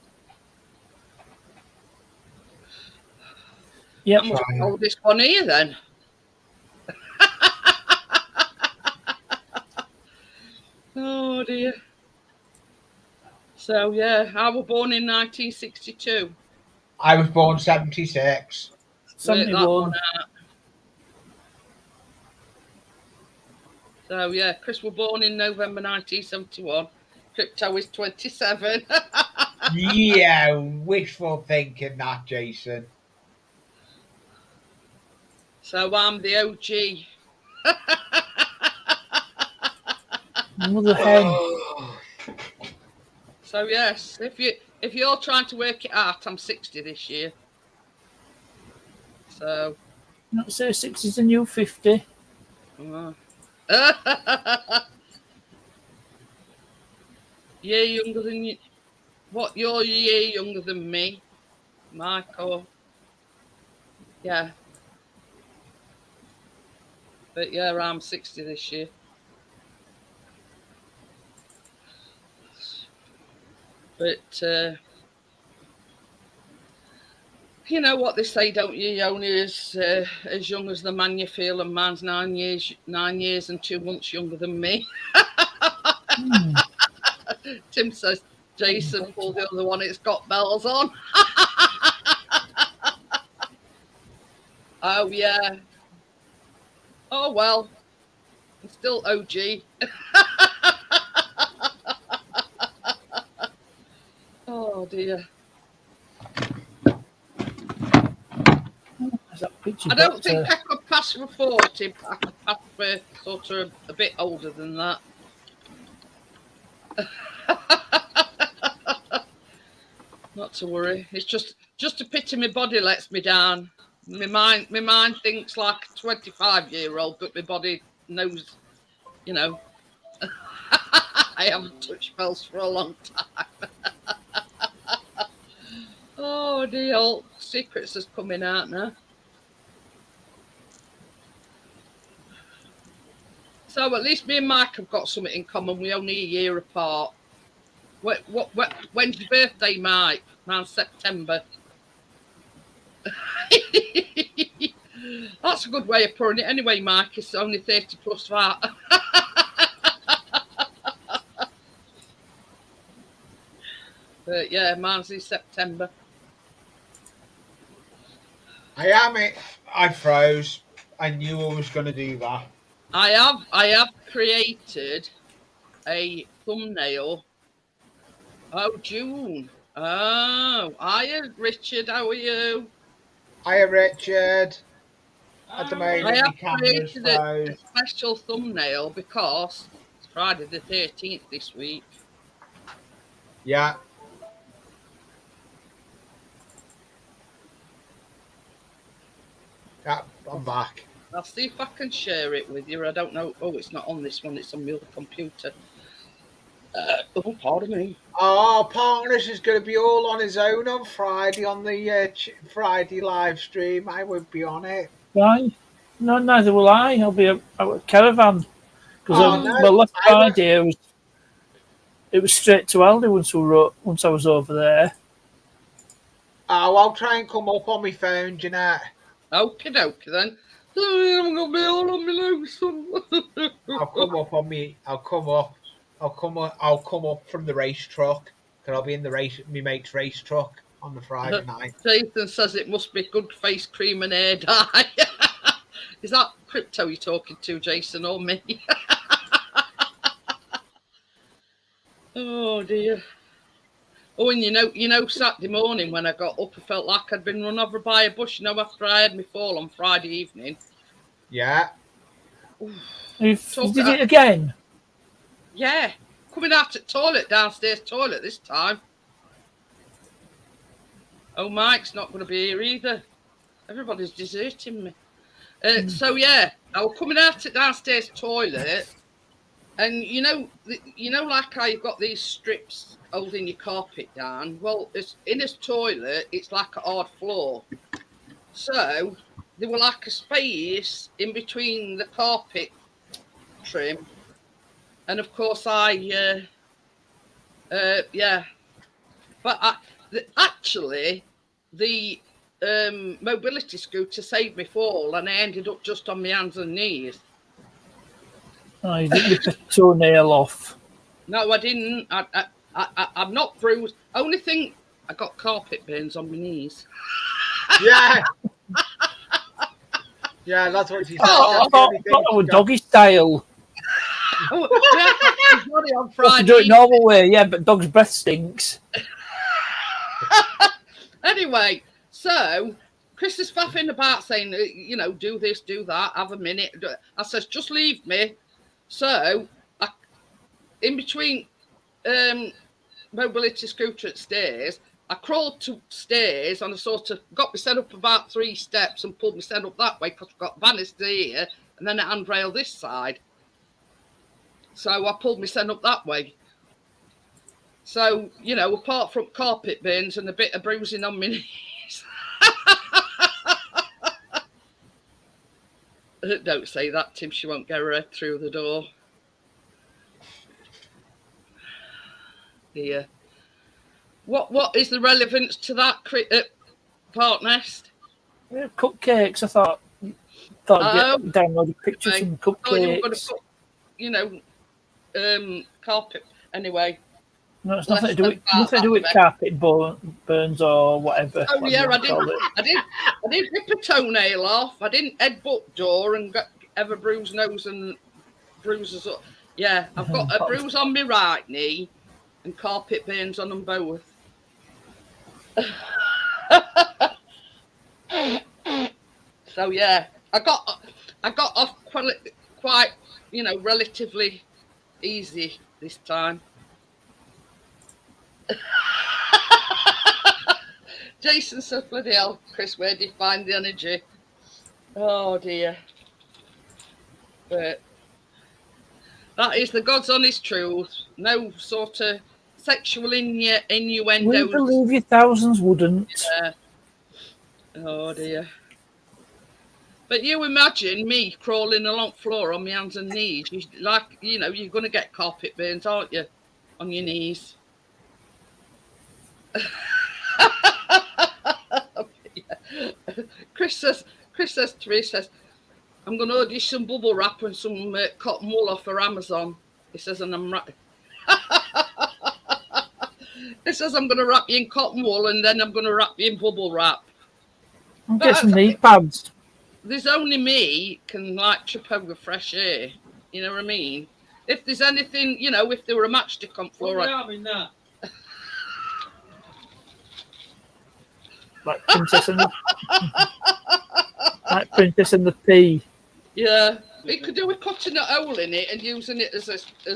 Speaker 4: Yeah,
Speaker 1: I'm the oldest one here then. Oh dear. So yeah, I was born in 1962.
Speaker 3: I was born 76.
Speaker 4: 71.
Speaker 1: So yeah, Chris was born in November 1971. Crypto is 27.
Speaker 3: Yeah, wishful thinking that, Jason.
Speaker 1: So I'm the OG.
Speaker 4: Mother hen.
Speaker 1: So yes, if you're trying to work it out, I'm 60 this year. So
Speaker 4: not say 60 is a new 50.
Speaker 1: Year younger than you. What? You're a year younger than me, Michael. Yeah. But yeah, I'm 60 this year. But You know what they say, don't you? You're only as young as the man you feel, and mine's 9 years and 2 months younger than me.
Speaker 4: Hmm.
Speaker 1: Tim says, Jason, pull the other one, it's got bells on. Oh, yeah. Oh, well, I'm still OG. Oh, dear.
Speaker 4: Is that picture
Speaker 1: I don't
Speaker 4: got,
Speaker 1: think I could pass for 40, but I could pass for sort of a bit older than that. Not to worry. It's just a pity my body lets me down. My mind thinks like a 25-year-old, but my body knows, you know, I haven't touched bells for a long time. Oh, the old secrets is coming out now. So at least me and Mike have got something in common. We're only a year apart. When's your birthday, Mike? Around September. That's a good way of putting it. Anyway, Mike, it's only 30 plus that. But yeah, mine's in September.
Speaker 3: I froze. I knew I was going to do that.
Speaker 1: I have created a thumbnail. Oh, June. Oh, hiya, Richard. How are you?
Speaker 3: Hiya, Richard. At the
Speaker 1: I
Speaker 3: moment,
Speaker 1: have
Speaker 3: my camera's
Speaker 1: created a
Speaker 3: froze.
Speaker 1: special thumbnail because it's Friday the 13th this week.
Speaker 3: Yeah. Yeah, I'm back.
Speaker 1: I'll see if I can share it with you. I don't know. Oh, it's not on this one. It's on my other computer. Oh, pardon me.
Speaker 3: Oh, Partners is going to be all on his own on Friday on the Friday live stream. I won't be on it.
Speaker 4: Why? No, neither will I. I'll be out at Caravan. Because
Speaker 3: Oh, no,
Speaker 4: last Friday it was straight to Aldi once I was over there.
Speaker 3: Oh, I'll try and come up on my phone, Jeanette.
Speaker 1: Okie dokie then. I'm gonna be all on my nose.
Speaker 3: I'll come up on me. I'll come up from the race truck. Cause I'll be in my mate's race truck on the Friday night.
Speaker 1: Jason says it must be good face cream and hair dye. Is that Crypto you're talking to, Jason, or me? Oh dear. Oh, and you know, Saturday morning when I got up, I felt like I'd been run over by a bush. You know, after I had my fall on Friday evening.
Speaker 3: Yeah.
Speaker 4: You did it again?
Speaker 1: Yeah, coming out at toilet, downstairs toilet this time. Oh, Mike's not going to be here either. Everybody's deserting me. So yeah, I was coming out at downstairs toilet, and you know, like how you've got these strips holding your carpet down. Well, it's in this toilet. It's like a hard floor. So there were like a space in between the carpet trim, and of course yeah. But actually, the mobility scooter saved me fall, and I ended up just on my hands and knees.
Speaker 4: Oh, you didn't rip a toenail off.
Speaker 1: No, I didn't. I'm not bruised. Only thing, I got carpet burns on my knees.
Speaker 3: Yeah. Yeah, that's what she said.
Speaker 4: I thought it was doggy style.
Speaker 1: On Friday.
Speaker 4: Do it normal way, yeah, but dog's breath stinks.
Speaker 1: Anyway, so Chris is faffing about saying, you know, do this, do that, have a minute. I says, just leave me. So, in between mobility scooter at stairs, I crawled to stairs and I sort of got my set up about 3 steps and pulled my set up that way because I've got banister here and then a handrail this side. So I pulled my set up that way. So, you know, apart from carpet burns and a bit of bruising on my knees. Don't say that, Tim. She won't get her head through the door. Yeah. What is the relevance to that, Park Nest.
Speaker 4: Yeah, cupcakes. I thought I'd
Speaker 1: Oh,
Speaker 4: downloaded pictures
Speaker 1: okay.
Speaker 4: from
Speaker 1: I thought you were going to
Speaker 4: cupcakes.
Speaker 1: put, carpet. Anyway,
Speaker 4: No, it's
Speaker 1: less
Speaker 4: nothing to do
Speaker 1: than
Speaker 4: with
Speaker 1: that, that's the best.
Speaker 4: carpet burns or whatever.
Speaker 1: Oh yeah,
Speaker 4: you
Speaker 1: I
Speaker 4: call it.
Speaker 1: didn't rip a toenail off. I didn't headbutt door and have a bruised nose and bruises up. Yeah, I've got a bruise on my right knee and carpet burns on them both. So yeah, I got off quite relatively easy this time. Jason said, bloody hell, Chris, where do you find the energy? Oh dear. But that is the God's honest truth. No sort of sexual
Speaker 4: We
Speaker 1: innuendos.
Speaker 4: believe you thousands wouldn't.
Speaker 1: Oh dear. But you imagine me crawling along the floor on my hands and knees. You're going to get carpet burns, aren't you? On your knees. Chris says to me, I'm going to order you some bubble wrap and some cotton wool off of Amazon. He says, and I'm right. He says, I'm going to wrap you in cotton wool and then I'm going to wrap you in bubble wrap.
Speaker 4: And get some knee pads.
Speaker 1: There's only me can trip over fresh air. You know what I mean? If there's anything, if there were a matchstick on floor,
Speaker 4: Like Princess and the Pea.
Speaker 1: Yeah, he could do with cutting a hole in it and using it as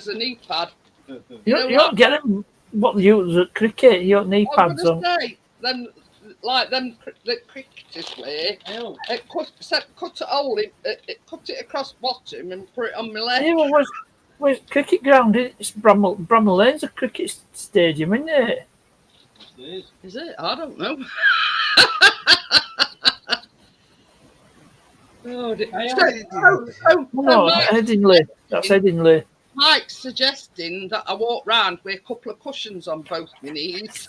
Speaker 1: a knee pad.
Speaker 4: You don't get them. What they use at cricket? You don't knee pads on.
Speaker 1: Them the cricketers way. Cut a hole in it, cut it across bottom and put it on my leg.
Speaker 4: Yeah, where's cricket ground? It's Bramall Lane's a cricket stadium, isn't it?
Speaker 1: Is it? I don't know.
Speaker 4: No, Headingley. That's Headingley.
Speaker 1: Mike's suggesting that I walk round with a couple of cushions on both my knees.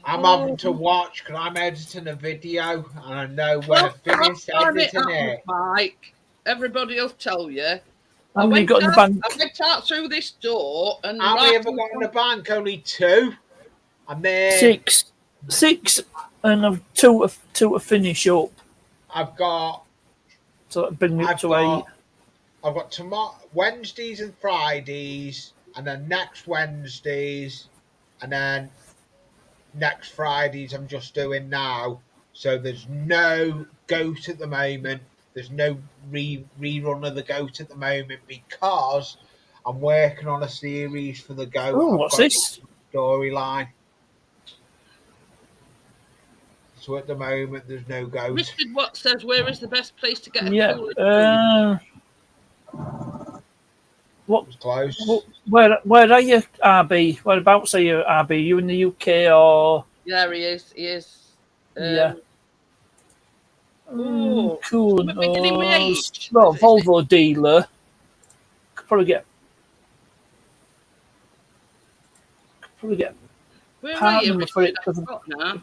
Speaker 3: I'm having to watch because I'm editing a video and I know when I finish editing it.
Speaker 1: Mike, everybody will tell you.
Speaker 4: How many you got in the bank?
Speaker 1: I went out through this door and
Speaker 3: how many have I got in the bank? Only 2. And then
Speaker 4: 6, and I've two to finish up.
Speaker 3: I've got.
Speaker 4: So that brings me up to 8.
Speaker 3: I've got tomorrow, Wednesdays and Fridays, and then next Wednesdays, and then next Fridays I'm just doing now. So there's no GOAT at the moment. There's no rerun of the GOAT at the moment because I'm working on a series for the GOAT.
Speaker 4: Oh, what's this?
Speaker 3: Storyline. So at the moment there's no GOAT.
Speaker 1: Richard Watt says, where is the best place to get a cooler?
Speaker 3: What? Close.
Speaker 4: Where are you, RB? Whereabouts are you, RB? You in the UK or?
Speaker 1: Yeah, he is.
Speaker 4: Yeah. Cool.
Speaker 1: Well,
Speaker 4: Volvo dealer. Could probably get.
Speaker 1: Where
Speaker 4: part
Speaker 1: are you,
Speaker 4: number for it.
Speaker 1: Now.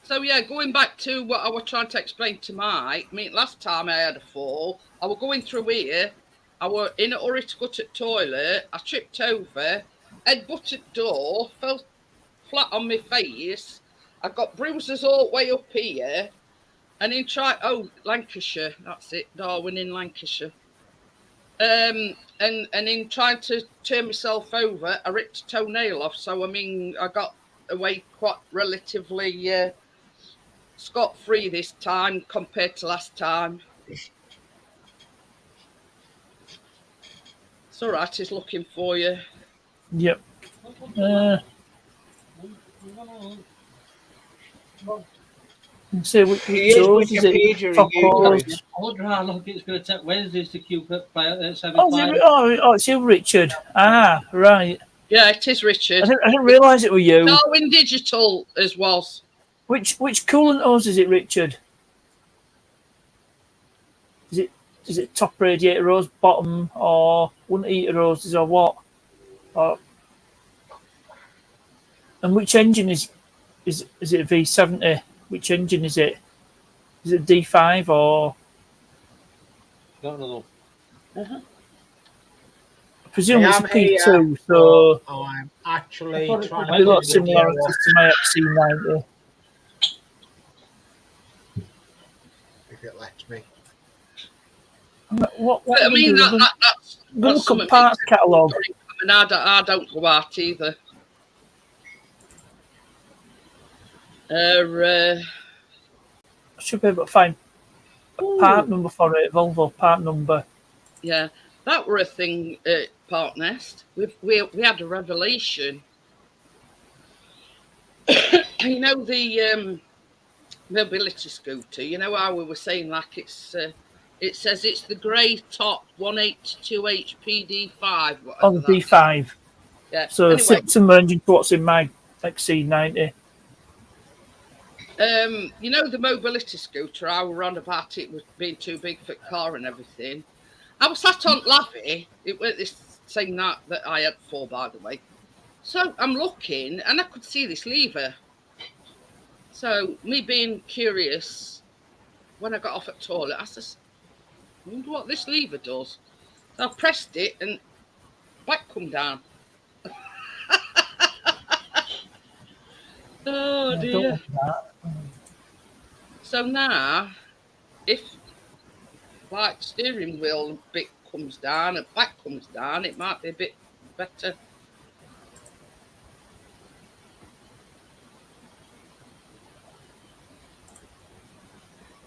Speaker 1: So yeah, going back to what I was trying to explain to Mike. I mean, last time I had a fall, I was going through here. I was in a hurry to go to the toilet. I tripped over, head butted door, fell flat on my face. I got bruises all the way up here, and in Lancashire, that's it, Darwin in Lancashire. And in trying to turn myself over, I ripped a toenail off. So I mean, I got away quite relatively scot-free this time compared to last time. It's all right. He's looking for you.
Speaker 4: Yep. See which shows is it?
Speaker 2: I wonder how long it's going to take Wednesdays to queue up at 7.
Speaker 4: It's you, Richard. Ah, right.
Speaker 1: Yeah, it is Richard.
Speaker 4: I didn't realise it were you.
Speaker 1: Darwin Digital as was.
Speaker 4: Which coolant hose is it, Richard? Is it top radiator hose, bottom, or 1 heater hoses, or what? Or And which engine is it a V70? Which engine is it? Is it D5 or?
Speaker 2: Got another one.
Speaker 4: I presume it's a
Speaker 3: am here,
Speaker 4: P2, so
Speaker 3: I'm actually
Speaker 2: thought it
Speaker 3: trying
Speaker 2: was
Speaker 3: to
Speaker 4: maybe a lot
Speaker 3: put
Speaker 4: of
Speaker 3: the video
Speaker 4: similarities to my XC90.
Speaker 3: if it lets me.
Speaker 4: What
Speaker 1: But I
Speaker 4: am I
Speaker 1: mean,
Speaker 4: doing?
Speaker 1: that's
Speaker 4: I'm going to look
Speaker 1: something
Speaker 4: at parts catalogue.
Speaker 1: I mean, I don't go out either.
Speaker 4: I should be able to find a part number for it, Volvo part number.
Speaker 1: Yeah, that were a thing at Park Nest. We had a revelation. You know the mobility scooter. You know how we were saying like it's. It says it's the grey top 182 HP D5.
Speaker 4: On the D5.
Speaker 1: Yeah.
Speaker 4: So
Speaker 1: Anyway,
Speaker 4: similar engine to what's in my XC90.
Speaker 1: you know the mobility scooter. I were on about it was being too big for the car and everything. I was sat on Lavy. It was this thing that I had for, by the way. So I'm looking and I could see this lever. So me being curious, when I got off at toilet, I said, I wonder what this lever does. So I pressed it and back come down. Oh dear. So now, if like steering wheel bit comes down and back comes down, it might be a bit better.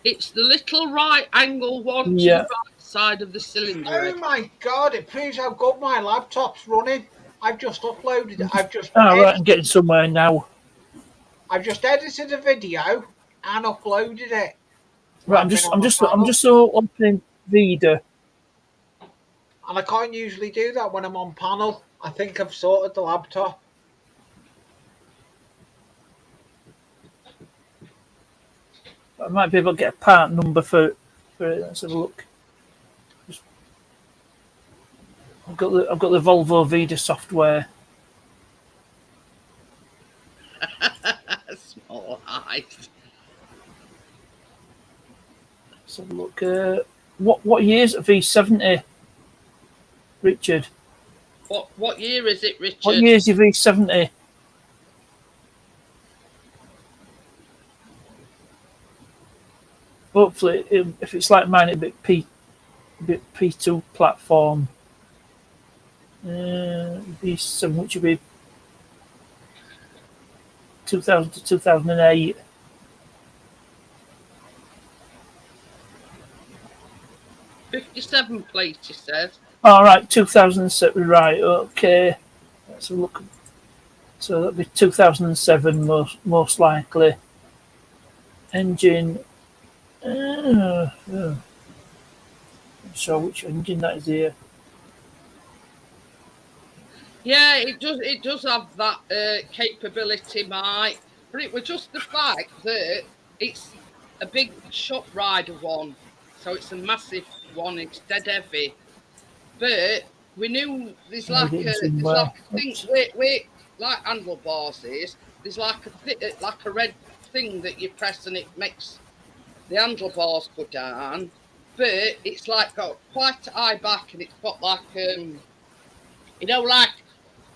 Speaker 1: It's the little right angle one to the right side of the cylinder.
Speaker 3: Oh my god, it proves how good my laptop's running. I've just uploaded it.
Speaker 4: Right, I'm getting somewhere now.
Speaker 3: I've just edited a video and uploaded it.
Speaker 4: Right, I'm just so opening Vida.
Speaker 3: And I can't usually do that when I'm on panel. I think I've sorted the laptop.
Speaker 4: I might be able to get a part number for it. Let's have a look. I've got the Volvo Vida software.
Speaker 1: Small eyes.
Speaker 4: Let's have a look. What year is it? V70, Richard?
Speaker 1: What year is it, Richard?
Speaker 4: What year is your V70? Hopefully, if it's like mine, it'll be P2 platform. V7, which would be 2000 to 2008.
Speaker 1: '57 plate, he says.
Speaker 4: All right, 2007. Right, okay. Let's have a look. So that'd be 2007, most likely. Engine. Not sure which engine that is here.
Speaker 1: Yeah, it does have that capability, Mike. But it was just the fact that it's a big shop rider one, so it's a massive one. It's dead heavy. But we knew there's like a thing wait, like handlebars is. There's like a red thing that you press and it makes the handlebars go down. But it's like got quite a high back and it's got like like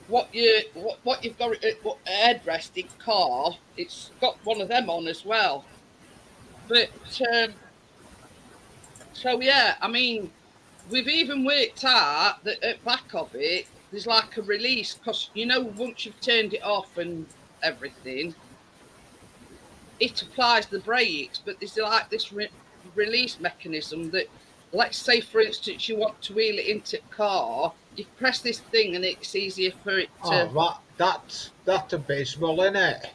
Speaker 1: what you've got a headrest in car. It's got one of them on as well. But so yeah, I mean, we've even worked out that at back of it there's like a release, because once you've turned it off and everything, it applies the brakes, but there's like this release mechanism that, let's say for instance you want to wheel it into the car, you press this thing and it's easier for it to...
Speaker 3: Oh, that's abysmal, isn't it?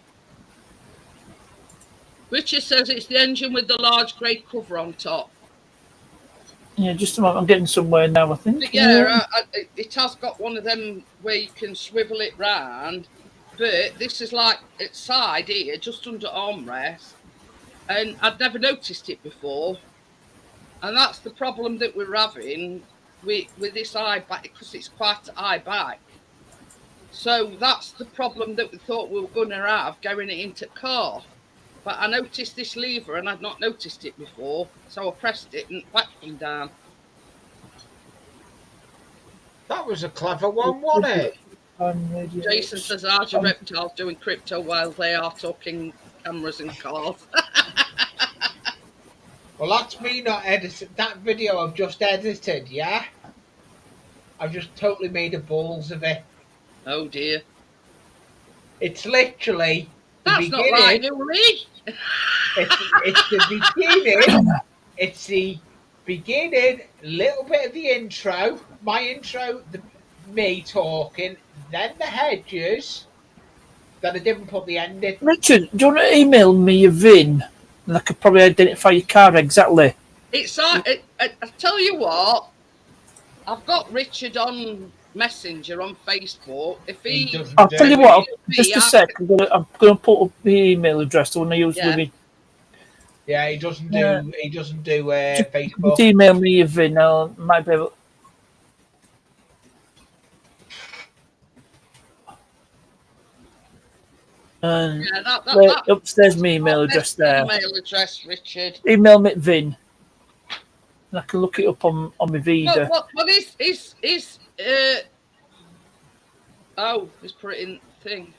Speaker 1: Richard says it's the engine with the large grey cover on top.
Speaker 4: Yeah, just a moment. I'm getting somewhere now, I think.
Speaker 1: But yeah, it has got one of them where you can swivel it round, but this is like its side here, just under armrest, and I'd never noticed it before, and that's the problem that we're having with this high back, because it's quite a high back. So that's the problem that we thought we were going to have going it into car. But I noticed this lever and I'd not noticed it before. So I pressed it and back came down.
Speaker 3: That was a clever one, wasn't it?
Speaker 1: Jason says, how's your reptiles doing crypto while they are talking cameras and cars?
Speaker 3: Well, that's me not editing that video I've just edited, yeah? I've just totally made a balls of it.
Speaker 1: Oh dear.
Speaker 3: It's literally the
Speaker 1: That's
Speaker 3: beginning.
Speaker 1: not right, Lee.
Speaker 3: It's the beginning. It's the beginning, little bit of the intro, my intro, me talking, then the hedges. Then I didn't put the end in.
Speaker 4: Richard, do you want to email me your VIN? And I could probably identify your car exactly.
Speaker 1: It's I tell you what, I've got Richard on Messenger on Facebook. If he
Speaker 4: I'll tell you what, just a sec. I'm gonna put up the email address the one I use with me.
Speaker 3: Yeah, he doesn't do Facebook.
Speaker 4: Just email me your VIN. I might be able. And upstairs, my email address there.
Speaker 1: Email address, Richard.
Speaker 4: Email me VIN, and I can look it up on my Vida.
Speaker 1: What is oh, he's put it in thing.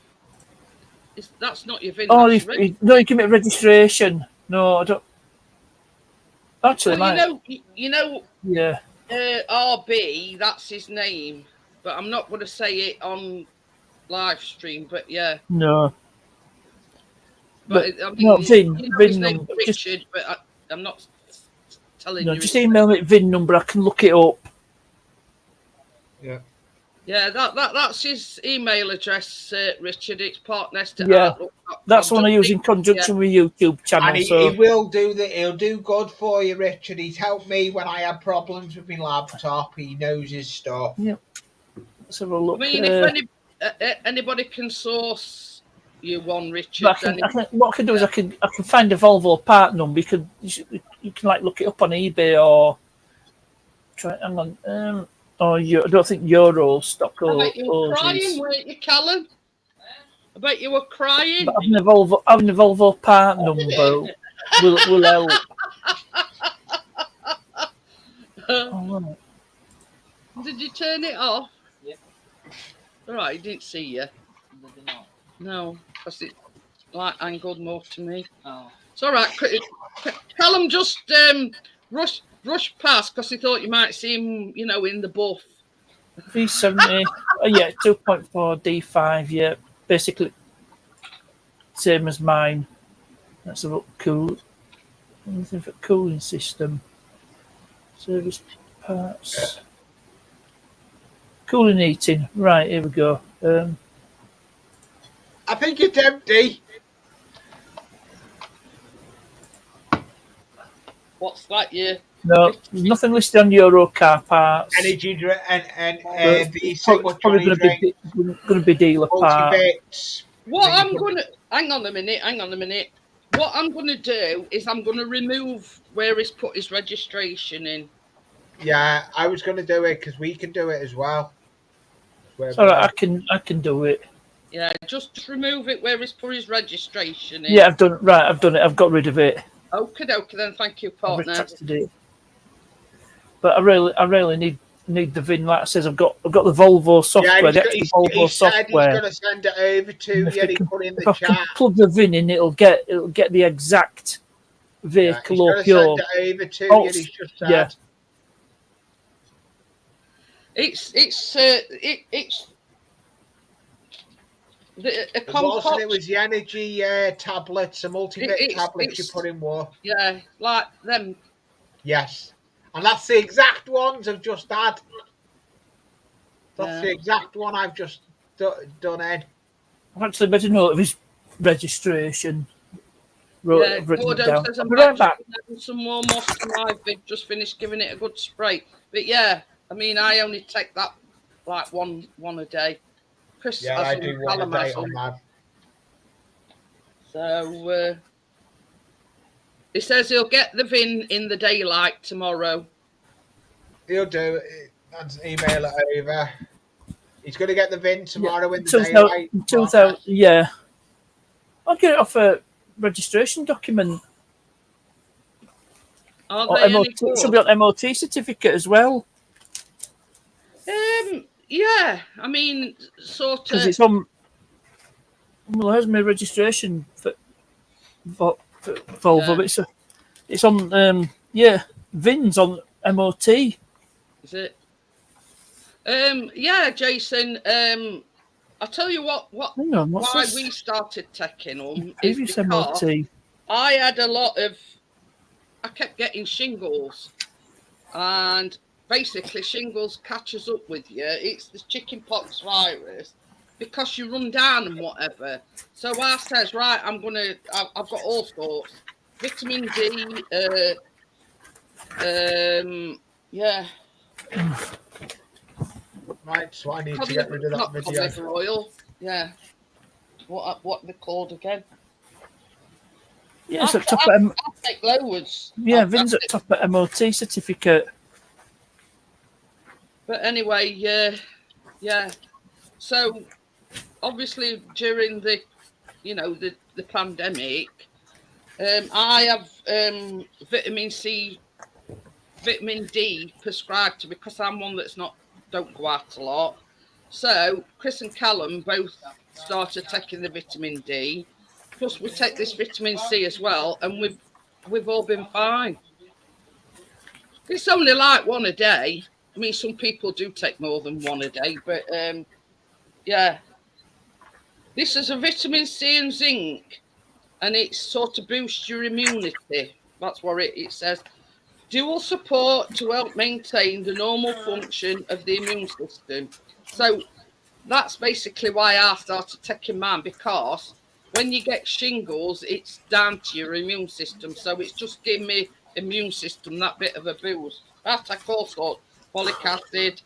Speaker 1: That's not your VIN.
Speaker 4: Oh, no, you give me a registration. No, I don't. Actually,
Speaker 1: well, you know.
Speaker 4: Yeah.
Speaker 1: RB, that's his name, but I'm not going to say it on live stream. But yeah.
Speaker 4: No.
Speaker 1: But I mean,
Speaker 4: no, VIN
Speaker 1: number. Richard, but I'm not telling you.
Speaker 4: Just email me VIN number. I can look it up.
Speaker 3: Yeah.
Speaker 1: Yeah, that's his email address, Richard. It's partnest.
Speaker 4: Yeah, that's one I use in conjunction with YouTube channel.
Speaker 3: And he will do that. He'll do good for you, Richard. He's helped me when I had problems with my laptop. He knows his stuff.
Speaker 4: Yep. Let's have a look.
Speaker 1: I mean, if anybody can source you one, Richard.
Speaker 4: What I can do is I can find a Volvo part number. You can like look it up on eBay or try. Hang on. Oh, I don't think Euro stock.
Speaker 1: I bet you were crying, weren't you, Callum? I bet you were crying.
Speaker 4: But having a Volvo part number will help. Oh,
Speaker 1: did you turn it off?
Speaker 5: Yeah.
Speaker 1: All right, he didn't see you. No, because it's like angled more to me.
Speaker 5: Oh.
Speaker 1: It's all right. Callum just rush past because he thought you might see him, in the buff.
Speaker 4: 370. Yeah, 2.4 D5. Yeah, basically same as mine. Let's have a look. Cool. Anything for cooling system. Service parts. Cooling heating. Right, here we go.
Speaker 3: I think it's empty.
Speaker 1: What's that, you?
Speaker 4: No, there's nothing listed on Euro car parts.
Speaker 3: Energy and
Speaker 4: it's probably going to be dealer parts.
Speaker 1: What I'm going to hang on a minute. What I'm going to do is I'm going to remove where he's put his registration in.
Speaker 3: Yeah, I was going to do it because we can do it as well.
Speaker 4: All right, I can do it.
Speaker 1: Yeah, just remove it where he's put his registration in.
Speaker 4: Yeah, I've done it. Right, I've done it. I've got rid of it.
Speaker 1: Okay, then. Thank you, partner.
Speaker 4: But I really need the VIN. Like I says, I've got the Volvo software.
Speaker 3: Yeah,
Speaker 4: Volvo software.
Speaker 3: He's going to send it over to you. He put in the chat.
Speaker 4: I can plug the VIN in, it'll get the exact vehicle or pure.
Speaker 3: Send it over to you. He's just said.
Speaker 4: Yeah.
Speaker 1: It's
Speaker 3: It was the energy tablets, the multi-bit tablets you put in war.
Speaker 1: Yeah, like them.
Speaker 3: Yes. And that's the exact ones I've just had. That's the exact one I've just done, Ed.
Speaker 4: I've actually made a note of his registration.
Speaker 1: Gordon says I'm back. Some more moss to my vid. Just finished giving it a good spray. But yeah, I mean, I only take that like one a day. Chris,
Speaker 3: yeah, I do one a day on that.
Speaker 1: So he says he'll get the VIN in the daylight tomorrow.
Speaker 3: He'll do it. Email it over. He's going to get the VIN tomorrow in the
Speaker 4: 2000,
Speaker 3: daylight.
Speaker 4: 2000, yeah. I'll get it off a registration document.
Speaker 1: Are
Speaker 4: Or
Speaker 1: they any
Speaker 4: MOT, it
Speaker 1: good?
Speaker 4: should be on MOT certificate as well.
Speaker 1: Yeah, I mean, sort
Speaker 4: Because
Speaker 1: of.
Speaker 4: it's on. Well, there's my registration for Volvo.
Speaker 1: Yeah.
Speaker 4: But it's on. VINs on MOT.
Speaker 1: Is it? Yeah, Jason. I'll tell you what
Speaker 4: Hang on, what's
Speaker 1: why
Speaker 4: this?
Speaker 1: we started taking them is
Speaker 4: Previous
Speaker 1: because
Speaker 4: MOT.
Speaker 1: I had a lot of. I kept getting shingles, and basically shingles catches up with you. It's the chickenpox virus because you run down and whatever. So I says, right, I've got all sorts, vitamin D. Yeah.
Speaker 3: Right, so I need to get rid of that
Speaker 1: Not
Speaker 3: video.
Speaker 1: cod liver oil. Yeah. What they're called again?
Speaker 4: Yeah, it's at top at
Speaker 1: I'll take loads.
Speaker 4: yeah, VINs at top at MOT certificate.
Speaker 1: But anyway, yeah. So obviously during the pandemic, I have vitamin C, vitamin D prescribed to because I'm one that's don't go out a lot. So Chris and Callum both started taking the vitamin D. Plus we take this vitamin C as well, and we've all been fine. It's only like one a day. I mean, some people do take more than one a day, but yeah. This is a vitamin C and zinc, and it sort of boosts your immunity. That's what it says. Dual support to help maintain the normal function of the immune system. So that's basically why I started taking mine, because when you get shingles, it's down to your immune system. So it's just giving me immune system that bit of a boost. I take all sorts, folic acid,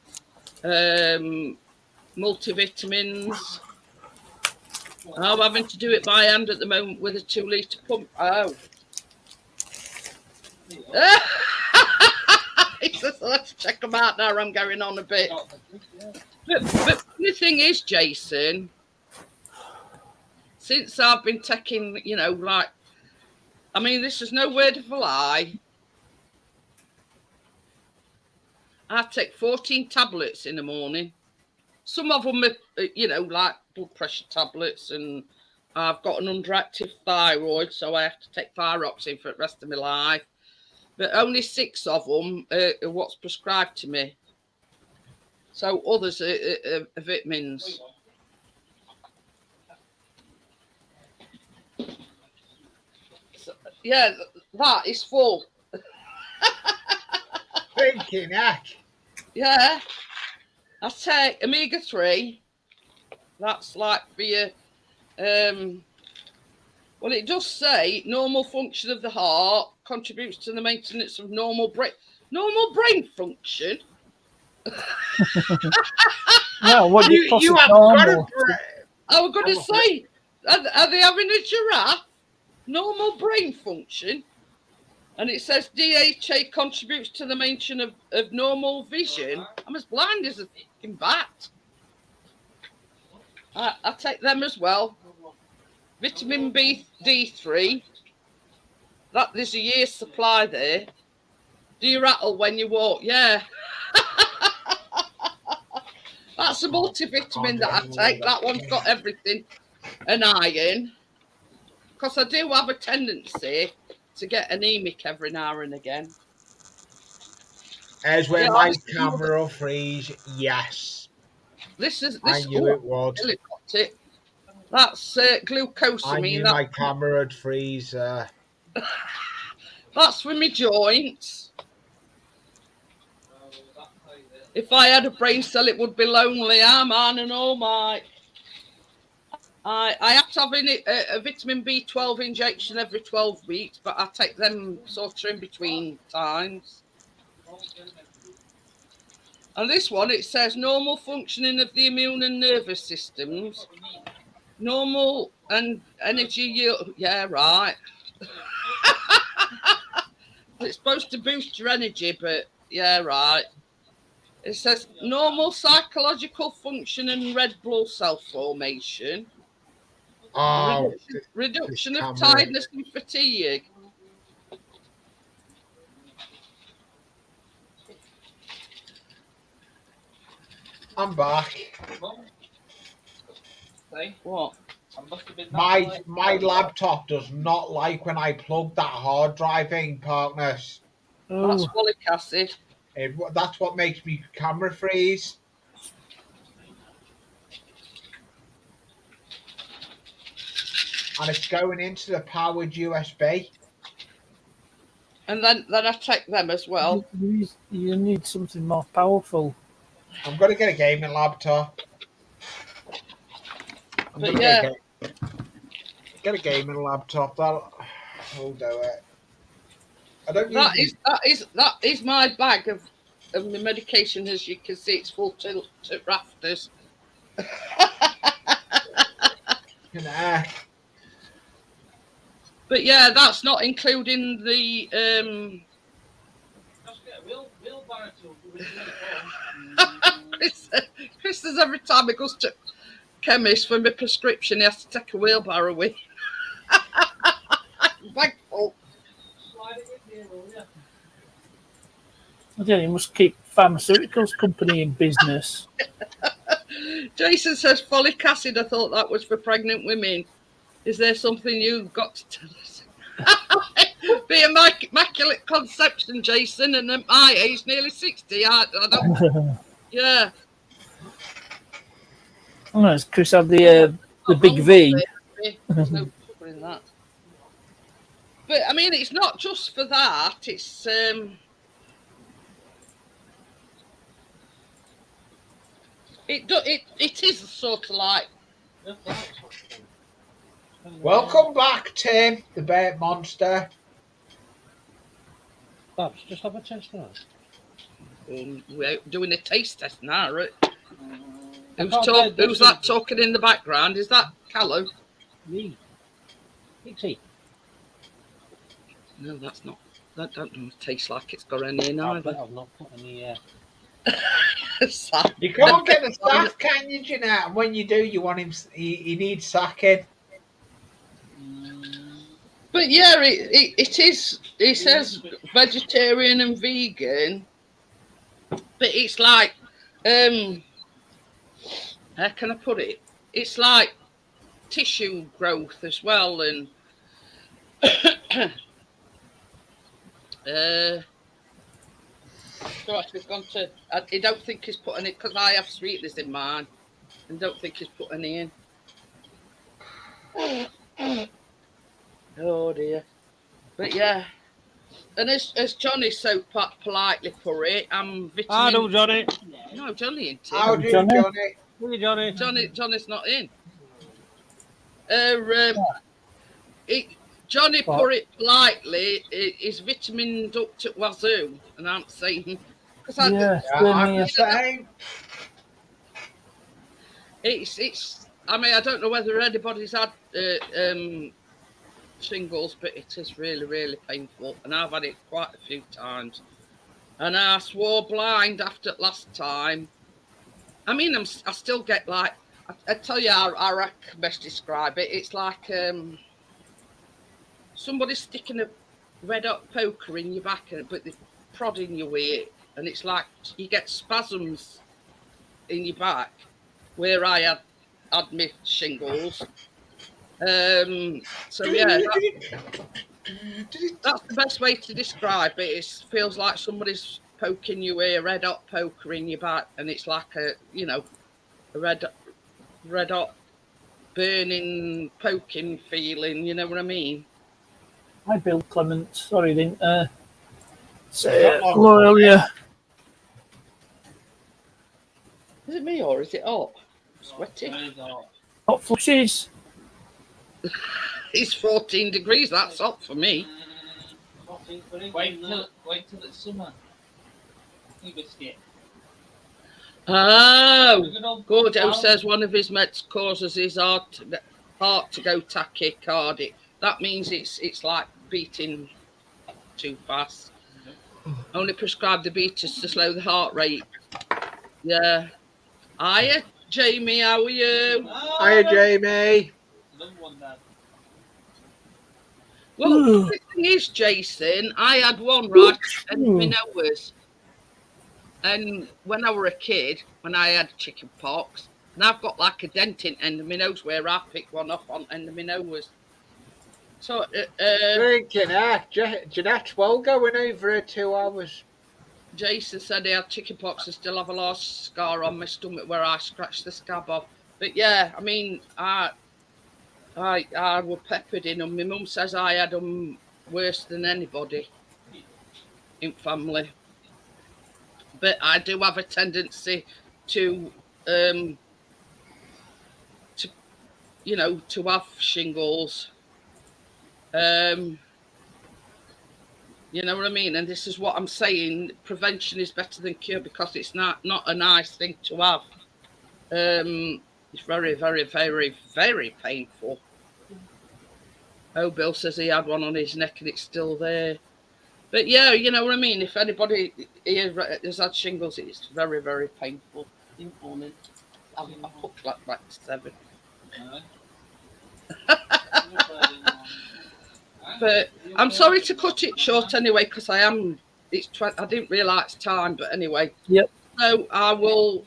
Speaker 1: multivitamins. I'm having to do it by hand at the moment with a 2-litre pump. Oh. He says, let's check them out now. I'm going on a bit. But the thing is, Jason, since I've been taking, this is no word of a lie. I take 14 tablets in the morning. Some of them are, like blood pressure tablets, and I've got an underactive thyroid, so I have to take thyroxine for the rest of my life. But only 6 of them are what's prescribed to me. So others are vitamins. So, yeah, that is full.
Speaker 3: Thinking heck.
Speaker 1: Yeah. I take omega-3. That's like for your, well, it does say normal function of the heart contributes to the maintenance of normal brain function.
Speaker 4: Well, what you
Speaker 3: You have
Speaker 4: normal?
Speaker 1: I was going to say, are they having a giraffe? Normal brain function. And it says DHA contributes to the maintenance of normal vision. I'm as blind as a fucking bat. I take them as well. Vitamin D3. That there's a year's supply there. Do you rattle when you walk? Yeah. That's a multivitamin that I take. That one's got everything and iron. Because I do have a tendency to get anemic every now and again.
Speaker 3: As when my camera will freeze, yes. I knew it would.
Speaker 1: Really got it. That's glucosamine.
Speaker 3: I knew my camera would freeze.
Speaker 1: That's for my joints. If I had a brain cell, it would be lonely. I'm on and all my. I have to have a vitamin B12 injection every 12 weeks, but I take them sort of in between times. And this one, it says normal functioning of the immune and nervous systems, normal and energy yield. Yeah, right. It's supposed to boost your energy, but yeah, right. It says normal psychological function and red blood cell formation.
Speaker 3: Oh,
Speaker 1: Reduction of
Speaker 3: camera.
Speaker 1: tiredness and fatigue.
Speaker 3: I'm back.
Speaker 5: Say,
Speaker 1: What?
Speaker 5: I must have been
Speaker 3: My laptop does not like when I plug that hard drive in, partners.
Speaker 1: That's
Speaker 4: Oh,
Speaker 1: folic acid.
Speaker 3: That's what makes me camera freeze. And it's going into the powered USB.
Speaker 1: And then I check them as well.
Speaker 4: you need something more powerful.
Speaker 3: I'm going to get a gaming laptop. I'm
Speaker 1: But
Speaker 3: gonna
Speaker 1: yeah.
Speaker 3: get a gaming laptop. That'll do it. I don't
Speaker 1: That is my bag of the medication. As you can see, it's full to rafters.
Speaker 3: Nah.
Speaker 1: But yeah, that's not including the
Speaker 2: Just get a wheelbarrow to
Speaker 1: Chris says every time he goes to chemist for my prescription, he has to take a wheelbarrow with. Bag full.
Speaker 2: slide it with you, will you?
Speaker 4: Yeah, you must keep pharmaceuticals company in business.
Speaker 1: Jason says folic acid. I thought that was for pregnant women. Is there something you've got to tell us? Be immaculate conception, Jason, and at my age, nearly 60. I don't. Yeah.
Speaker 4: Oh, no, Chris had the big V.
Speaker 1: There's no trouble in that. But I mean, it's not just for that. It's it is sort of like.
Speaker 3: Welcome back, Tim, the bear monster.
Speaker 2: Babs, just have a test now.
Speaker 1: We're doing a taste test now, right?
Speaker 2: I
Speaker 1: Who's
Speaker 2: can't get
Speaker 1: who's that talking in the background? Is that Callow?
Speaker 2: Me. Pixie.
Speaker 1: No, that's not. That don't taste like it's got any in either.
Speaker 2: I've not put any.
Speaker 1: Sack.
Speaker 3: You can't get the sack, can you, Jeanette? And when you do, you want him. He needs sacking.
Speaker 1: But yeah, it is. It says vegetarian and vegan, but it's like, how can I put it? It's like tissue growth as well, and so actually gone to. I don't think he's put any because I have sweeteners in mine, and don't think he's put any in. Oh dear. But yeah. And as Johnny so politely put it, I'm vitamin.
Speaker 2: I know, Johnny.
Speaker 1: No, Johnny ain't
Speaker 3: How
Speaker 1: in.
Speaker 3: do you,
Speaker 4: Johnny?
Speaker 3: Johnny?
Speaker 2: Johnny.
Speaker 1: Johnny's not in. Johnny put it politely. Is vitamin up to wazoo, and I'm saying because
Speaker 3: I'm the same.
Speaker 1: it's. I mean, I don't know whether anybody's had shingles, but it is really, really painful, and I've had it quite a few times. And I swore blind after last time. I mean, I still get like I tell you how I can best describe it. It's like somebody sticking a red hot poker in your back, but they're prodding you with it, and it's like you get spasms in your back. Where I had my shingles. So yeah, that's the best way to describe it. It feels like somebody's poking you with a red hot poker in your back, and it's like a red hot burning poking feeling. You know what I mean?
Speaker 4: Hi, Bill Clement. Sorry, didn't say hello earlier.
Speaker 1: Is it me or is it up? Sweaty.
Speaker 4: Hot flushes.
Speaker 1: It's 14 degrees. That's hot for me.
Speaker 5: Wait till it's summer. You biscuit.
Speaker 1: Oh, Gordo says one of his meds causes his heart to go tachycardic. That means it's like beating too fast. Only prescribe the beaters to slow the heart rate. Yeah. Hiya, Jamie. How are you?
Speaker 3: Hiya, Jamie.
Speaker 5: Another one, Dad.
Speaker 1: Well, the thing is, Jason, I had one right at my nose. And when I were a kid, when I had chicken pox, and I've got like a dent in the end of my nose where I picked one up on the end of my nose. So,
Speaker 3: Drinking, Jeanette's well going over her 2 hours.
Speaker 1: Jason said he had chicken pox and still have a large scar on my stomach where I scratched the scab off. But yeah, I mean, I were peppered in them. My mum says I had them worse than anybody in family. But I do have a tendency to have shingles. You know what I mean? And this is what I'm saying. Prevention is better than cure because it's not a nice thing to have. It's very, very, very, very painful. Oh, Bill says he had one on his neck and it's still there. But yeah, you know what I mean? If anybody here has had shingles, it's very, very painful. In the morning, I put back to 7. But I'm sorry to cut it short anyway, because I didn't realise time, but anyway.
Speaker 4: Yep.
Speaker 1: So I will.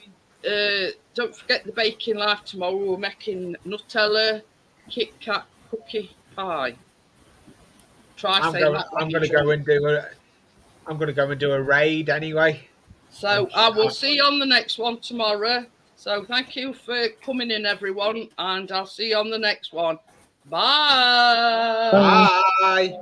Speaker 1: Don't forget the baking live tomorrow. We're making Nutella Kit Kat cookie pie.
Speaker 3: I'm going to go and do a raid anyway.
Speaker 1: So I will see you on the next one tomorrow. So thank you for coming in, everyone, and I'll see you on the next one. Bye.
Speaker 3: Bye.